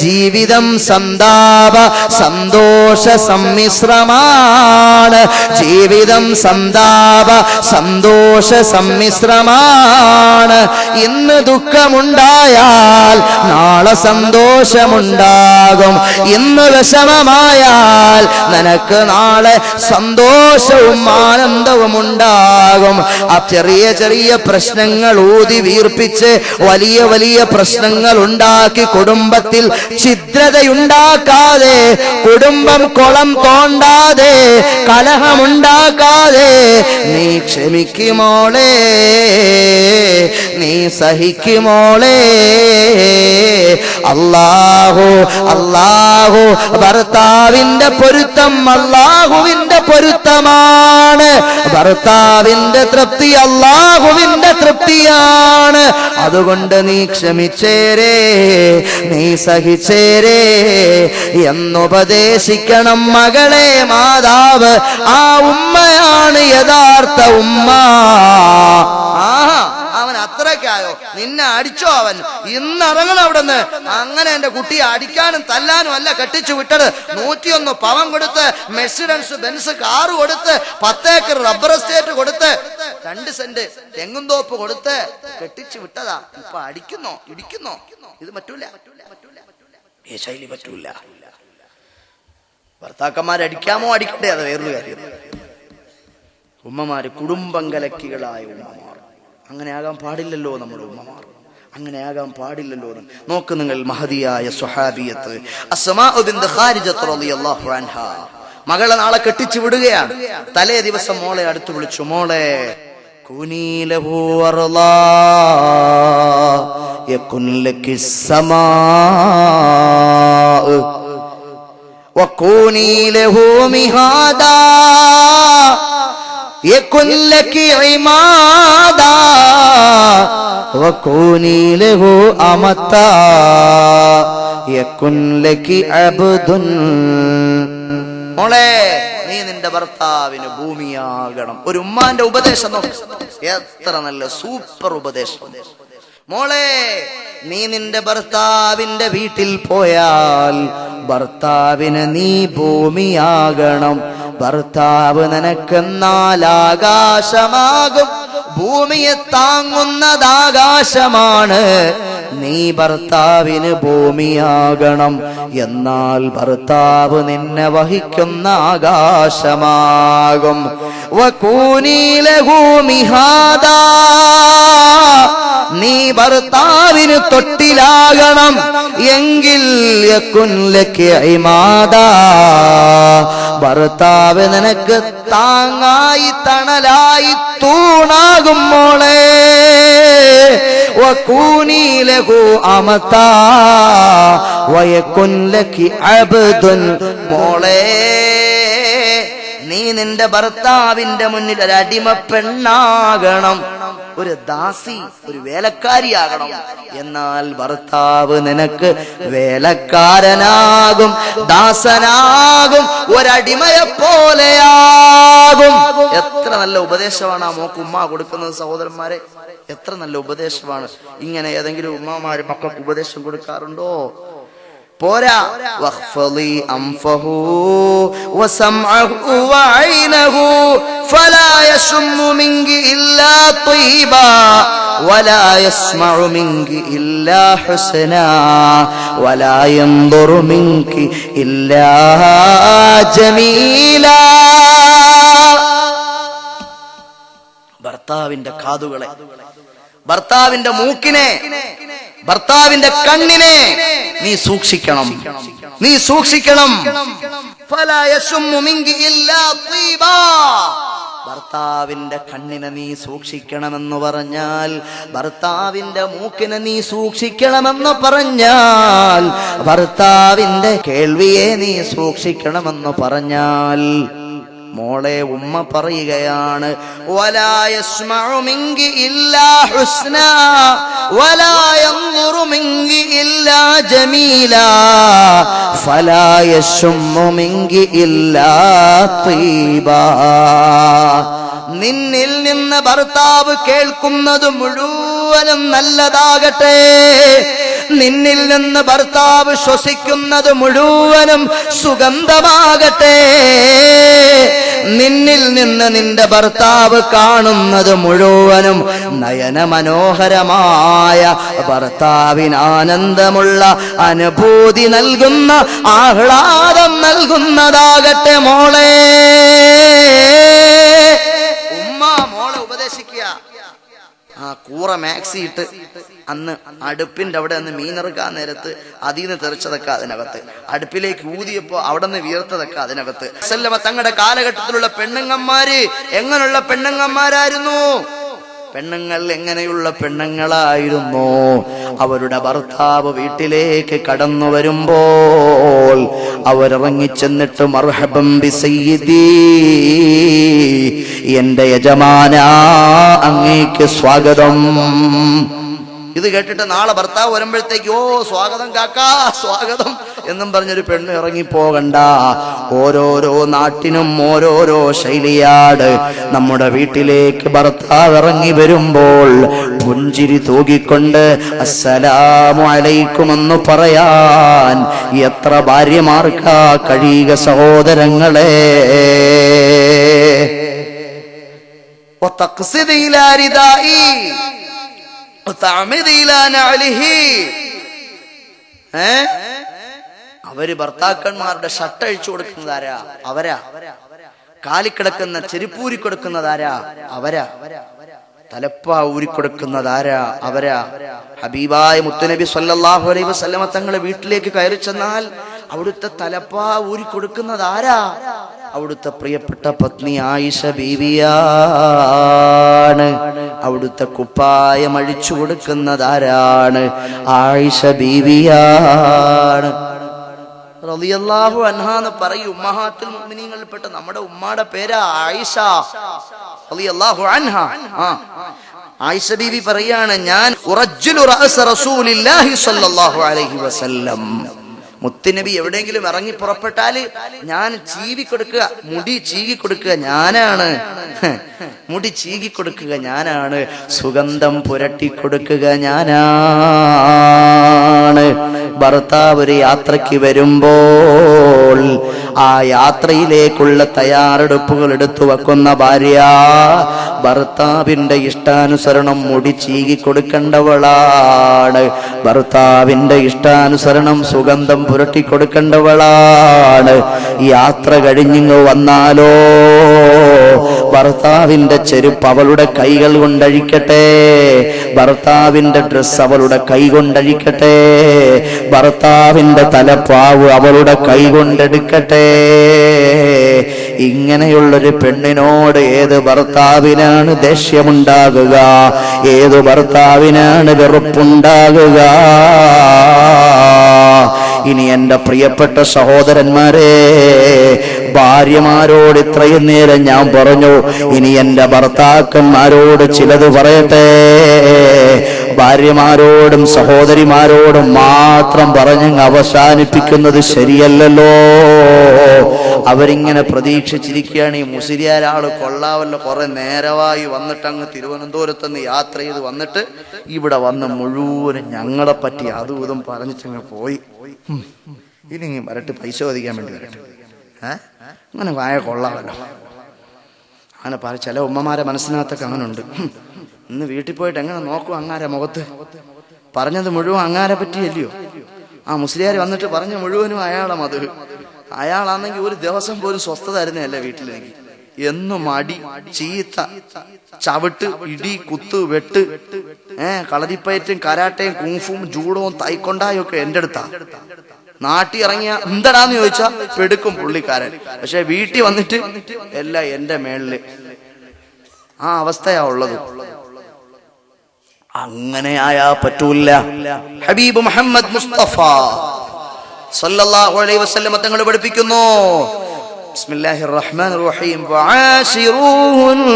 ജീവിതം സന്താപ സന്തോഷ സമ്മിശ്രമാണ്. ജീവിതം സന്താപ സന്തോഷ സമ്മിശ്രമാണ്. ഇന്ന് ദുഃഖമുണ്ടായാൽ നാളെ സന്തോഷമുണ്ടാകും. ഇന്ന് വിഷമമായാൽ നിനക്ക് നാളെ സന്തോഷവും ആനന്ദവും ഉണ്ടാകും. ആ ചെറിയ ചെറിയ പ്രശ്നങ്ങൾ ഊതി വീർപ്പിച്ച് വലിയ വലിയ പ്രശ്നങ്ങൾ ഉണ്ടാക്കി കുടുംബത്തിൽ ഛിദ്രതയുണ്ടാക്കാതെ, കുടുംബം കുളം തോണ്ടാതെ, കലഹമുണ്ടാക്കാതെ നീ ക്ഷമിക്കുമോളെ, നീ സഹിക്കുമോളെ. അല്ലാഹു ഭർത്താവിന്റെ പൊരുത്തം, അല്ലാഹുവിന്റെ പൊരുത്തം പൊരുത്തമാണ്. ഭർത്താവിന്റെ തൃപ്തി അല്ലാഹുവിന്റെ തൃപ്തിയാണ്. അതുകൊണ്ട് നീ ക്ഷമിച്ചേരേ, നീ സഹിച്ചേരേ എന്നുപദേശിക്കണം മകളെ. മാതാവ് ആ ഉമ്മയാണ് യഥാർത്ഥ ഉമ്മ. അവൻ അത്രയ്ക്കായോ? നിന്നെ അടിച്ചോ അവൻ? ഇന്നിറങ്ങണം അവിടെ നിന്ന്. അങ്ങനെ എന്റെ കുട്ടിയെ അടിക്കാനും തല്ലാനും അല്ല കെട്ടിച്ചു വിട്ടത്. 101 പവൻ കൊടുത്ത്, മെഴ്സിഡൻസ് ബെൻസ് കാറ് കൊടുത്ത്, 10 ഏക്കർ റബ്ബർ എസ്റ്റേറ്റ് കൊടുത്ത്, 2 സെന്റ് തെങ്ങുംതോപ്പ് കൊടുത്ത് കെട്ടിച്ചു വിട്ടതാ. ഇപ്പൊ അടിക്കുന്നോ ഇടിക്കുന്നോ? ഇത് പറ്റൂല, ഈ ശൈലി പറ്റൂല. ഭർത്താക്കന്മാരടിക്കാമോ അടിക്കട്ടെ, അത് വേറൊരു കാര്യം. ഉമ്മമാര് കുടുംബം കലക്കികളായ ഉമ്മമാർ. അങ്ങനെ ആകാൻ പാടില്ലല്ലോ നമ്മുടെ ഉമ്മമാർ, അങ്ങനെ ആകാൻ പാടില്ലല്ലോ. നോക്ക് നിങ്ങൾ, മഹദിയായ സ്വഹാബിയത്ത് അസ്മാ ബിൻത് ഖാരിജത്ത് റളിയല്ലാഹു അൻഹാ മകളെ നാളെ കെട്ടിച്ചു വിടുകയാണ്. തലേ ദിവസം മോളെ അടുത്ത് വിളിച്ചു, മോളെ കുനീ ലഹു അർളാ യകുൻ ലകി സമാ വകുനീ ലഹു മിഹാദാ യകുൻ ലകി ഇമാദാ വകുനീ ലഹു അമതാ യകുൻ ലകി അബ്ദുൻ. മോളെ, നീ നിന്റെ ഭർത്താവിന് ഭൂമിയാകണം. ഒരു ഉമ്മാന്റെ ഉപദേശം നോക്ക്, എത്ര നല്ല സൂപ്പർ ഉപദേശം. മോളെ, നീ നിന്റെ ഭർത്താവിന്റെ വീട്ടിൽ പോയാൽ ഭർത്താവിന് നീ ഭൂമിയാകണം. ഭർത്താവ് നിനക്കെന്നാൽ ആകാശമാകും. ഭൂമിയെ താങ്ങുന്നതാകാശമാണ്. നീ ഭർത്താവിന് ഭൂമിയാകണം. എന്നാൽ ഭർത്താവ് നിന്നെ വഹിക്കുന്ന ആകാശമാകും. വകൂനീ ലഹു മിഹാദാ, നീ ഭർത്താവിന് തൊട്ടിലാകണം. എങ്കിൽ യകുൻ ലകി ഇമാദാ, ഭർത്താവ് നിനക്ക് താങ്ങായി തണലായി തൂണാകും. മോളെ, വകൂനീ ലഹു അമതാ വയകുൻ ലകി അബ്ദുൻ. മോളെ, നീ നിന്റെ ഭർത്താവിന്റെ മുന്നിൽ ഒരു അടിമ പെണ്ണാകണം, ഒരു ദാസി, ഒരു വേലക്കാരിയാകണം. എന്നാൽ ഭർത്താവ് നിനക്ക് വേലക്കാരനാകും, ദാസനാകും, ഒരടിമയെ പോലെയാകും. എത്ര നല്ല ഉപദേശമാണ് ആ മോക്ക് ഉമ്മ കൊടുക്കുന്നത് സഹോദരന്മാരെ, എത്ര നല്ല ഉപദേശമാണ്. ഇങ്ങനെ ഏതെങ്കിലും ഉമ്മമാര് മക്കൾക്ക് ഉപദേശം കൊടുക്കാറുണ്ടോ? പോരാ. വഖ്ഫളി അൻഫഹു വസംഅഹു വഅയ്നഹു ഫലാ യസ്മഉ മിൻകി ഇല്ലാ ത്വയ്യിബാ വലാ യസ്മഉ മിൻകി ഇല്ലാ ഹുസ്നാ വലാ യൻദുറു മിൻകി ഇല്ലാ ജമീലാ. ഭർത്താവിന്റെ കാതുകളെ, ഭർത്താവിന്റെ മൂക്കിനെ, ഭർത്താവിന്റെ കണ്ണിനെ നീ സൂക്ഷിക്കണം, നീ സൂക്ഷിക്കണം. ഫലാ യസ്മഉ മിൻകി ഇല്ലാ ത്വയ്യിബാ. ഭർത്താവിന്റെ കണ്ണിനെ നീ സൂക്ഷിക്കണമെന്ന് പറഞ്ഞാൽ, ഭർത്താവിന്റെ മൂക്കിനെ നീ സൂക്ഷിക്കണമെന്ന് പറഞ്ഞാൽ, ഭർത്താവിന്റെ കേൾവിയെ നീ സൂക്ഷിക്കണമെന്ന് പറഞ്ഞാൽ, മോളെ ഉമ്മ പറയുകയാണ്, വലാ യസ്മഉ മിൻകി ഇല്ലാ ഹുസ്നാ വലാ യൻദുറു മിൻകി ഇല്ലാ ജമീലാ ഫലാ യസ്മഉ മിൻകി ഇല്ലാ ത്വയ്യിബാ. നിന്നിൽ നിന്ന് ഭർത്താവ് കേൾക്കുന്നത് മുഴുവനും നല്ലതാകട്ടെ, നിന്നിൽ നിന്ന് ഭർത്താവ് ശ്വസിക്കുന്നത് മുഴുവനും സുഗന്ധമാകട്ടെ, നിന്നിൽ നിന്ന് നിന്റെ ഭർത്താവ് കാണുന്നത് മുഴുവനും നയനമനോഹരമായ, ഭർത്താവിന് ആനന്ദമുള്ള അനുഭൂതി നൽകുന്ന, ആഹ്ലാദം നൽകുന്നതാകട്ടെ. മോളെ, ഉമ്മ മോളെ ഉപദേശിക്കുക. ആ കൂറ മാക്സി ഇട്ട് അന്ന് അടുപ്പിന്റെ അവിടെ നിന്ന് മീനിറക്കാൻ നേരത്ത് അതിൽ നിന്ന് തെറിച്ചതൊക്കെ അതിനകത്ത്, അടുപ്പിലേക്ക് ഊതിയപ്പോ അവിടെ നിന്ന് വീർത്തതൊക്കെ അതിനകത്ത്. തങ്ങളുടെ കാലഘട്ടത്തിലുള്ള പെണ്ണുങ്ങന്മാര് എങ്ങനെയുള്ള പെണ്ണുങ്ങന്മാരായിരുന്നു? പെണ്ണുങ്ങൾ എങ്ങനെയുള്ള പെണ്ണുങ്ങളായിരുന്നു? അവരുടെ ഭർത്താവ് വീട്ടിലേക്ക് കടന്നു വരുമ്പോൾ അവരിറങ്ങിച്ചെന്നിട്ട് മർഹബം ബി സയ്യിദി, എന്റെ യജമാനാ അങ്ങേക്ക് സ്വാഗതം. ഇത് കേട്ടിട്ട് നാളെ ഭർത്താവ് വരുമ്പോഴത്തേക്ക് ഓ സ്വാഗതം കാക്കാ സ്വാഗതം എന്നും പറഞ്ഞൊരു പെണ്ണ് ഇറങ്ങിപ്പോകണ്ട. ഓരോരോ നാട്ടിനും ഓരോരോ ശൈലിയാണ്. നമ്മുടെ വീട്ടിലേക്ക് ഭർത്താവ് ഇറങ്ങി വരുമ്പോൾ പുഞ്ചിരി തൂകിക്കൊണ്ട് അസ്സലാമു അലൈക്കും എന്ന് പറയാൻ എത്ര ഭാര്യമാർക്കാ കഴിയുക സഹോദരങ്ങളെ? അവര് ഭർത്താക്കന്മാരുടെ ഷർട്ട് അഴിച്ചു കൊടുക്കുന്നതാരാ? അവരാ. കാലിക്കിടക്കുന്ന ചെരുപ്പൂരി കൊടുക്കുന്നതാരാ? അവരാ. തലപ്പ ഊരിക്കൊടുക്കുന്നതാരാ? അവരാ. ഹബീബായ മുത്തുനബി സല്ലല്ലാഹു അലൈഹി വസല്ലമ തങ്ങളെ വീട്ടിലേക്ക് കയറി ചെന്നാൽ അവിടുത്തെ തലപ്പ ഊരിക്കൊടുക്കുന്നതാരാ? അവിടുത്തെ പ്രിയപ്പെട്ട പത്നി ആയിഷ ബീവിയാണ്. അവിടുത്തെ കുപ്പായം അഴിച്ചു കൊടുക്കുന്നതാരാണ്? ആയിഷ ബീവിയാണ് റളിയല്ലാഹു അൻഹ എന്ന് പറയും. ഉമ്മഹാത്തുൽ മുഅ്മിനീങ്ങളിൽപ്പെട്ട നമ്മുടെ ഉമ്മാടെ പേരാ ആയിഷ റളിയല്ലാഹു അൻഹ. ആയിഷ ബീവി പറയാണ്, ഞാൻ ഉറജ്ജിലു റഅസ റസൂലില്ലാഹി സ്വല്ലല്ലാഹു അലൈഹി വസല്ലം, മുത്തുനബി എവിടെയെങ്കിലും ഇറങ്ങി പുറപ്പെട്ടാല് ഞാൻ ചീവി കൊടുക്കുക, മുടി ചീകി കൊടുക്കുക ഞാനാണ്. മുടി ചീകി കൊടുക്കുക ഞാനാണ്. സുഗന്ധം പുരട്ടി കൊടുക്കുക ഞാനാണ്. ഭർത്താവ് ഒരു യാത്രയ്ക്ക് വരുമ്പോൾ ആ യാത്രയിലേക്കുള്ള തയ്യാറെടുപ്പുകൾ എടുത്തു വെക്കുന്ന ഭാര്യ ഭർത്താവിന്റെ ഇഷ്ടാനുസരണം മുടി ചീകി കൊടുക്കേണ്ടവളാണ്. ഭർത്താവിന്റെ ഇഷ്ടാനുസരണം സുഗന്ധം പുരട്ടി കൊടുക്കേണ്ടവളാണ്. യാത്ര കഴിഞ്ഞിങ്ങ് വന്നാലോ ഭർത്താവിന്റെ ചെരുപ്പ് അവളുടെ കൈകൾ കൊണ്ടഴിക്കട്ടെ, ഭർത്താവിന്റെ ഡ്രസ് അവളുടെ കൈ കൊണ്ടഴിക്കട്ടെ, ഭർത്താവിന്റെ തലപ്പാവ് അവളുടെ കൈ കൊണ്ടെടുക്കട്ടെ. ഇങ്ങനെയുള്ളൊരു പെണ്ണിനോട് ഏത് ഭർത്താവിനാണ് ദേഷ്യമുണ്ടാകുക? ഏത് ഭർത്താവിനാണ് വെറുപ്പുണ്ടാകുക? ഇനി എന്റെ പ്രിയപ്പെട്ട സഹോദരന്മാരെ, ഭാര്യമാരോട് ഇത്രയും നേരം ഞാൻ പറഞ്ഞു, ഇനി എന്റെ ഭർത്താക്കന്മാരോട് ചിലത് പറയട്ടെ. ഭാര്യമാരോടും സഹോദരിമാരോടും മാത്രം പറഞ്ഞ് അവസാനിപ്പിക്കുന്നത് ശരിയല്ലല്ലോ. അവരിങ്ങനെ പ്രതീക്ഷിച്ചിരിക്കുകയാണ്, ഈ മുസ്ലിയാരാള് കൊള്ളാവല്ലോ, കുറെ നേരമായി വന്നിട്ട് അങ്ങ് തിരുവനന്തപുരത്തുനിന്ന് യാത്ര ചെയ്ത് വന്നിട്ട് ഇവിടെ വന്ന് മുഴുവനും ഞങ്ങളെ പറ്റി അതും ഇതും പറഞ്ഞിട്ടങ്ങ് പോയി. ഇനി വരട്ട് പൈസ ഒതിക്കാൻ വേണ്ടി വരട്ടെ. അങ്ങനെ വായ കൊള്ളാമല്ലോ. അങ്ങനെ ചില ഉമ്മമാരെ മനസ്സിനകത്തൊക്കെ അങ്ങനെ ഉണ്ട്. ഇന്ന് വീട്ടിൽ പോയിട്ട് എങ്ങനെ നോക്കും അങ്ങാരെ മുഖത്ത്? പറഞ്ഞത് മുഴുവൻ അങ്ങാരെ പറ്റിയല്ലയോ? ആ മുസ്ലിയാർ വന്നിട്ട് പറഞ്ഞ മുഴുവനും അയാളെ മത്. അയാളാണെങ്കിൽ ഒരു ദിവസം പോലും സ്വസ്ഥത തരുന്നതല്ല വീട്ടിലേക്ക്. എന്നും അടി, ചീത്ത, ചവിട്ട്, ഇടി, കുത്ത്, വെട്ട്, കളരിപ്പയറ്റും കരാട്ടയും കുങ്ഫും ജൂഡവും തൈക്കൊണ്ടായും ഒക്കെ എന്റെ അടുത്താ. നാട്ടിൽ ഇറങ്ങിയ എന്തടാന്ന് ചോദിച്ചാ പെടുക്കും പുള്ളിക്കാരൻ. പക്ഷെ വീട്ടിൽ വന്നിട്ട് എല്ലാം എന്റെ മേളില്. ആ അവസ്ഥയാ ഉള്ളത്. അങ്ങനെ ആയാ പറ്റൂല. ഹബീബ് മുഹമ്മദ് മുസ്തഫ സല്ലല്ലാഹു അലൈഹി വസല്ലം തങ്ങൾ പഠിപ്പിക്കുന്നു, ബിസ്മില്ലാഹിർ റഹ്മാനിർ റഹീം, വആശിറൂഹുന്ന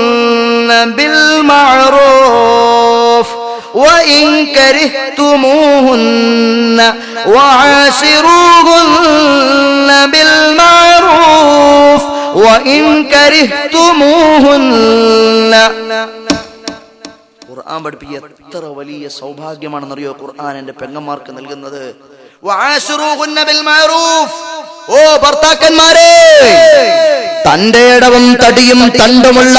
ബിൽ മഅറൂഫ് വഇൻ കരിഹ്തുമൂഹുന്ന വആശിറൂഹുന്ന ബിൽ മഅറൂഫ് വഇൻ കരിഹ്തുമൂഹുന്ന. ഖുർആൻ പഠിപ്പിക്കുക എത്ര വലിയ സൗഭാഗ്യമാണെന്നറിയോ ഖുർആൻ എന്റെ പെങ്ങന്മാർക്ക് നൽകുന്നത്. വആശിറൂഹുന്ന ബിൽ മഅറൂഫ്. ഓ ഭർത്താക്കന്മാരെ, തന്റെ ഇടവും തടിയും തണ്ടുമുള്ള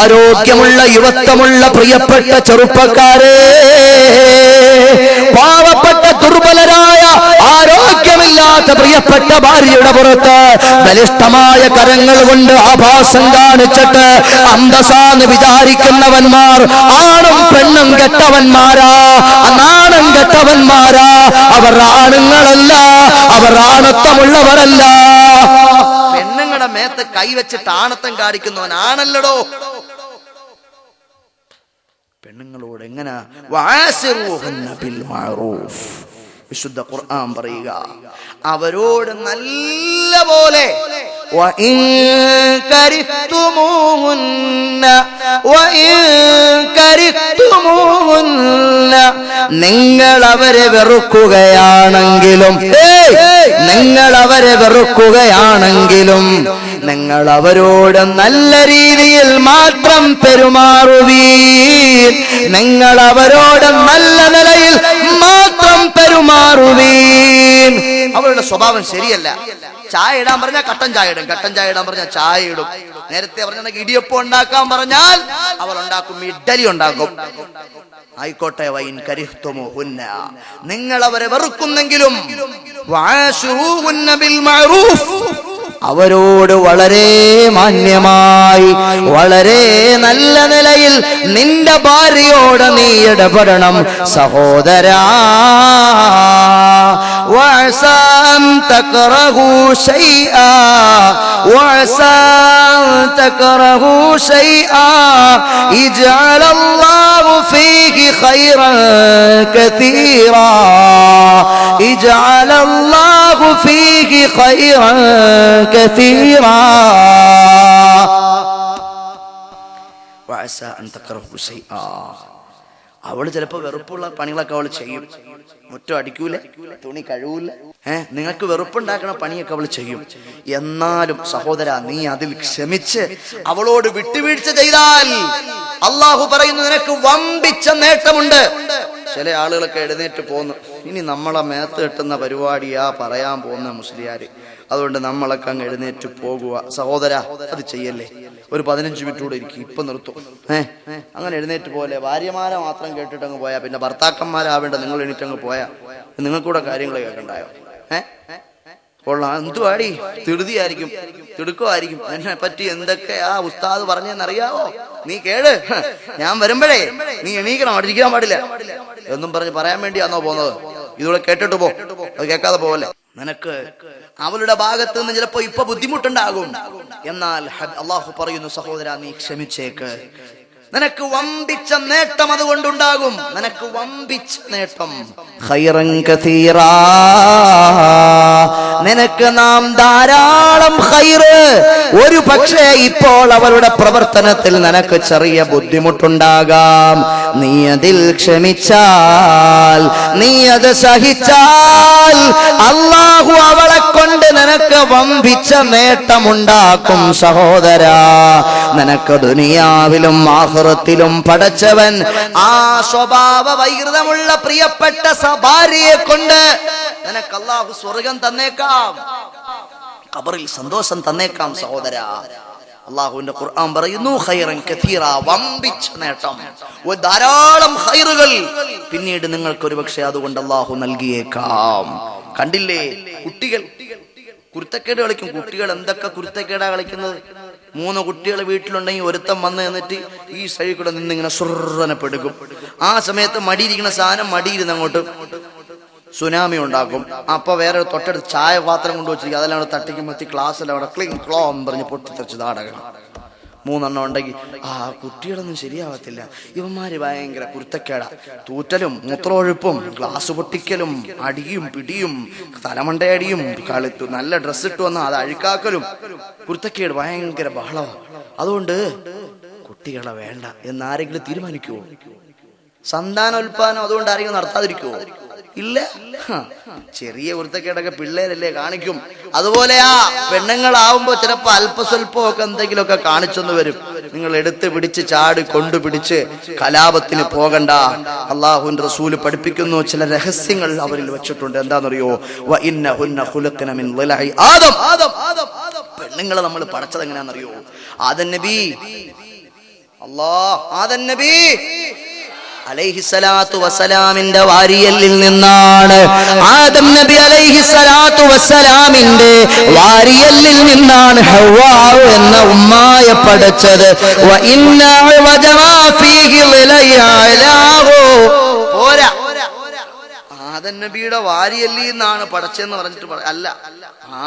ആരോഗ്യമുള്ള യുവത്വമുള്ള പ്രിയപ്പെട്ട ചെറുപ്പക്കാരെ, പാവപ്പെട്ട ദുർബലരായ ആരോഗ്യമില്ലാത്ത പ്രിയപ്പെട്ട ഭാര്യയുടെ പുറത്ത് ബലിഷ്ഠമായ കരങ്ങൾ കൊണ്ട് ആഭാസം കാണിച്ചിട്ട് അന്തസാന്ന് വിചാരിക്കുന്നവന്മാർ ആണും പെണ്ണും കെട്ടവന്മാരാ, നാണം കെട്ടവന്മാരാ. അവർ ആണുങ്ങളല്ല, അവർ ആണത്വമുള്ളവരല്ല. പെണ്ണുങ്ങളുടെ മേത്ത് കൈവച്ചിട്ട് ആണത്തം കാണിക്കുന്നവൻ ആണല്ലടോ. പെണ്ണുങ്ങളോട് എങ്ങനെ വഅസിറുഹുന്ന ബിൽ മഅറൂഫ്. വിശുദ്ധ ഖുർആൻ പറയുക, അവരോട് നല്ല പോലെ നിങ്ങൾ അവരെ വെറുക്കുകയാണെങ്കിലും നിങ്ങൾ അവരോട് നല്ല രീതിയിൽ മാത്രം പെരുമാറുവീൻ. നിങ്ങൾ അവരോട് നല്ല നിലയിൽ മാത്രം പെരുമാറുവീൻ. അവരുടെ സ്വഭാവം ശരിയല്ല. ചായ ഇടാൻ പറഞ്ഞാൽ കട്ടൻ ചായ ഇടും, കട്ടൻ ചായ ഇടാൻ പറഞ്ഞാൽ ചായ ഇടും. നേരത്തെ പറഞ്ഞ ഇടിയപ്പം ഉണ്ടാക്കാൻ പറഞ്ഞാൽ അവർ ഉണ്ടാക്കും, ഇഡ്ഡലി ഉണ്ടാക്കും. ആയിക്കോട്ടെ, വൈൻ കരിഹ്തുമുഹുന്ന, നിങ്ങൾ അവരെ വെറുക്കുന്നെങ്കിലും വഅശുറുഹുന്ന ബിൽ മഅറൂഫ്, അവരോട് വളരെ മാന്യമായി വളരെ നല്ല നിലയിൽ നിന്റെ ഭാര്യയോട് നീ ഇടപെടണം സഹോദരാ. വഅസാ അൻ തക്റഹു ശൈആ വഅസാ അൻ തക്റഹു ശൈആ ഇജഅലല്ലാഹു ഫീഹി ഖൈറൻ കതീറാ ഇജഅലല്ലാഹു ഫീഹി ഖൈറൻ കതീറാ. വഅസാ അൻ തക്റഹു ശൈആ, അവള് ചിലപ്പോ വെറുപ്പുള്ള പണികളൊക്കെ അവള് ചെയ്യും. മുറ്റം അടിക്കൂല, തുണി കഴുകൂല, നിങ്ങൾക്ക് വെറുപ്പുണ്ടാക്കണ പണിയൊക്കെ അവള് ചെയ്യും. എന്നാലും സഹോദരാ, നീ അതിൽ ക്ഷമിച്ച് അവളോട് വിട്ടുവീഴ്ച ചെയ്താൽ അള്ളാഹു പറയുന്നു നിനക്ക് വമ്പിച്ച നേട്ടമുണ്ട്. ചില ആളുകളൊക്കെ എഴുന്നേറ്റ് പോന്നു, ഇനി നമ്മളെ മേത്ത് കെട്ടുന്ന പരിപാടിയാ പറയാൻ പോകുന്ന മുസ്ലിയാര്, അതുകൊണ്ട് നമ്മളൊക്കെ അങ്ങ് എഴുന്നേറ്റ് പോകുക. സഹോദരാ, അത് ചെയ്യല്ലേ. ഒരു 15 മിനിറ്റ് കൂടെ ഇരിക്കും, ഇപ്പൊ നിർത്തും. അങ്ങനെ എഴുന്നേറ്റ് പോലെ ഭാര്യമാരെ മാത്രം കേട്ടിട്ട് അങ്ങ് പോയാ പിന്നെ ഭർത്താക്കന്മാരാവേണ്ട നിങ്ങൾ എണീറ്റ് അങ്ങ് പോയാ നിങ്ങൾക്കൂടെ കാര്യങ്ങൾ കേൾക്കണ്ടായോ? കൊള്ളാം, എന്തുവാടി തിടുതിയായിരിക്കും, തിടുക്കമായിരിക്കും. അതിനെ പറ്റി എന്തൊക്കെയാ ഉസ്താദ് പറഞ്ഞെന്നറിയാവോ? നീ കേട്, ഞാൻ വരുമ്പോഴേ നീ എണീക്കണം, അവിടെ ഇരിക്കാൻ പാടില്ല എന്നും പറഞ്ഞ് പറയാൻ വേണ്ടിയാണോ പോകുന്നത്? ഇതുകൂടെ കേട്ടിട്ട് പോ, അത് കേൾക്കാതെ പോവല്ലേ. നിനക്ക് അവളുടെ ഭാഗത്ത് നിന്ന് ചിലപ്പോ ഇപ്പൊ ബുദ്ധിമുട്ടുണ്ടാകും, എന്നാൽ അള്ളാഹു പറയുന്നു സഹോദരാ, നീ ക്ഷമിച്ചേക്ക്. നിനക്ക് വമ്പിച്ച നേട്ടം അതുകൊണ്ടുണ്ടാകും, നിനക്ക് വമ്പിച്ച നേട്ടം. ഖൈറൻ കതീറാ, നിനക്ക് നാം ധാരാളം ഖൈറ്. ഒരു പക്ഷേ ഇപ്പോൾ അവരുടെ പ്രവർത്തനത്തിൽ നിനക്ക് ചെറിയ ബുദ്ധിമുട്ടുണ്ടാകാം. നീ അതിൽ ക്ഷമിച്ചാൽ, നീ അത് സഹിച്ചാൽ അല്ലാഹു അവളെ കൊണ്ട് നിനക്ക് വമ്പിച്ച നേട്ടമുണ്ടാക്കും സഹോദരാ. നിനക്ക് ദുനിയാവിലും ആഖിറത്തിലും പടച്ചവൻ ആ സ്വഭാവ വൈകൃതമുള്ള പ്രിയപ്പെട്ട ഭാര്യയെ കൊണ്ട് നിനക്ക് അല്ലാഹു സ്വർഗം തന്നേക്കാം, ഖബറിൽ സന്തോഷം തന്നേക്കാം സഹോദരാ. അല്ലാഹുവിന്റെ ഖുർആൻ പറയുന്നു ഖൈറൻ കതീറ, വമ്പിച്ച നേട്ടം, ധാരാളം ഖൈറുകൾ പിന്നീട് നിങ്ങൾക്ക് ഒരുപക്ഷെ അതുകൊണ്ട് അല്ലാഹു നൽകിയേക്കാം. കണ്ടില്ലേ, കുട്ടികൾ കുരുത്തക്കേട് കളിക്കും. കുട്ടികൾ എന്തൊക്കെ കുരുത്തക്കേടാ കളിക്കുന്നത്. 3 കുട്ടികൾ വീട്ടിലുണ്ടെങ്കിൽ ഒരുത്തം വന്ന് എന്നിട്ട് ഈ സൈഡിൽ കൂടെ നിന്ന് ഇങ്ങനെ സുറനെ പെടുക്കും. ആ സമയത്ത് മടിയിരിക്കുന്ന സാധനം മടിയിരുന്ന് അങ്ങോട്ട് സുനാമി ഉണ്ടാക്കും. അപ്പൊ വേറെ തൊട്ടടുത്ത് ചായ പാത്രം കൊണ്ടുവച്ചിരിക്കും, അതെല്ലാം അവിടെ തട്ടിക്കുമ്പത്തി ക്ലാസ്സിൽ അവിടെ ക്ലിങ് ക്ലോം പറഞ്ഞ് പൊട്ടിത്തെറിച്ച് നാടകം. 3 എണ്ണം ഉണ്ടെങ്കിൽ ആ കുട്ടികളൊന്നും ശരിയാവത്തില്ല. ഇവന്മാര് ഭയങ്കര കുരുത്തക്കേടാ, തൂറ്റലും മൂത്രമൊഴുപ്പും ഗ്ലാസ് പൊട്ടിക്കലും അടിയും പിടിയും തലമണ്ടയടിയും കളിത്തു നല്ല ഡ്രസ്സ് ഇട്ട് വന്നാൽ അത് അഴുക്കാക്കലും കുരുത്തക്കേട് ഭയങ്കര ബഹളമാണ്. അതുകൊണ്ട് കുട്ടികളെ വേണ്ട എന്നാരെങ്കിലും തീരുമാനിക്കുവോ? സന്താനോൽപാദനം അതുകൊണ്ട് ആരെങ്കിലും നടത്താതിരിക്കുവോ? ഇല്ല. ചെറിയ കുരുത്തക്കേടൊക്കെ പിള്ളേരല്ലേ കാണിക്കും. അതുപോലെയാ പെണ്ണുങ്ങളാവുമ്പോ ചിലപ്പോ അല്പസ്വല്പം ഒക്കെ എന്തെങ്കിലുമൊക്കെ കാണിച്ചെന്ന് വരും. നിങ്ങൾ എടുത്ത് പിടിച്ച് ചാടി കൊണ്ടുപിടിച്ച് കലാപത്തിന് പോകണ്ട. അള്ളാഹുവിന്റെ റസൂല് പഠിപ്പിക്കുന്നു, ചില രഹസ്യങ്ങൾ അവരിൽ വെച്ചിട്ടുണ്ട്. എന്താണെന്നറിയോ? പെണ്ണുങ്ങളെ നമ്മൾ പഠിച്ചത് എങ്ങനെയാണെന്നറിയോ? ആദം നബി അലൈഹിസ്സലാത്തു വസ്സലാമിന്റെ വാരിയലിൽ നിന്നാണ്, ആദം നബി അലൈഹിസ്സലാത്തു വസ്സലാമിന്റെ വാരിയലിൽ നിന്നാണ് ഹവ്വാ എന്ന ഉമ്മായെ പഠിച്ചത്. ആദം നബിയുടെ വാരിയല്ലി എന്നാണ് പടച്ചെന്ന് പറഞ്ഞിട്ട് അല്ല,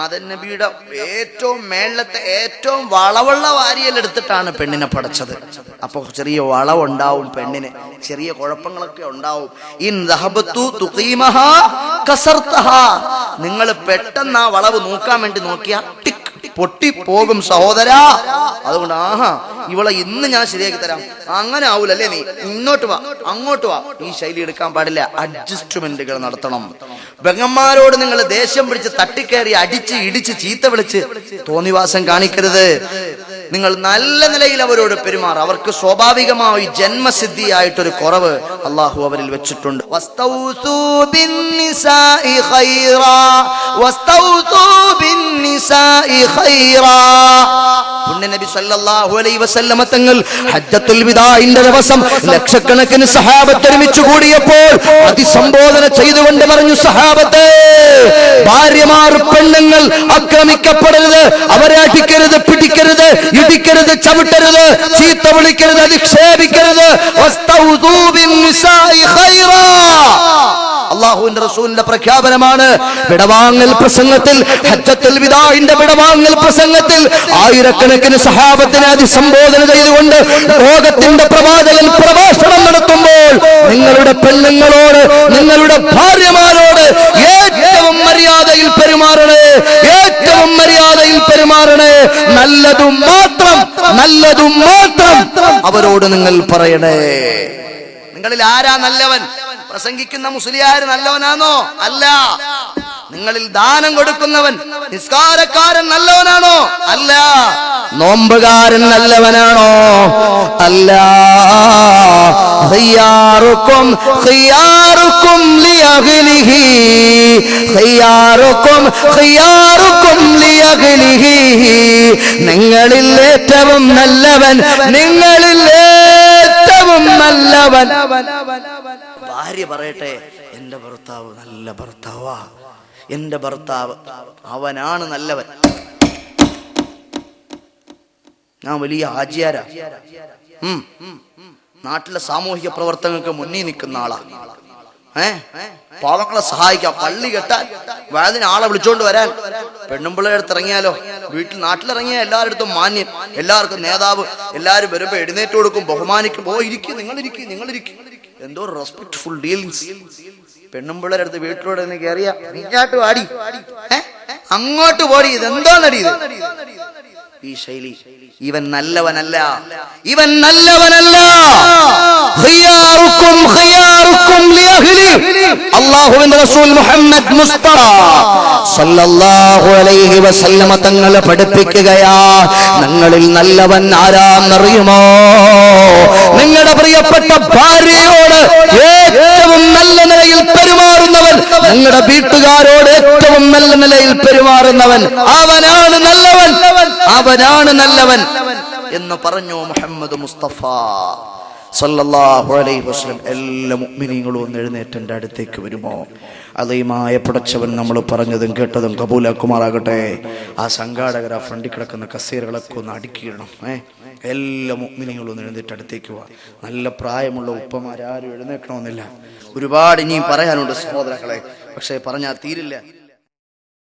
ആദം നബിയുടെ ഏറ്റവും മേളത്തെ ഏറ്റവും വളവുള്ള വാരിയല്ലെടുത്തിട്ടാണ് പെണ്ണിനെ പടച്ചത്. അപ്പൊ ചെറിയ വളവുണ്ടാവും, പെണ്ണിന് ചെറിയ കുഴപ്പങ്ങളൊക്കെ ഉണ്ടാവും. നിങ്ങൾ പെട്ടെന്ന് ആ വളവ് നോക്കാൻ വേണ്ടി നോക്കിയാൽ പൊട്ടിപ്പോകും സഹോദരാ. അതുകൊണ്ട് ഇവളെ ഇന്ന് ഞാൻ ശരിയാക്കി തരാം, അങ്ങനെ ആവൂലല്ലേ, നീ ഇങ്ങോട്ട് വാ അങ്ങോട്ട് വാ, ഈ ശൈലി എടുക്കാൻ പാടില്ല. അഡ്ജസ്റ്റ്മെന്റുകൾ നടത്തണം. പെങ്ങന്മാരോട് നിങ്ങൾ ദേഷ്യം പിടിച്ച് തട്ടിക്കയറി അടിച്ച് ഇടിച്ച് ചീത്ത വിളിച്ച് തോന്നിവാസം കാണിക്കരുത്. നിങ്ങൾ നല്ല നിലയിൽ അവരോട് പെരുമാറുക. അവർക്ക് സ്വാഭാവികമായി ജന്മസിദ്ധിയായിട്ടൊരു കുറവ് അള്ളാഹു അവരിൽ വെച്ചിട്ടുണ്ട്. നബി സല്ലല്ലാഹു അലൈഹി വസല്ലമ തങ്ങൾ ഹജ്ജത്തുൽ വിദാഇന്റെ ദിവസം ലക്ഷക്കണക്കിന് സഹാബത്ത് ഒരുമിച്ച് കൂടിയപ്പോൾ അതിസംബോധന ചെയ്തുകൊണ്ട് പറഞ്ഞു, സഹാബത്തെ, ഭാര്യമാർ പെണ്ണുങ്ങൾ ആക്രമിക്കപ്പെടരുത്, അവരെ അടിക്കരുത്, പിടിക്കരുത്, ഇടിക്കരുത്, ചവിട്ടരുത്, ചീത്ത വിളിക്കരുത്, അധിക്ഷേപിക്കരുത്. അല്ലാഹുവിന്റെ റസൂലിന്റെ പ്രഖ്യാപനമാണ്. വിടവാങ്ങൽ പ്രസംഗത്തിൽ, ഹജ്ജത്തുൽ വിദാഇന്റെ വിടവാങ്ങൽ പ്രസംഗത്തിൽ ആയിരക്കണക്കിന് സഹാബത്തിനെ അഭിസംബോധന ചെയ്തുകൊണ്ട് ലോകത്തിന്റെ പ്രവാചകൻ പ്രഭാഷണം നടത്തുമ്പോൾ നിങ്ങളുടെ പെണ്ണുങ്ങളോട്, നിങ്ങളുടെ ഭാര്യമാരോട് ഏറ്റവും മര്യാദയിൽ പെരുമാറണേ, ഏറ്റവും മര്യാദയിൽ പെരുമാറണേ. നല്ലതും മാത്രം അവരോട് നിങ്ങൾ പറയണേ. നിങ്ങളിൽ ആരാ നല്ലവൻ? പ്രസംഗിക്കുന്ന മുസ്ലിയാർ നല്ലവനാണോ? അല്ല. നിങ്ങളിൽ ദാനം കൊടുക്കുന്നവൻ, നിസ്കാരക്കാരൻ നല്ലവനാണോ? അല്ല. നോമ്പുകാരൻ നല്ലവനാണോ? അല്ല. ഖിയാറുക്കും ഖിയാറുക്കും ലിഅഹ്ലിഹി, ഖിയാറുക്കും ഖിയാറുക്കും ലിഅഹ്ലിഹി. നിങ്ങളിൽ ഏറ്റവും നല്ലവൻ, നിങ്ങളിൽ ഏറ്റവും നല്ലവൻ. ഭാര്യ പറയട്ടെ, എന്റെ ഭർത്താവ് നല്ല ഭർത്താവാ, എന്റെ ഭർത്താവ് അവനാണ് നല്ലവൻ. ഞാൻ വലിയ ഹാജിയാരാ, നാട്ടിലെ സാമൂഹിക പ്രവർത്തനങ്ങൾക്ക് മുന്നിൽ നിൽക്കുന്ന ആളാ, പാവങ്ങളെ സഹായിക്കാം, പള്ളി കെട്ടാൻ, വയതിന് ആളെ വിളിച്ചോണ്ട് വരാൻ, പെണ്ണുമ്പിള്ളയുടെ അടുത്ത് ഇറങ്ങിയാലോ, വീട്ടിൽ നാട്ടിലിറങ്ങിയ എല്ലാവരുടെ മാന്യം, എല്ലാവർക്കും നേതാവ്, എല്ലാവരും വരുമ്പോ എഴുന്നേറ്റ് കൊടുക്കും, ബഹുമാനിക്കും. ഇരിക്കും, നിങ്ങളിരിക്കും, നിങ്ങളിരിക്കും. എന്തോ റെസ്പെക്ട്ഫുൾ ഡീലിങ്സ്. പെണ്ണുമ്പിള്ളയുടെ അടുത്ത് വീട്ടിലൂടെ കയറിയ ഇങ്ങോട്ട് വാടി, അങ്ങോട്ട് പോടി, ഇതെന്തോ നടിയത്. ഈ ശൈലി ഇവൻ നല്ലവനല്ല, ഇവൻ നല്ലവനല്ല. ഖിയാറുക്കും ഖിയാറുക്കും ലിഅഹ്ലി. അല്ലാഹുവിന്റെ റസൂൽ മുഹമ്മദ് മുസ്തഫ സല്ലല്ലാഹു അലൈഹി വസല്ലമ തങ്ങൾ പഠിപ്പിക്കുകയാ, നിങ്ങളിൽ നല്ലവൻ ആരാന്നറിയുമോ? നിങ്ങളുടെ പ്രിയപ്പെട്ട ഭാര്യയോട് ഏറ്റവും നല്ല നിലയിൽ പെരുമാറുന്നവൻ, നിങ്ങളുടെ വീട്ടുകാരോട് ഏറ്റവും നല്ല നിലയിൽ പെരുമാറുന്നവൻ, അവനാണ് നല്ലവൻ, അവനാണ് നല്ലവൻ എന്ന് പറഞ്ഞു മുഹമ്മദ് മുസ്തഫ സല്ലല്ലാഹു അലൈഹി വസല്ലം. എല്ലാ മുഅ്മിനീങ്ങളും ഒന്ന് എഴുന്നേറ്റ് എൻ്റെ അടുത്തേക്ക് വരുമോ? അലീമായ പടച്ചവൻ നമ്മൾ പറഞ്ഞതും കേട്ടതും കബൂലാക്കുമാറാകട്ടെ. ആ സംഘാടകർ ആ ഫ്രണ്ടിൽ കിടക്കുന്ന കസേരകളൊക്കെ ഒന്ന് അടുക്കിയിടണം. എല്ലാ മുഅ്മിനീങ്ങളും ഒന്ന് എഴുന്നേറ്റ് അടുത്തേക്ക് പോവാ. നല്ല പ്രായമുള്ള ഉപ്പമാരാരും എഴുന്നേൽക്കണമെന്നില്ല. ഒരുപാട് ഇനിയും പറയാനുണ്ട് സഹോദരങ്ങളെ, പക്ഷേ പറഞ്ഞാൽ തീരില്ല.